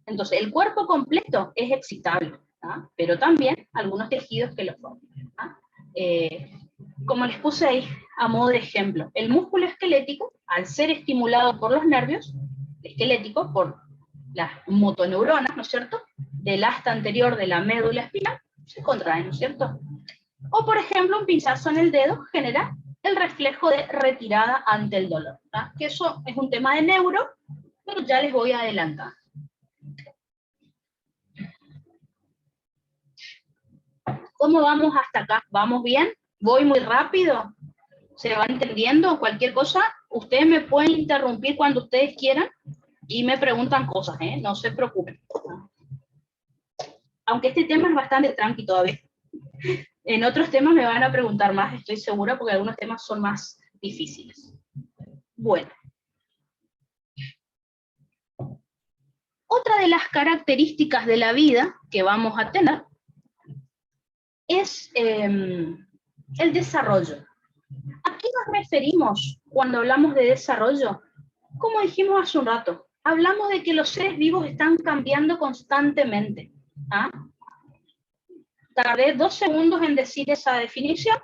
Entonces, el cuerpo completo es excitable, ¿ah? Pero también algunos tejidos que lo forman. ¿Ah? Como les puse ahí a modo de ejemplo, el músculo esquelético, al ser estimulado por los nervios, esquelético por las motoneuronas, ¿no es cierto?, del asta anterior de la médula espinal, se contrae, ¿no es cierto? O, por ejemplo, un pinchazo en el dedo genera el reflejo de retirada ante el dolor, ¿tá? Que eso es un tema de neuro, pero ya les voy a adelantar. ¿Cómo vamos hasta acá? ¿Vamos bien? ¿Voy muy rápido? ¿Se va entendiendo? Cualquier cosa, ustedes me pueden interrumpir cuando ustedes quieran y me preguntan cosas, ¿eh? No se preocupen. Aunque este tema es bastante tranqui todavía. En otros temas me van a preguntar más, estoy segura, porque algunos temas son más difíciles. Bueno. Otra de las características de la vida que vamos a tener es el desarrollo. ¿A qué nos referimos cuando hablamos de desarrollo? Como dijimos hace un rato, hablamos de que los seres vivos están cambiando constantemente. ¿Ah? Tardé 2 segundos en decir esa definición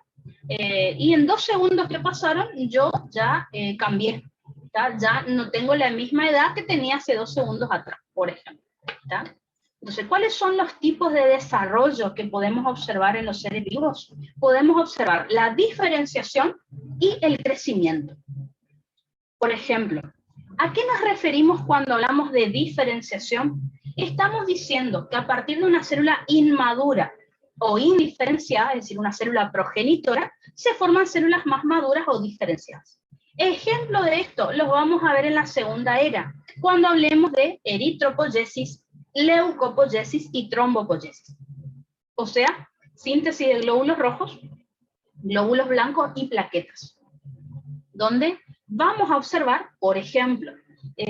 y en 2 segundos que pasaron yo ya cambié. ¿Tá? Ya no tengo la misma edad que tenía hace 2 segundos atrás, por ejemplo. ¿Tá? Entonces, ¿cuáles son los tipos de desarrollo que podemos observar en los seres vivos? Podemos observar la diferenciación y el crecimiento. Por ejemplo, ¿a qué nos referimos cuando hablamos de diferenciación? Estamos diciendo que a partir de una célula inmadura o indiferenciada, es decir, una célula progenitora, se forman células más maduras o diferenciadas. Ejemplo de esto los vamos a ver en la segunda era, cuando hablemos de eritropoyesis, leucopoyesis y trombopoyesis. O sea, síntesis de glóbulos rojos, glóbulos blancos y plaquetas. Donde vamos a observar, por ejemplo,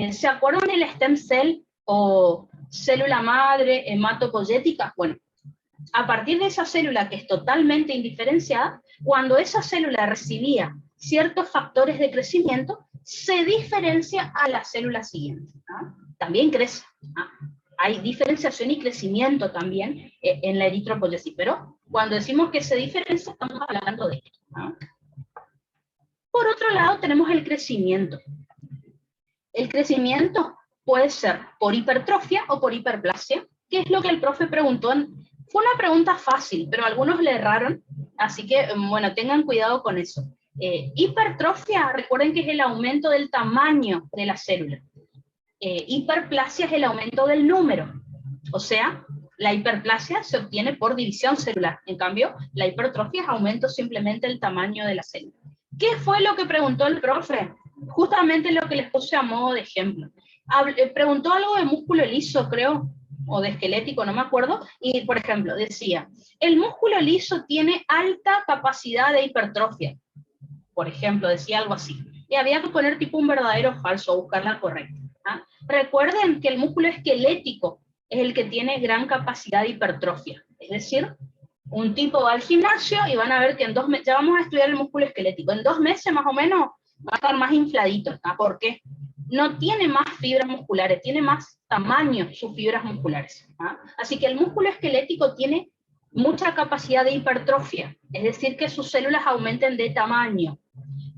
¿se acuerdan del stem cell o célula madre hematopoyética? Bueno, a partir de esa célula que es totalmente indiferenciada, cuando esa célula recibía ciertos factores de crecimiento, se diferencia a la célula siguiente. ¿Ah? También crece. ¿Ah? Hay diferenciación y crecimiento también en la eritropoyesis, pero cuando decimos que se diferencia, estamos hablando de esto. ¿Ah? Por otro lado, tenemos el crecimiento. El crecimiento puede ser por hipertrofia o por hiperplasia, que es lo que el profe preguntó. Fue una pregunta fácil, pero algunos le erraron, así que, bueno, tengan cuidado con eso. Hipertrofia, recuerden que es el aumento del tamaño de la célula. Hiperplasia es el aumento del número. O sea, la hiperplasia se obtiene por división celular. En cambio, la hipertrofia es aumento simplemente del tamaño de la célula. ¿Qué fue lo que preguntó el profe? Justamente lo que les puse a modo de ejemplo. Preguntó algo de músculo liso, creo, o de esquelético, no me acuerdo, y por ejemplo decía, el músculo liso tiene alta capacidad de hipertrofia, por ejemplo, decía algo así, y había que poner tipo un verdadero o falso, buscar la correcta. ¿Ah? Recuerden que el músculo esquelético es el que tiene gran capacidad de hipertrofia, es decir, un tipo va al gimnasio y van a ver que en 2 meses, ya vamos a estudiar el músculo esquelético, en 2 meses más o menos va a estar más infladito. ¿Ah? ¿Por qué? No tiene más fibras musculares, tiene más tamaño sus fibras musculares. ¿Ah? Así que el músculo esquelético tiene mucha capacidad de hipertrofia, es decir, que sus células aumenten de tamaño.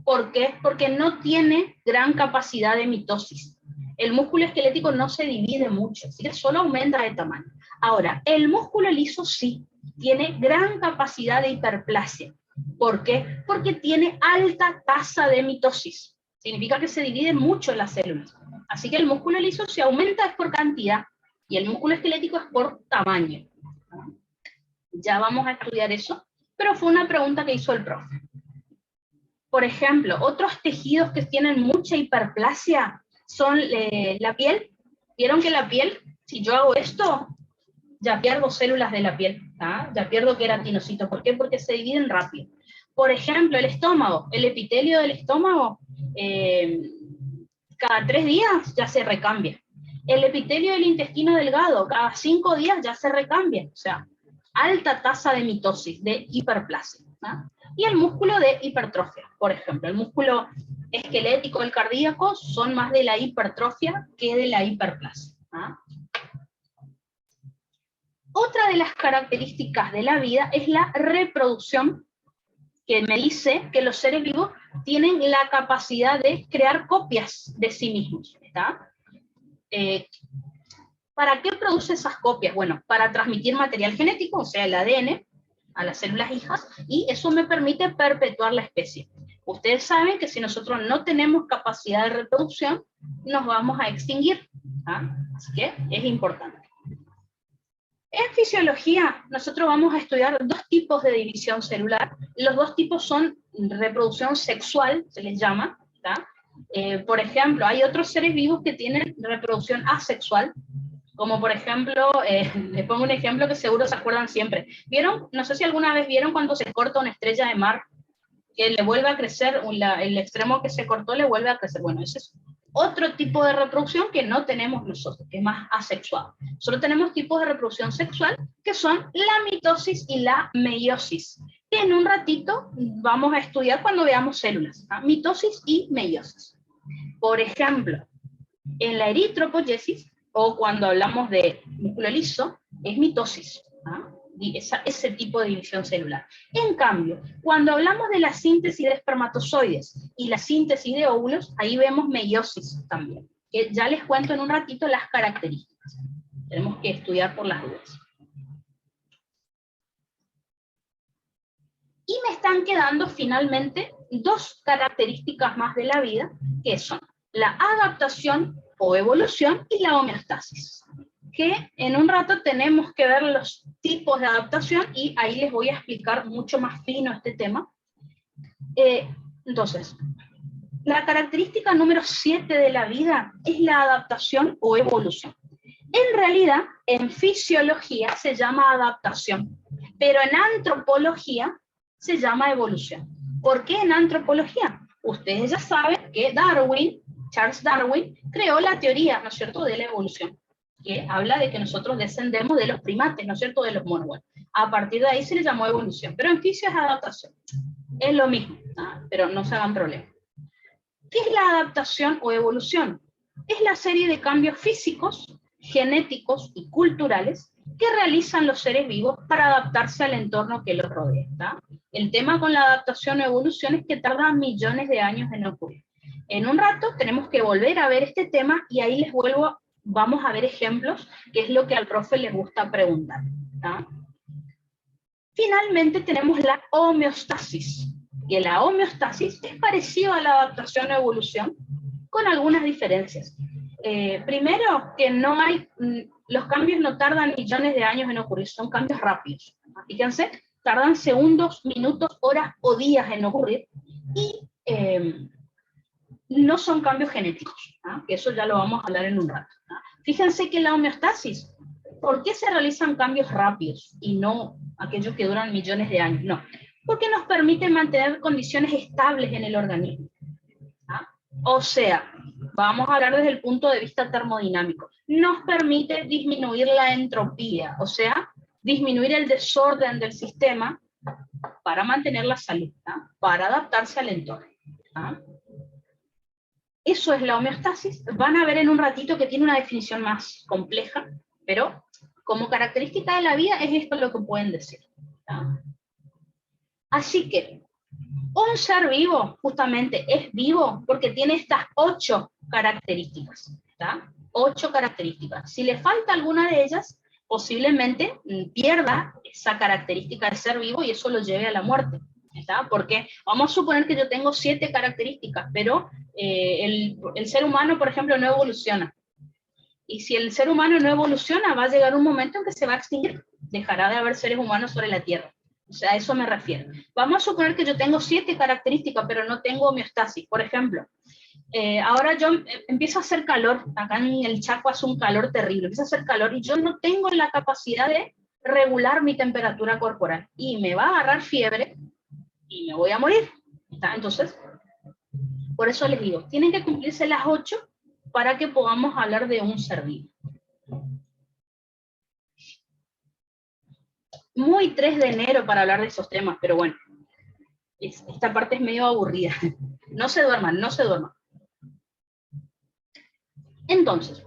¿Por qué? Porque no tiene gran capacidad de mitosis. El músculo esquelético no se divide mucho, así que solo aumenta de tamaño. Ahora, el músculo liso sí, tiene gran capacidad de hiperplasia. ¿Por qué? Porque tiene alta tasa de mitosis. Significa que se divide mucho las células. Así que el músculo liso si aumenta es por cantidad y el músculo esquelético es por tamaño. Ya vamos a estudiar eso, pero fue una pregunta que hizo el profe. Por ejemplo, otros tejidos que tienen mucha hiperplasia son la piel. ¿Vieron que la piel, si yo hago esto, ya pierdo células de la piel? ¿Ah? Ya pierdo queratinocitos. ¿Por qué? Porque se dividen rápido. Por ejemplo, el estómago, el epitelio del estómago, cada 3 días ya se recambia. El epitelio del intestino delgado, cada 5 días ya se recambia. O sea, alta tasa de mitosis, de hiperplasia. ¿Ah? Y el músculo de hipertrofia, por ejemplo, el músculo esquelético, el cardíaco, son más de la hipertrofia que de la hiperplasia. ¿Ah? Otra de las características de la vida es la reproducción, que me dice que los seres vivos tienen la capacidad de crear copias de sí mismos. ¿Está? ¿Para qué produce esas copias? Bueno, para transmitir material genético, o sea, el ADN, a las células hijas, y eso me permite perpetuar la especie. Ustedes saben que si nosotros no tenemos capacidad de reproducción, nos vamos a extinguir. ¿Ah? Así que es importante. En fisiología, nosotros vamos a estudiar 2 tipos de división celular. Los 2 tipos son reproducción sexual, se les llama. Por ejemplo, hay otros seres vivos que tienen reproducción asexual, como por ejemplo, les pongo un ejemplo que seguro se acuerdan siempre. ¿Vieron? No sé si alguna vez vieron cuando se corta una estrella de mar, que le vuelve a crecer, el extremo que se cortó le vuelve a crecer. Bueno, ese es otro tipo de reproducción que no tenemos nosotros, que es más asexuado. Solo tenemos tipos de reproducción sexual que son la mitosis y la meiosis, que en un ratito vamos a estudiar cuando veamos células, ¿ah? Mitosis y meiosis. Por ejemplo, en la eritropoyesis, o cuando hablamos de músculo liso, es mitosis, ¿ah? Ese tipo de división celular. En cambio, cuando hablamos de la síntesis de espermatozoides y la síntesis de óvulos, ahí vemos meiosis también, que ya les cuento en un ratito las características. Tenemos que estudiar por las dudas. Y me están quedando finalmente dos características más de la vida, que son la adaptación o evolución y la homeostasis, que en un rato tenemos que ver los tipos de adaptación y ahí les voy a explicar mucho más fino este tema. Entonces, la característica número 7 de la vida es la adaptación o evolución. En realidad, en fisiología se llama adaptación, pero en antropología se llama evolución. ¿Por qué en antropología? Ustedes ya saben que Charles Darwin, creó la teoría, ¿no es cierto?, de la evolución, que habla de que nosotros descendemos de los primates, ¿no es cierto?, de los monos. Bueno, a partir de ahí se le llamó evolución, pero en fisio es adaptación. Es lo mismo, ¿no? Pero no se hagan problema. ¿Qué es la adaptación o evolución? Es la serie de cambios físicos, genéticos y culturales que realizan los seres vivos para adaptarse al entorno que los rodea, ¿tá? El tema con la adaptación o evolución es que tarda millones de años en ocurrir. En un rato tenemos que volver a ver este tema y ahí vamos a ver ejemplos, que es lo que al profe le gusta preguntar, ¿tá? Finalmente tenemos la homeostasis, que la homeostasis es parecida a la adaptación o evolución, con algunas diferencias. Primero, que los cambios no tardan millones de años en ocurrir, son cambios rápidos. Fíjense, tardan segundos, minutos, horas o días en ocurrir, y no son cambios genéticos, ¿ah? Que eso ya lo vamos a hablar en un rato, ¿ah? Fíjense que la homeostasis, ¿por qué se realizan cambios rápidos y no aquellos que duran millones de años? No, porque nos permite mantener condiciones estables en el organismo, ¿ah? O sea, vamos a hablar desde el punto de vista termodinámico, nos permite disminuir la entropía, o sea, disminuir el desorden del sistema para mantener la salud, ¿ah? Para adaptarse al entorno, ¿ah? Eso es la homeostasis. Van a ver en un ratito que tiene una definición más compleja, pero como característica de la vida es esto lo que pueden decir, ¿tá? Así que un ser vivo justamente es vivo porque tiene estas 8 características, ¿tá? 8 características. Si le falta alguna de ellas, posiblemente pierda esa característica de ser vivo y eso lo lleve a la muerte, ¿tá? Porque vamos a suponer que yo tengo 7 características, pero el ser humano, por ejemplo, no evoluciona. Y si el ser humano no evoluciona, va a llegar un momento en que se va a extinguir. Dejará de haber seres humanos sobre la Tierra. O sea, a eso me refiero. Vamos a suponer que yo tengo 7 características, pero no tengo homeostasis. Por ejemplo, ahora yo empiezo a hacer calor. Acá en el Chaco hace un calor terrible. Empieza a hacer calor y yo no tengo la capacidad de regular mi temperatura corporal. Y me va a agarrar fiebre y me voy a morir, ¿está? Entonces, por eso les digo, tienen que cumplirse las 8 para que podamos hablar de un ser vivo. Muy 3 de enero para hablar de esos temas, pero bueno, esta parte es medio aburrida. No se duerman, no se duerman. Entonces,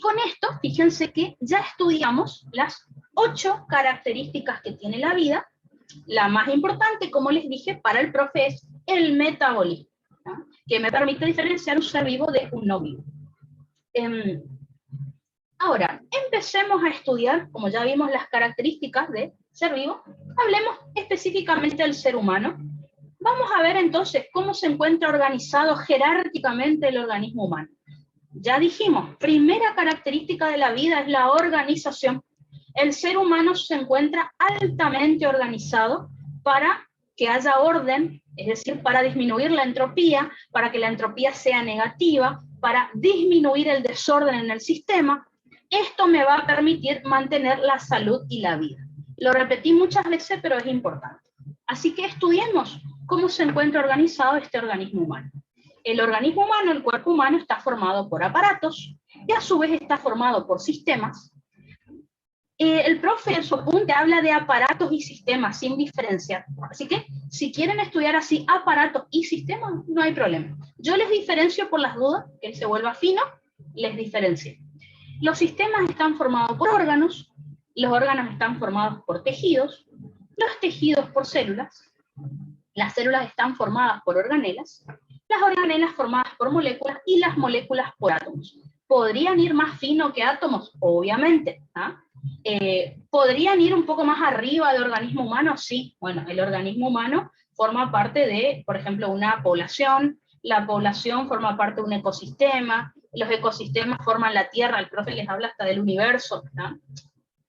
con esto, fíjense que ya estudiamos las 8 características que tiene la vida. La más importante, como les dije, para el profe es el metabolismo, ¿no? Que me permite diferenciar un ser vivo de un no vivo. Ahora, empecemos a estudiar, como ya vimos las características de ser vivo, hablemos específicamente del ser humano. Vamos a ver entonces cómo se encuentra organizado jerárquicamente el organismo humano. Ya dijimos, primera característica de la vida es la organización. El ser humano se encuentra altamente organizado para que haya orden, es decir, para disminuir la entropía, para que la entropía sea negativa, para disminuir el desorden en el sistema. Esto me va a permitir mantener la salud y la vida. Lo repetí muchas veces, pero es importante. Así que estudiemos cómo se encuentra organizado este organismo humano. el organismo humano, el cuerpo humano, está formado por aparatos, y a su vez está formado por sistemas. El profe en su apunte habla de aparatos y sistemas sin diferenciar. Así que si quieren estudiar así aparatos y sistemas, no hay problema. Yo les diferencio por las dudas, que él se vuelva fino, les diferencio. Los sistemas están formados por órganos, los órganos están formados por tejidos, los tejidos por células, las células están formadas por organelas, las organelas formadas por moléculas y las moléculas por átomos. ¿Podrían ir más fino que átomos? Obviamente. ¿Podrían ir un poco más arriba del organismo humano? Sí. Bueno, el organismo humano forma parte de, por ejemplo, una población, la población forma parte de un ecosistema, los ecosistemas forman la Tierra, el profe les habla hasta del universo, ¿no?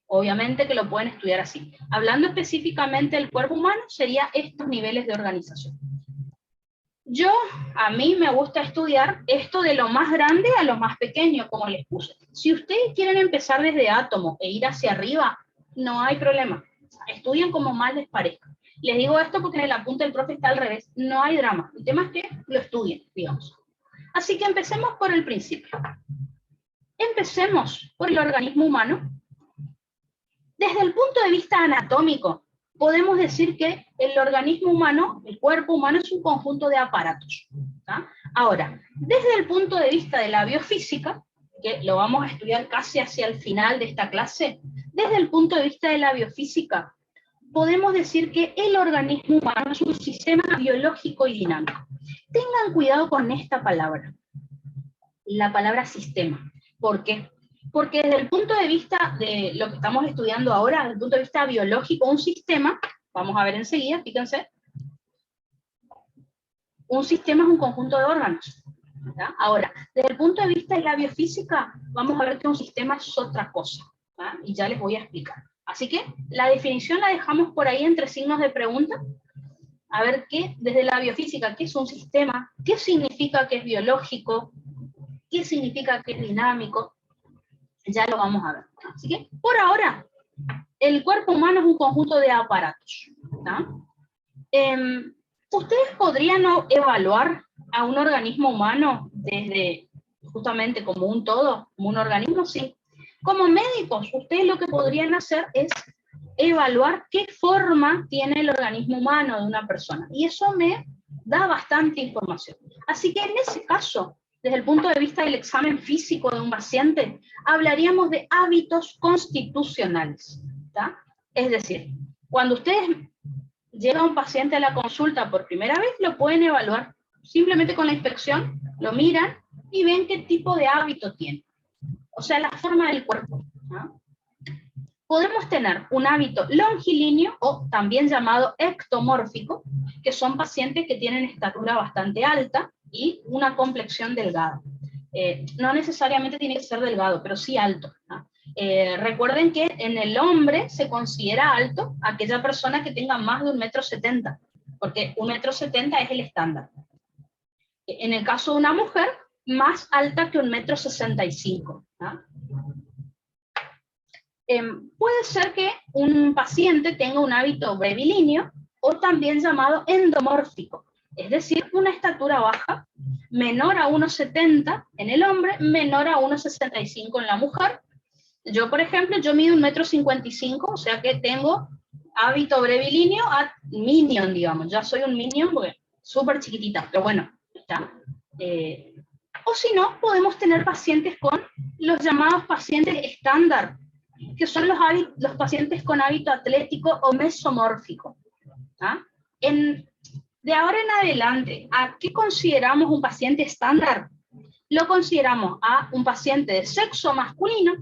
Obviamente que lo pueden estudiar así. Hablando específicamente del cuerpo humano, sería estos niveles de organización. A mí me gusta estudiar esto de lo más grande a lo más pequeño, como les puse. Si ustedes quieren empezar desde átomo e ir hacia arriba, no hay problema. Estudien como más les parezca. Les digo esto porque en el apunte del profe está al revés. No hay drama. El tema es que lo estudien, digamos. Así que empecemos por el principio. Empecemos por el organismo humano. Desde el punto de vista anatómico, podemos decir que el organismo humano, el cuerpo humano, es un conjunto de aparatos. ¿Tá? Ahora, desde el punto de vista de la biofísica, que lo vamos a estudiar casi hacia el final de esta clase, desde el punto de vista de la biofísica, podemos decir que el organismo humano es un sistema biológico y dinámico. Tengan cuidado con esta palabra, la palabra sistema. ¿Por qué? Porque desde el punto de vista de lo que estamos estudiando ahora, desde el punto de vista biológico, un sistema, vamos a ver enseguida, fíjense, un sistema es un conjunto de órganos. ¿Verdad? Ahora, desde el punto de vista de la biofísica, vamos a ver que un sistema es otra cosa, ¿verdad? Y ya les voy a explicar. Así que la definición la dejamos por ahí entre signos de pregunta. A ver qué, desde la biofísica, ¿qué es un sistema? ¿Qué significa que es biológico? ¿Qué significa que es dinámico? Ya lo vamos a ver. Así que, por ahora, el cuerpo humano es un conjunto de aparatos. ¿Ustedes podrían evaluar a un organismo humano desde justamente como un todo, como un organismo? Sí. Como médicos, ustedes lo que podrían hacer es evaluar qué forma tiene el organismo humano de una persona. Y eso me da bastante información. Así que en ese caso, desde el punto de vista del examen físico de un paciente, hablaríamos de hábitos constitucionales. ¿Tá? Es decir, cuando ustedes llega un paciente a la consulta por primera vez, lo pueden evaluar. Simplemente con la inspección, lo miran y ven qué tipo de hábito tiene. O sea, la forma del cuerpo. ¿No? Podemos tener un hábito longilíneo o también llamado ectomórfico, que son pacientes que tienen estatura bastante alta y una complexión delgada. No necesariamente tiene que ser delgado, pero sí alto. ¿No? Recuerden que en el hombre se considera alto aquella persona que tenga más de 1,70 m, porque 1,70 m es el estándar. En el caso de una mujer, más alta que 1,65 m. Puede ser que un paciente tenga un hábito brevilíneo o también llamado endomórfico, es decir, una estatura baja, menor a 1,70 m en el hombre, menor a 1,65 m en la mujer. Yo, por ejemplo, yo mido 1,55 m, o sea que tengo hábito brevilíneo a minion, digamos. Ya soy un minion porque súper chiquitita, pero bueno, está. O si no, podemos tener pacientes con los llamados pacientes estándar, que son los pacientes con hábito atlético o mesomórfico. De ahora en adelante, ¿a qué consideramos un paciente estándar? Lo consideramos a un paciente de sexo masculino,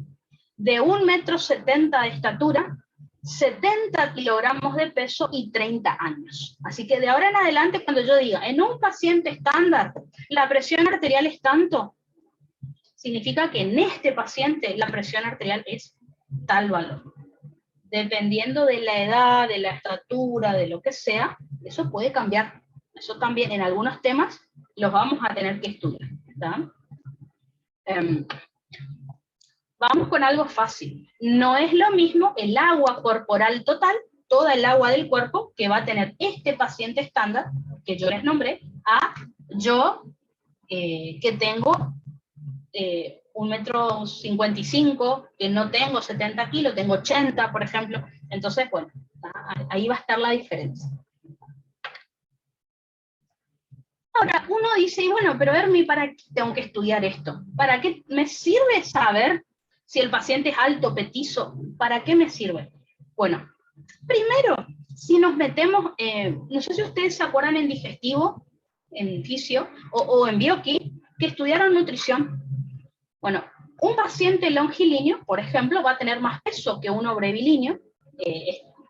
de 1,70 m de estatura, 70 kilogramos de peso y 30 años. Así que de ahora en adelante, cuando yo diga, en un paciente estándar, la presión arterial es tanto, significa que en este paciente la presión arterial es tal valor. Dependiendo de la edad, de la estatura, de lo que sea, eso puede cambiar. Eso también en algunos temas los vamos a tener que estudiar. Vamos con algo fácil. No es lo mismo el agua corporal total, toda el agua del cuerpo, que va a tener este paciente estándar, que yo les nombré, a yo que tengo 1,55 m, que no tengo 70 kilos, tengo 80, por ejemplo. Entonces, bueno, ahí va a estar la diferencia. Ahora, uno dice, y bueno, pero Hermi, ¿para qué tengo que estudiar esto? ¿Para qué me sirve saber si el paciente es alto, petizo? ¿Para qué me sirve? Bueno, primero, si nos metemos, no sé si ustedes se acuerdan en digestivo, en fisio, o en bioquí, que estudiaron nutrición. Bueno, un paciente longilíneo, por ejemplo, va a tener más peso que uno brevilíneo,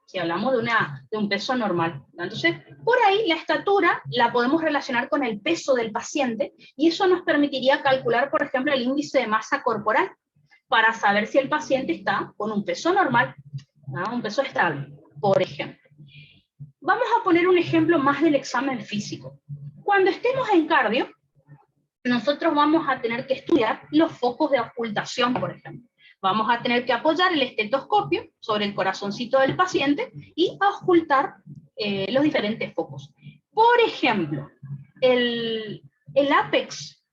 si hablamos de un peso normal. Entonces, por ahí la estatura la podemos relacionar con el peso del paciente, y eso nos permitiría calcular, por ejemplo, el índice de masa corporal, para saber si el paciente está con un peso normal, ¿no? Un peso estable, por ejemplo. Vamos a poner un ejemplo más del examen físico. Cuando estemos en cardio, nosotros vamos a tener que estudiar los focos de ocultación, por ejemplo. Vamos a tener que apoyar el estetoscopio sobre el corazoncito del paciente y ocultar los diferentes focos. Por ejemplo, el ápex,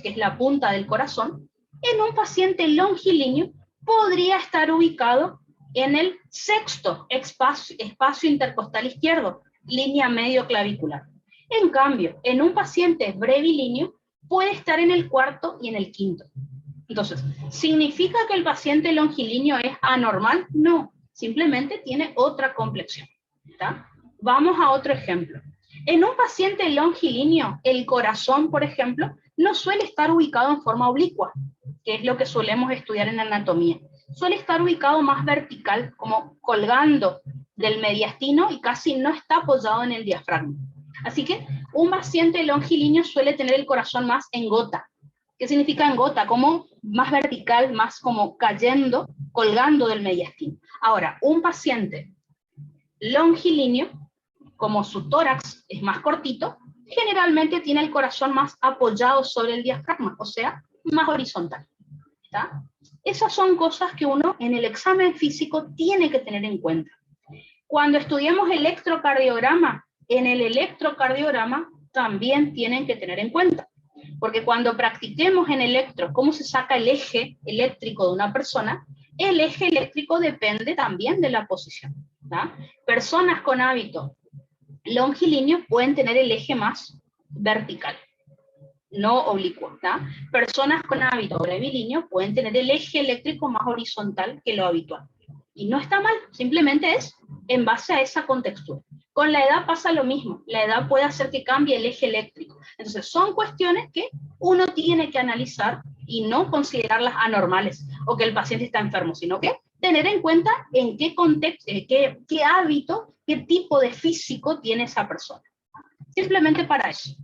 que es la punta del corazón, en un paciente longilíneo podría estar ubicado en el sexto espacio intercostal izquierdo, línea medio clavicular. En cambio, en un paciente brevilíneo puede estar en el cuarto y en el quinto. Entonces, ¿significa que el paciente longilíneo es anormal? No, simplemente tiene otra complexión. ¿Está? Vamos a otro ejemplo. En un paciente longilíneo, el corazón, por ejemplo, no suele estar ubicado en forma oblicua, que es lo que solemos estudiar en anatomía. Suele estar ubicado más vertical, como colgando del mediastino, y casi no está apoyado en el diafragma. Así que un paciente longilíneo suele tener el corazón más en gota. ¿Qué significa en gota? Como más vertical, más como cayendo, colgando del mediastino. Ahora, un paciente longilíneo, como su tórax es más cortito, generalmente tiene el corazón más apoyado sobre el diafragma, o sea, más horizontal. ¿Está? Esas son cosas que uno en el examen físico tiene que tener en cuenta. Cuando estudiamos electrocardiograma, en el electrocardiograma también tienen que tener en cuenta. Porque cuando practiquemos en electro cómo se saca el eje eléctrico de una persona, el eje eléctrico depende también de la posición. ¿Tá? Personas con hábito longilíneo pueden tener el eje más vertical, no oblicuo. ¿Tá? Personas con hábito brevilíneo pueden tener el eje eléctrico más horizontal que lo habitual. Y no está mal, simplemente es en base a esa contextura. Con la edad pasa lo mismo, la edad puede hacer que cambie el eje eléctrico. Entonces son cuestiones que uno tiene que analizar y no considerarlas anormales o que el paciente está enfermo, sino que tener en cuenta en qué contexto, qué hábito, qué tipo de físico tiene esa persona. Simplemente para eso.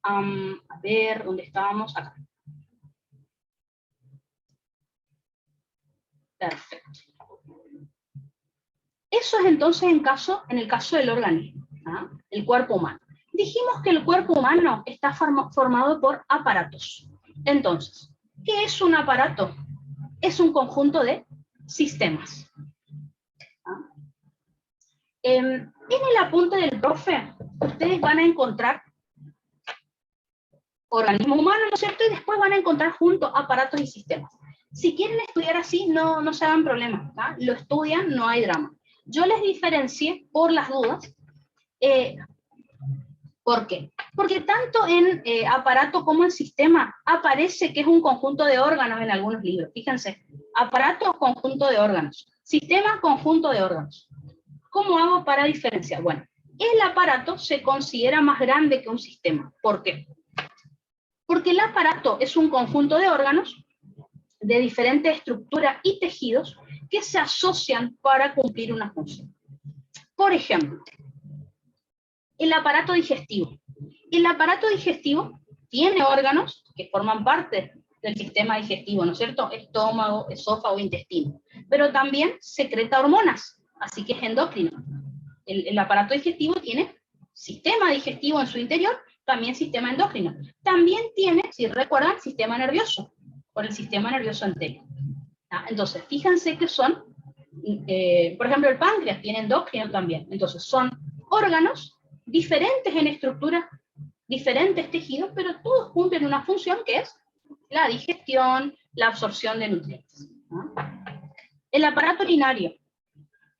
A ver, ¿dónde estábamos? Acá. Perfecto. Eso es entonces en el caso del organismo, ¿ah? El cuerpo humano. Dijimos que el cuerpo humano está formado por aparatos. Entonces, ¿qué es un aparato? Es un conjunto de sistemas. ¿Ah? En el apunte del profe, ustedes van a encontrar organismo humano, ¿no es cierto? Y después van a encontrar juntos aparatos y sistemas. Si quieren estudiar así, no se hagan problemas, ¿tá? Lo estudian, no hay drama. Yo les diferencié por las dudas. ¿Por qué? Porque tanto en aparato como en sistema aparece que es un conjunto de órganos en algunos libros. Fíjense, aparato, conjunto de órganos. Sistema, conjunto de órganos. ¿Cómo hago para diferenciar? Bueno, el aparato se considera más grande que un sistema. ¿Por qué? Porque el aparato es un conjunto de órganos de diferentes estructuras y tejidos que se asocian para cumplir una función. Por ejemplo, el aparato digestivo. El aparato digestivo tiene órganos que forman parte del sistema digestivo, ¿no es cierto? Estómago, esófago, intestino. Pero también secreta hormonas, así que es endocrino. El aparato digestivo tiene sistema digestivo en su interior, también sistema endocrino. También tiene, si recuerdan, sistema nervioso, por el sistema nervioso entérico. Entonces, fíjense que son, por ejemplo, el páncreas tiene endocrino también. Entonces, son órganos diferentes en estructura, diferentes tejidos, pero todos cumplen una función que es la digestión, la absorción de nutrientes, ¿no? El aparato urinario.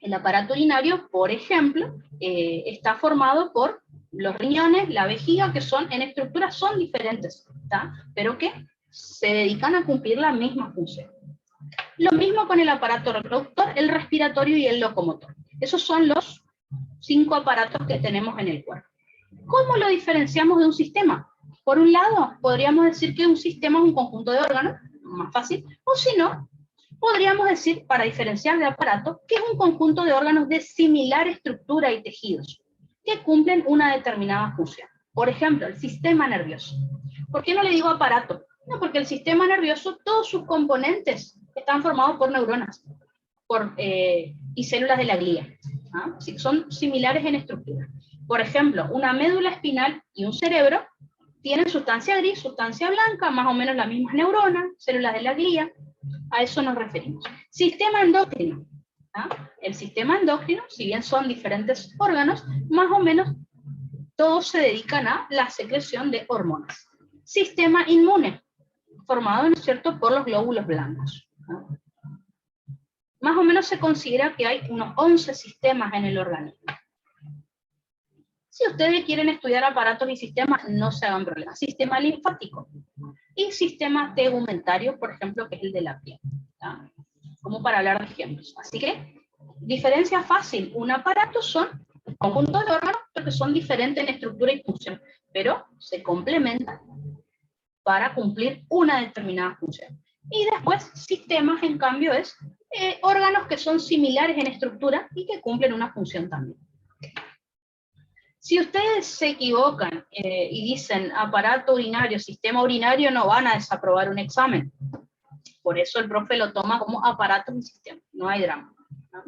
El aparato urinario, por ejemplo, está formado por los riñones, la vejiga, que son en estructura son diferentes, ¿tá? Pero que se dedican a cumplir la misma función. Lo mismo con el aparato reproductor, el respiratorio y el locomotor. Esos son los 5 aparatos que tenemos en el cuerpo. ¿Cómo lo diferenciamos de un sistema? Por un lado, podríamos decir que un sistema es un conjunto de órganos, más fácil, o si no, podríamos decir, para diferenciar de aparato, que es un conjunto de órganos de similar estructura y tejidos, que cumplen una determinada función. Por ejemplo, el sistema nervioso. ¿Por qué no le digo aparato? No, porque el sistema nervioso, todos sus componentes están formados por neuronas y células de la glía. ¿Ah? Son similares en estructura. Por ejemplo, una médula espinal y un cerebro tienen sustancia gris, sustancia blanca, más o menos las mismas neuronas, células de la glía. A eso nos referimos. Sistema endocrino. ¿Ah? El sistema endocrino, si bien son diferentes órganos, más o menos todos se dedican a la secreción de hormonas. Sistema inmune, formado, ¿no es cierto?, por los glóbulos blancos. ¿Ah? Más o menos se considera que hay unos 11 sistemas en el organismo. Si ustedes quieren estudiar aparatos y sistemas, no se hagan problemas. Sistema linfático y sistema tegumentario, por ejemplo, que es el de la piel, ¿tá? Como para hablar de ejemplos. Así que, diferencia fácil. Un aparato son conjuntos de órganos que son diferentes en estructura y función, pero se complementan para cumplir una determinada función. Y después, sistemas, en cambio, es órganos que son similares en estructura y que cumplen una función también. Si ustedes se equivocan y dicen aparato urinario, sistema urinario, no van a desaprobar un examen. Por eso el profe lo toma como aparato y sistema, no hay drama, ¿no?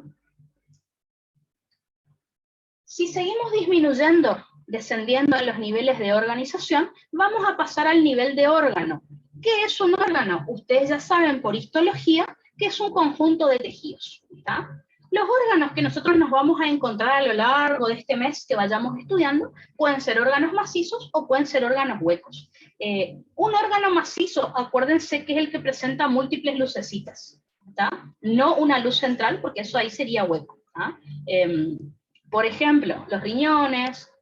Si seguimos disminuyendo, descendiendo a los niveles de organización, vamos a pasar al nivel de órgano. ¿Qué es un órgano? Ustedes ya saben por histología que es un conjunto de tejidos, ¿tá? Los órganos que nosotros nos vamos a encontrar a lo largo de este mes que vayamos estudiando pueden ser órganos macizos o pueden ser órganos huecos. Un órgano macizo, acuérdense que es el que presenta múltiples lucecitas, ¿tá? No una luz central, porque eso ahí sería hueco, ¿tá? Por ejemplo, los riñones,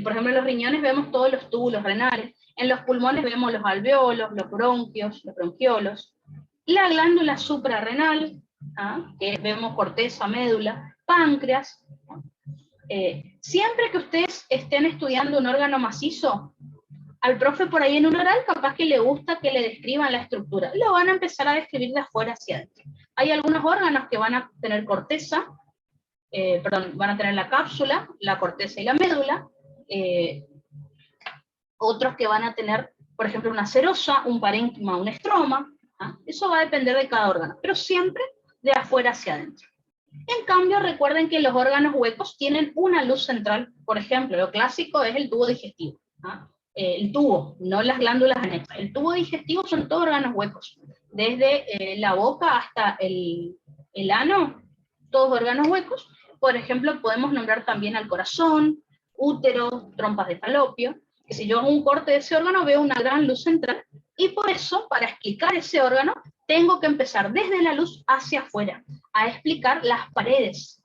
por ejemplo, en los riñones vemos todos los túbulos renales, en los pulmones vemos los alveolos, los bronquios, los bronquiolos, la glándula suprarrenal, ¿ah? Que vemos corteza, médula, páncreas. Siempre que ustedes estén estudiando un órgano macizo, al profe por ahí en un oral capaz que le gusta que le describan la estructura. Lo van a empezar a describir de afuera hacia adentro. Hay algunos órganos que van a tener corteza, van a tener la cápsula, la corteza y la médula, otros que van a tener, por ejemplo, una serosa, un parénquima, un estroma. ¿Ah? Eso va a depender de cada órgano, pero siempre de afuera hacia adentro. En cambio, recuerden que los órganos huecos tienen una luz central. Por ejemplo, lo clásico es el tubo digestivo. ¿Ah? El tubo, no las glándulas anexas. El tubo digestivo son todos órganos huecos. Desde la boca hasta el ano, todos órganos huecos. Por ejemplo, podemos nombrar también al corazón, útero, trompas de falopio. Que si yo hago un corte de ese órgano, veo una gran luz central. Y por eso, para explicar ese órgano, tengo que empezar desde la luz hacia afuera, a explicar las paredes,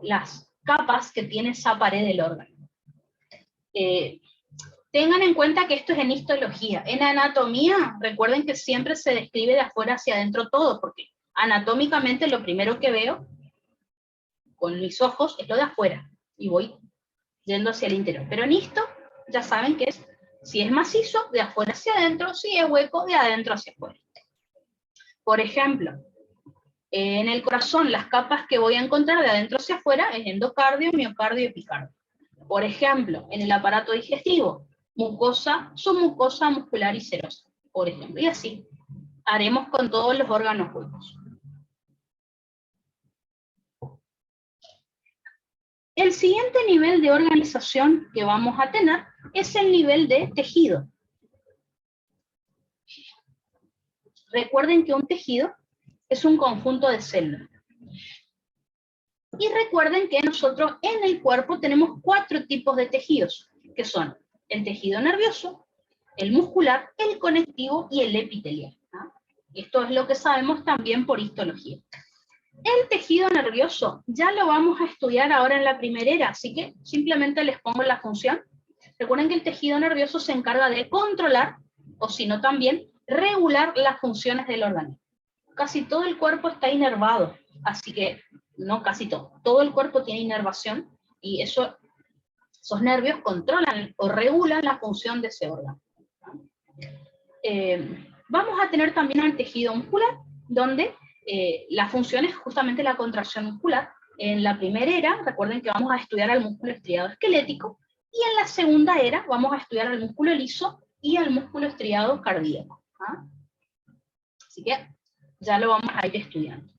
las capas que tiene esa pared del órgano. Tengan en cuenta que esto es en histología. En anatomía, recuerden que siempre se describe de afuera hacia adentro todo, porque anatómicamente lo primero que veo con mis ojos es lo de afuera, y voy yendo hacia el interior. Pero en histo, ya saben que es, si es macizo, de afuera hacia adentro, si es hueco, de adentro hacia afuera. Por ejemplo, en el corazón, las capas que voy a encontrar de adentro hacia afuera es endocardio, miocardio y epicardio. Por ejemplo, en el aparato digestivo, mucosa, submucosa, muscular y serosa, por ejemplo. Y así haremos con todos los órganos huecos. El siguiente nivel de organización que vamos a tener es el nivel de tejido. Recuerden que un tejido es un conjunto de células. Y recuerden que nosotros en el cuerpo tenemos 4 tipos de tejidos, que son el tejido nervioso, el muscular, el conectivo y el epitelial. Esto es lo que sabemos también por histología. El tejido nervioso ya lo vamos a estudiar ahora en la primera, así que simplemente les pongo la función. Recuerden que el tejido nervioso se encarga de controlar, o si no también, regular las funciones del organismo. Casi todo el cuerpo está inervado, así que, no casi todo el cuerpo tiene inervación, y esos nervios controlan o regulan la función de ese órgano. Vamos a tener también el tejido muscular, donde la función es justamente la contracción muscular. En la primera era, recuerden que vamos a estudiar al músculo estriado esquelético, y en la segunda era vamos a estudiar al músculo liso y al músculo estriado cardíaco. Así que ya lo vamos a ir estudiando.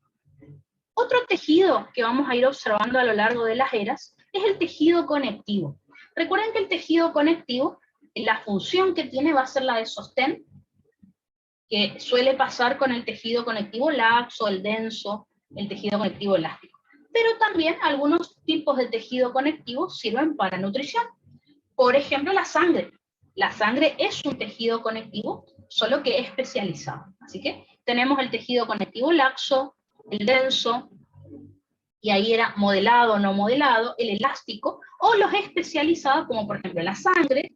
Otro tejido que vamos a ir observando a lo largo de las eras es el tejido conectivo. Recuerden que el tejido conectivo, la función que tiene va a ser la de sostén, que suele pasar con el tejido conectivo laxo, el denso, el tejido conectivo elástico. Pero también algunos tipos de tejido conectivo sirven para nutrición. Por ejemplo, la sangre. La sangre es un tejido conectivo, solo que especializado. Así que tenemos el tejido conectivo laxo, el denso, y ahí era modelado o no modelado, el elástico, o los especializados, como por ejemplo la sangre,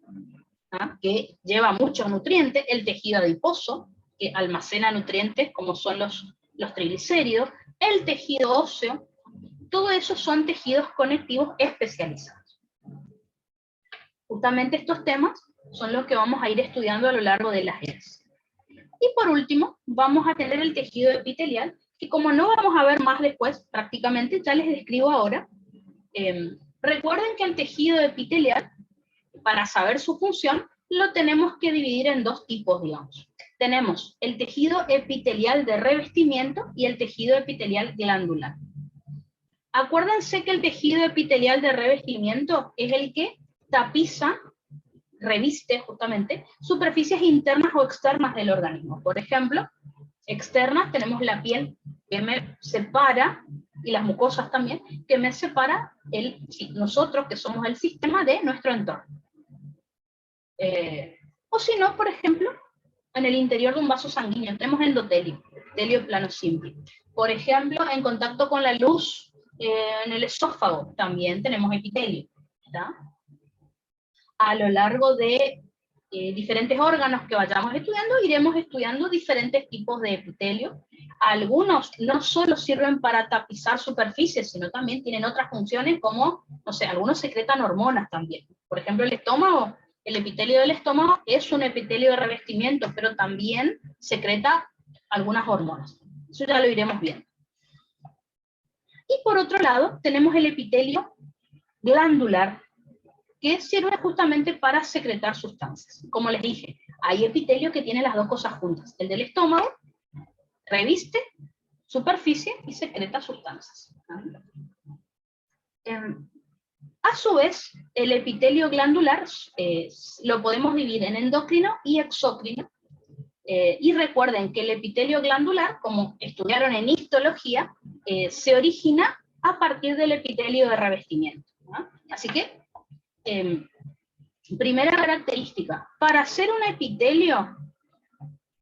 que lleva muchos nutrientes, el tejido adiposo, que almacena nutrientes como son los triglicéridos, el tejido óseo, todo eso son tejidos conectivos especializados. Justamente estos temas son los que vamos a ir estudiando a lo largo de las eras. Y por último, vamos a tener el tejido epitelial, que como no vamos a ver más después, prácticamente ya les describo ahora. Recuerden que el tejido epitelial, para saber su función, lo tenemos que dividir en 2 tipos, digamos. Tenemos el tejido epitelial de revestimiento y el tejido epitelial glandular. Acuérdense que el tejido epitelial de revestimiento es el que tapiza, reviste justamente, superficies internas o externas del organismo. Por ejemplo, externas tenemos la piel que me separa, y las mucosas también, que me separa nosotros que somos el sistema de nuestro entorno. O si no, por ejemplo, en el interior de un vaso sanguíneo tenemos endotelio, endotelio plano simple. Por ejemplo, en contacto con la luz en el esófago también tenemos epitelio, ¿está? A lo largo de diferentes órganos que vayamos estudiando, iremos estudiando diferentes tipos de epitelio. Algunos no solo sirven para tapizar superficies, sino también tienen otras funciones como, no sé, algunos secretan hormonas también. Por ejemplo, el estómago, el epitelio del estómago es un epitelio de revestimiento, pero también secreta algunas hormonas. Eso ya lo iremos viendo. Y por otro lado, tenemos el epitelio glandular, que sirve justamente para secretar sustancias. Como les dije, hay epitelio que tiene las 2 cosas juntas. El del estómago reviste superficie y secreta sustancias. A su vez, el epitelio glandular lo podemos dividir en endocrino y exócrino. Y recuerden que el epitelio glandular, como estudiaron en histología, se origina a partir del epitelio de revestimiento. Así que, primera característica, para hacer un epitelio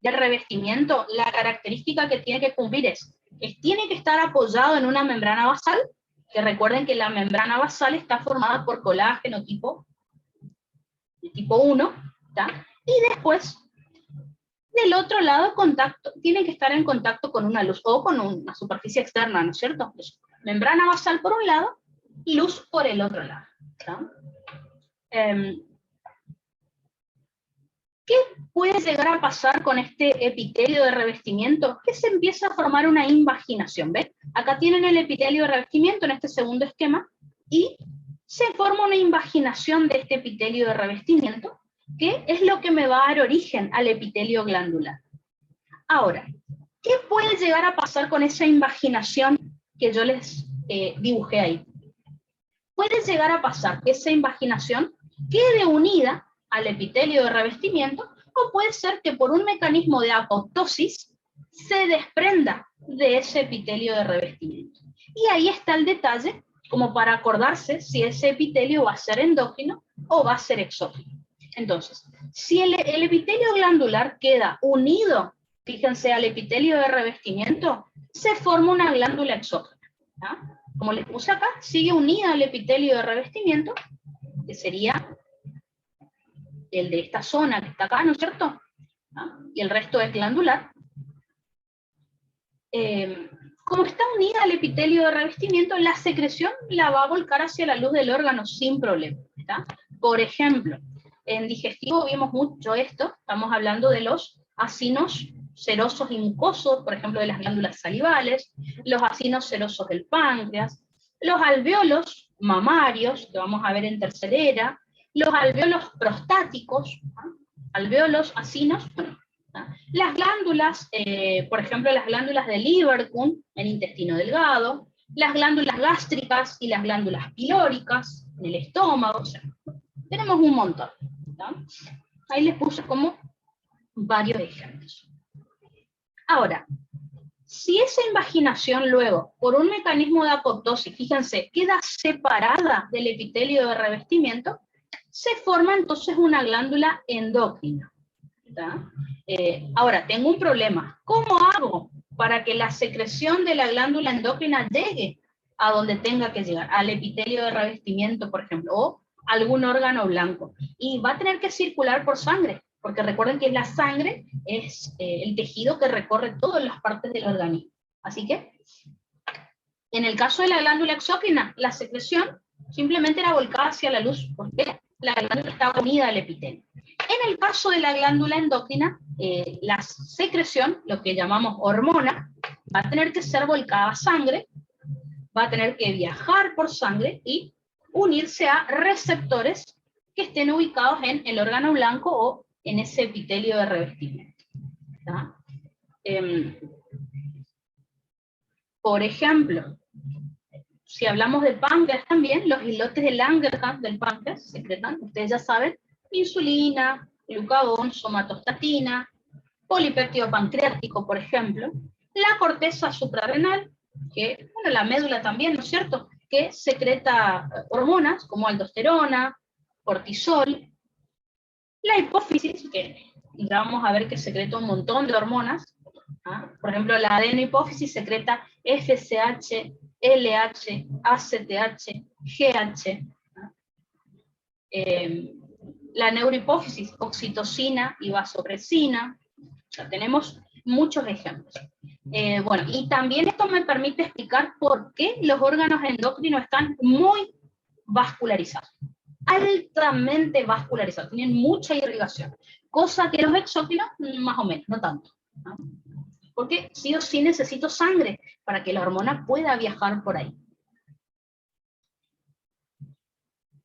de revestimiento, la característica que tiene que cumplir es tiene que estar apoyado en una membrana basal, que recuerden que la membrana basal está formada por colágeno tipo 1, ¿tá? Y después, del otro lado, tiene que estar en contacto con una luz o con una superficie externa, ¿no es cierto? Entonces, membrana basal por un lado, luz por el otro lado, ¿tá? ¿Qué puede llegar a pasar con este epitelio de revestimiento? Que se empieza a formar una invaginación, ¿ven? Acá tienen el epitelio de revestimiento en este segundo esquema, y se forma una invaginación de este epitelio de revestimiento, que es lo que me va a dar origen al epitelio glandular. Ahora, ¿qué puede llegar a pasar con esa invaginación que yo les dibujé ahí? Puede llegar a pasar que esa invaginación quede unida al epitelio de revestimiento, o puede ser que por un mecanismo de apoptosis se desprenda de ese epitelio de revestimiento. Y ahí está el detalle, como para acordarse si ese epitelio va a ser endócrino o va a ser exógeno. Entonces, si el epitelio glandular queda unido, fíjense, al epitelio de revestimiento, se forma una glándula exógena. ¿Ya? Como les puse acá, sigue unida al epitelio de revestimiento, que sería el de esta zona que está acá, ¿no es cierto? ¿Ah? Y el resto es glandular. Como está unida al epitelio de revestimiento, la secreción la va a volcar hacia la luz del órgano sin problema. ¿Está? Por ejemplo, en digestivo vimos mucho esto, estamos hablando de los acinos serosos y mucosos, por ejemplo, de las glándulas salivales, los acinos serosos del páncreas, los alvéolos mamarios, que vamos a ver en tercera, los alvéolos prostáticos, ¿no? Alvéolos acinos, bueno, ¿no? Las glándulas, por ejemplo, las glándulas de Lieberkühn, en intestino delgado, las glándulas gástricas y las glándulas pilóricas, en el estómago, o sea, tenemos un montón, ¿no? Ahí les puse como varios ejemplos. Ahora, si esa invaginación luego, por un mecanismo de apoptosis, fíjense, queda separada del epitelio de revestimiento, se forma entonces una glándula endocrina. Ahora, tengo un problema. ¿Cómo hago para que la secreción de la glándula endocrina llegue a donde tenga que llegar? Al epitelio de revestimiento, por ejemplo, o algún órgano blanco. Y va a tener que circular por sangre, porque recuerden que la sangre es el tejido que recorre todas las partes del organismo. Así que, en el caso de la glándula exócrina, la secreción simplemente era volcada hacia la luz, porque la glándula estaba unida al epitelio. En el caso de la glándula endocrina, la secreción, lo que llamamos hormona, va a tener que ser volcada a sangre, va a tener que viajar por sangre y unirse a receptores que estén ubicados en el órgano blanco o en ese epitelio de revestimiento. Por ejemplo, si hablamos de páncreas también, los islotes de Langerhans del páncreas secretan, ustedes ya saben, insulina, glucagón, somatostatina, polipéptido pancreático, por ejemplo, la corteza suprarrenal, que, bueno, la médula también, ¿no es cierto?, que secreta hormonas como aldosterona, cortisol, la hipófisis, que ya vamos a ver que secreta un montón de hormonas, ¿ah? Por ejemplo, la adenohipófisis secreta FSH, LH, ACTH, GH, la neurohipófisis, oxitocina y vasopresina. O sea, tenemos muchos ejemplos. Bueno, y también esto me permite explicar por qué los órganos endocrinos están muy vascularizados, altamente vascularizados, tienen mucha irrigación, cosa que los exócrinos más o menos, no tanto, ¿no? Porque sí o sí necesito sangre para que la hormona pueda viajar por ahí.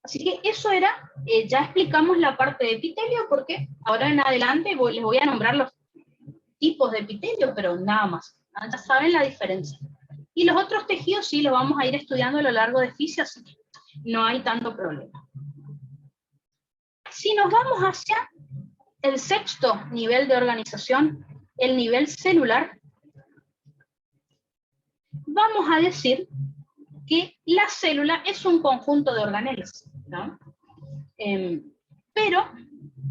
Así que eso era, ya explicamos la parte de epitelio, porque ahora en adelante les voy a nombrar los tipos de epitelio, pero nada más. Ya saben la diferencia. Y los otros tejidos sí los vamos a ir estudiando a lo largo de FISI, así que no hay tanto problema. Si nos vamos hacia el sexto nivel de organización, el nivel celular, vamos a decir que la célula es un conjunto de organelas, ¿no? Pero,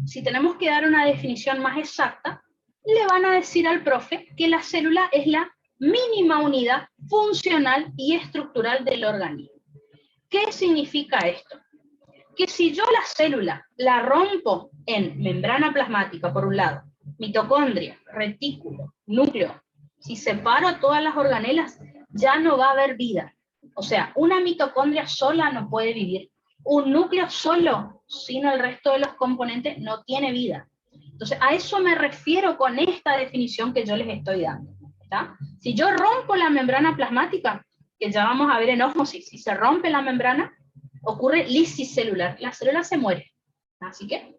si tenemos que dar una definición más exacta, le van a decir al profe que la célula es la mínima unidad funcional y estructural del organismo. ¿Qué significa esto? Que si yo la célula la rompo en membrana plasmática, por un lado, mitocondria, retículo, núcleo, si separo a todas las organelas, ya no va a haber vida. O sea, una mitocondria sola no puede vivir. Un núcleo solo, sin el resto de los componentes, no tiene vida. Entonces, a eso me refiero con esta definición que yo les estoy dando, ¿está? Si yo rompo la membrana plasmática, que ya vamos a ver en ósmosis, si se rompe la membrana, ocurre lisis celular, la célula se muere. Así que,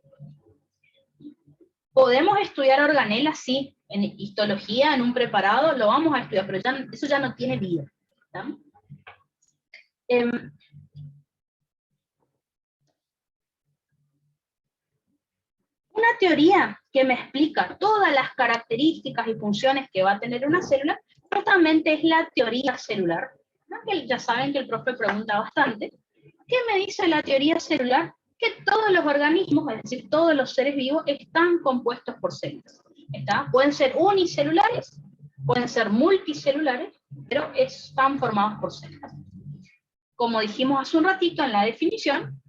podemos estudiar organelas, sí, en histología, en un preparado, lo vamos a estudiar, pero ya, eso ya no tiene vida, ¿está? Una teoría que me explica todas las características y funciones que va a tener una célula, justamente es la teoría celular, ¿no? que ya saben que el profe pregunta bastante. ¿Qué me dice la teoría celular? Que todos los organismos, es decir, todos los seres vivos, están compuestos por células. ¿Está? Pueden ser unicelulares, pueden ser multicelulares, pero están formados por células. Como dijimos hace un ratito en la definición,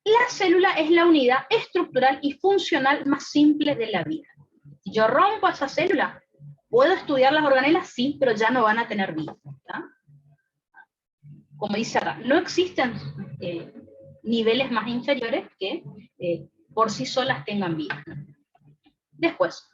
la célula es la unidad estructural y funcional más simple de la vida. Si yo rompo esa célula, ¿puedo estudiar las organelas? Sí, pero ya no van a tener vida. ¿Está? Como dice acá, no existen niveles más inferiores que por sí solas tengan vida. Después,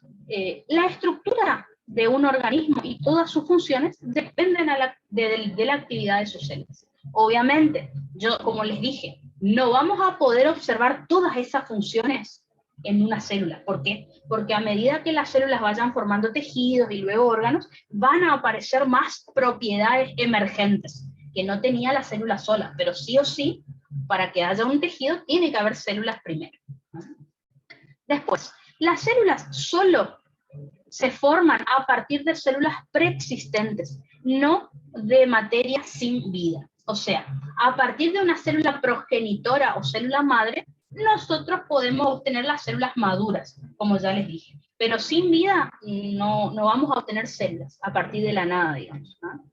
la estructura de un organismo y todas sus funciones dependen de la actividad de sus células. Obviamente, yo, como les dije, no vamos a poder observar todas esas funciones en una célula. ¿Por qué? Porque a medida que las células vayan formando tejidos y luego órganos, van a aparecer más propiedades emergentes que no tenía la célula sola, pero sí o sí, para que haya un tejido, tiene que haber células primero. Después, las células solo se forman a partir de células preexistentes, no de materia sin vida. O sea, a partir de una célula progenitora o célula madre, nosotros podemos obtener las células maduras, como ya les dije. Pero sin vida no vamos a obtener células a partir de la nada, digamos, ¿no?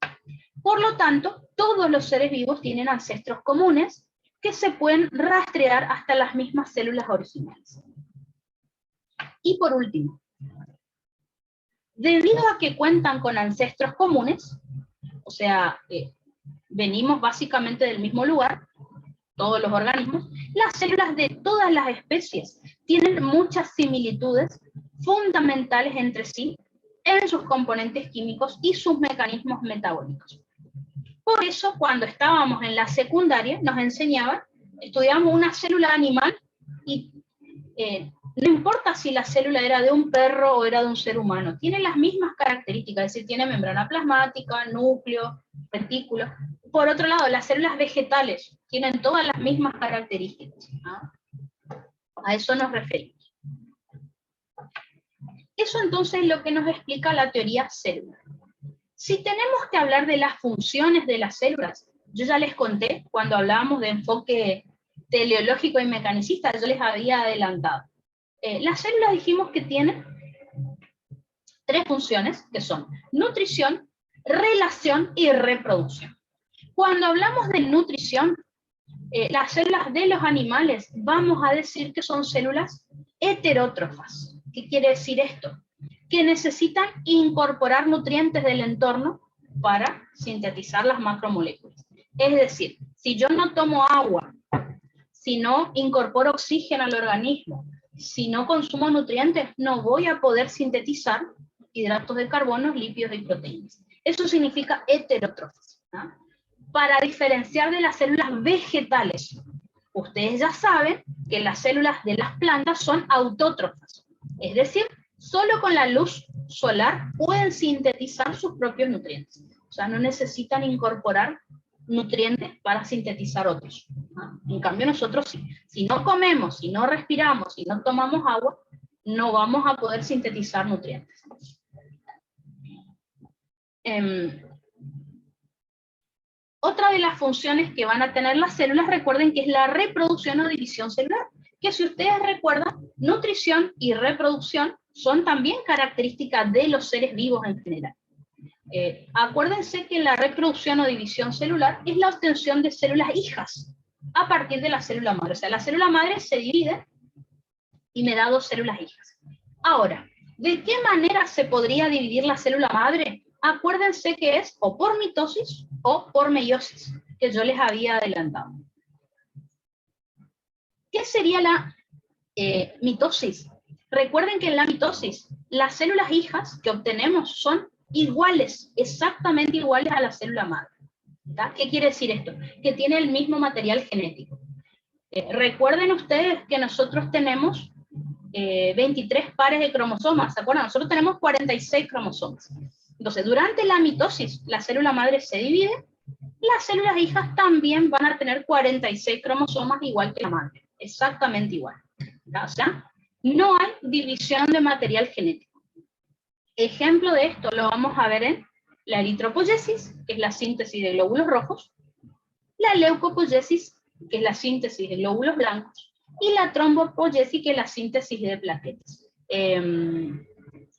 Por lo tanto, todos los seres vivos tienen ancestros comunes que se pueden rastrear hasta las mismas células originales. Y por último, debido a que cuentan con ancestros comunes, o sea, venimos básicamente del mismo lugar, todos los organismos, las células de todas las especies tienen muchas similitudes fundamentales entre sí en sus componentes químicos y sus mecanismos metabólicos. Por eso, cuando estábamos en la secundaria, nos enseñaban, estudiamos una célula animal y no importa si la célula era de un perro o era de un ser humano, tiene las mismas características, es decir, tiene membrana plasmática, núcleo, retículo. Por otro lado, las células vegetales tienen todas las mismas características, ¿no? A eso nos referimos. Eso entonces es lo que nos explica la teoría celular. Si tenemos que hablar de las funciones de las células, yo ya les conté cuando hablábamos de enfoque teleológico y mecanicista, yo les había adelantado. Las células dijimos que tienen 3 funciones, que son nutrición, relación y reproducción. Cuando hablamos de nutrición, las células de los animales, vamos a decir que son células heterótrofas. ¿Qué quiere decir esto? Que necesitan incorporar nutrientes del entorno para sintetizar las macromoléculas. Es decir, si yo no tomo agua, si no incorporo oxígeno al organismo, si no consumo nutrientes, no voy a poder sintetizar hidratos de carbono, lípidos y proteínas. Eso significa heterótrofas, ¿no? Para diferenciar de las células vegetales, ustedes ya saben que las células de las plantas son autótrofas, es decir, solo con la luz solar pueden sintetizar sus propios nutrientes. O sea, no necesitan incorporar nutrientes para sintetizar otros, ¿no? En cambio nosotros sí. Si no comemos, si no respiramos, si no tomamos agua, no vamos a poder sintetizar nutrientes. Otra de las funciones que van a tener las células, recuerden que es la reproducción o división celular, que si ustedes recuerdan, nutrición y reproducción son también características de los seres vivos en general. Acuérdense que la reproducción o división celular es la obtención de células hijas a partir de la célula madre. O sea, la célula madre se divide y me da 2 células hijas. Ahora, ¿de qué manera se podría dividir la célula madre? Acuérdense que es o por mitosis o por meiosis, que yo les había adelantado. ¿Qué sería la mitosis? Recuerden que en la mitosis, las células hijas que obtenemos son iguales, exactamente iguales a la célula madre. ¿Tá? ¿Qué quiere decir esto? Que tiene el mismo material genético. Recuerden ustedes que nosotros tenemos 23 pares de cromosomas, ¿se acuerdan? Nosotros tenemos 46 cromosomas. Entonces, durante la mitosis, la célula madre se divide, las células hijas también van a tener 46 cromosomas igual que la madre, exactamente igual. ¿Tá? O sea, no hay división de material genético. Ejemplo de esto lo vamos a ver en la eritropoyesis, que es la síntesis de glóbulos rojos, la leucopoyesis, que es la síntesis de glóbulos blancos, y la trombopoyesis, que es la síntesis de plaquetas.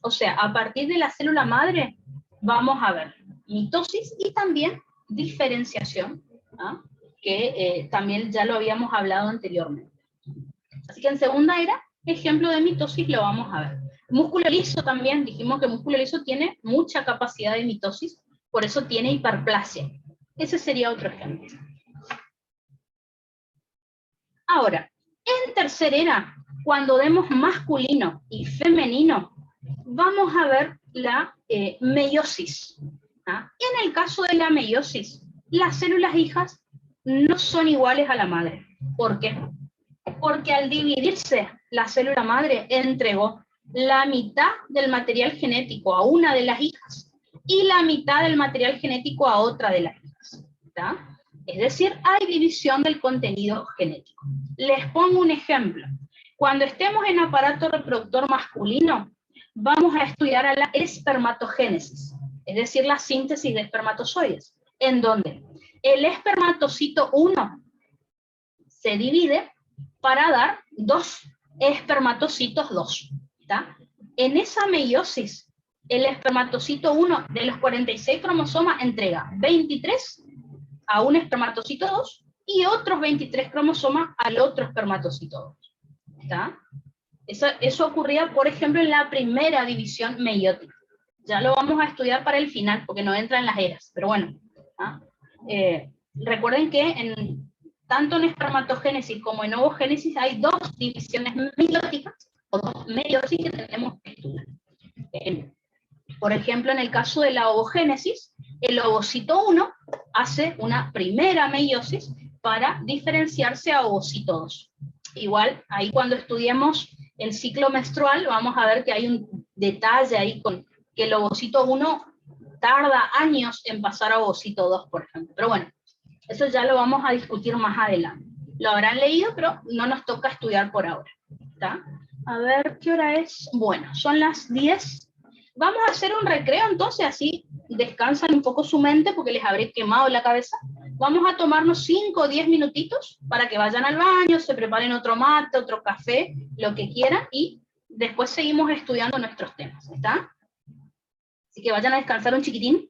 O sea, a partir de la célula madre vamos a ver mitosis y también diferenciación, ¿ah? Que también ya lo habíamos hablado anteriormente. Así que en segunda era, ejemplo de mitosis lo vamos a ver. Músculo liso también, dijimos que músculo liso tiene mucha capacidad de mitosis, por eso tiene hiperplasia. Ese sería otro ejemplo. Ahora, en tercera era, cuando vemos masculino y femenino, vamos a ver la meiosis. ¿Ah? En el caso de la meiosis, las células hijas no son iguales a la madre. ¿Por qué? Porque al dividirse la célula madre entregó la mitad del material genético a una de las hijas y la mitad del material genético a otra de las hijas. ¿Está? Es decir, hay división del contenido genético. Les pongo un ejemplo. Cuando estemos en aparato reproductor masculino, vamos a estudiar a la espermatogénesis, es decir, la síntesis de espermatozoides, en donde el espermatocito 1 se divide para dar 2 espermatocitos 2. ¿Está? En esa meiosis, el espermatocito 1 de los 46 cromosomas entrega 23 a un espermatocito 2 y otros 23 cromosomas al otro espermatocito 2. ¿Está? Eso ocurría, por ejemplo, en la primera división meiótica. Ya lo vamos a estudiar para el final, porque no entra en las eras, pero bueno. ¿Ah? Recuerden que tanto en espermatogénesis como en ovogénesis hay 2 divisiones meióticas, o 2 meiosis que tenemos que estudiar. Por ejemplo, en el caso de la ovogénesis, el ovocito 1 hace una primera meiosis para diferenciarse a ovocito 2. Igual, ahí cuando estudiemos el ciclo menstrual, vamos a ver que hay un detalle ahí con que el ovocito 1 tarda años en pasar a ovocito 2, por ejemplo. Pero bueno, eso ya lo vamos a discutir más adelante. Lo habrán leído, pero no nos toca estudiar por ahora. ¿Está? A ver, ¿qué hora es? Bueno, son las 10. Vamos a hacer un recreo, entonces, así descansan un poco su mente, porque les habré quemado la cabeza. Vamos a tomarnos 5 o 10 minutitos para que vayan al baño, se preparen otro mate, otro café, lo que quieran, y después seguimos estudiando nuestros temas, ¿está? Así que vayan a descansar un chiquitín.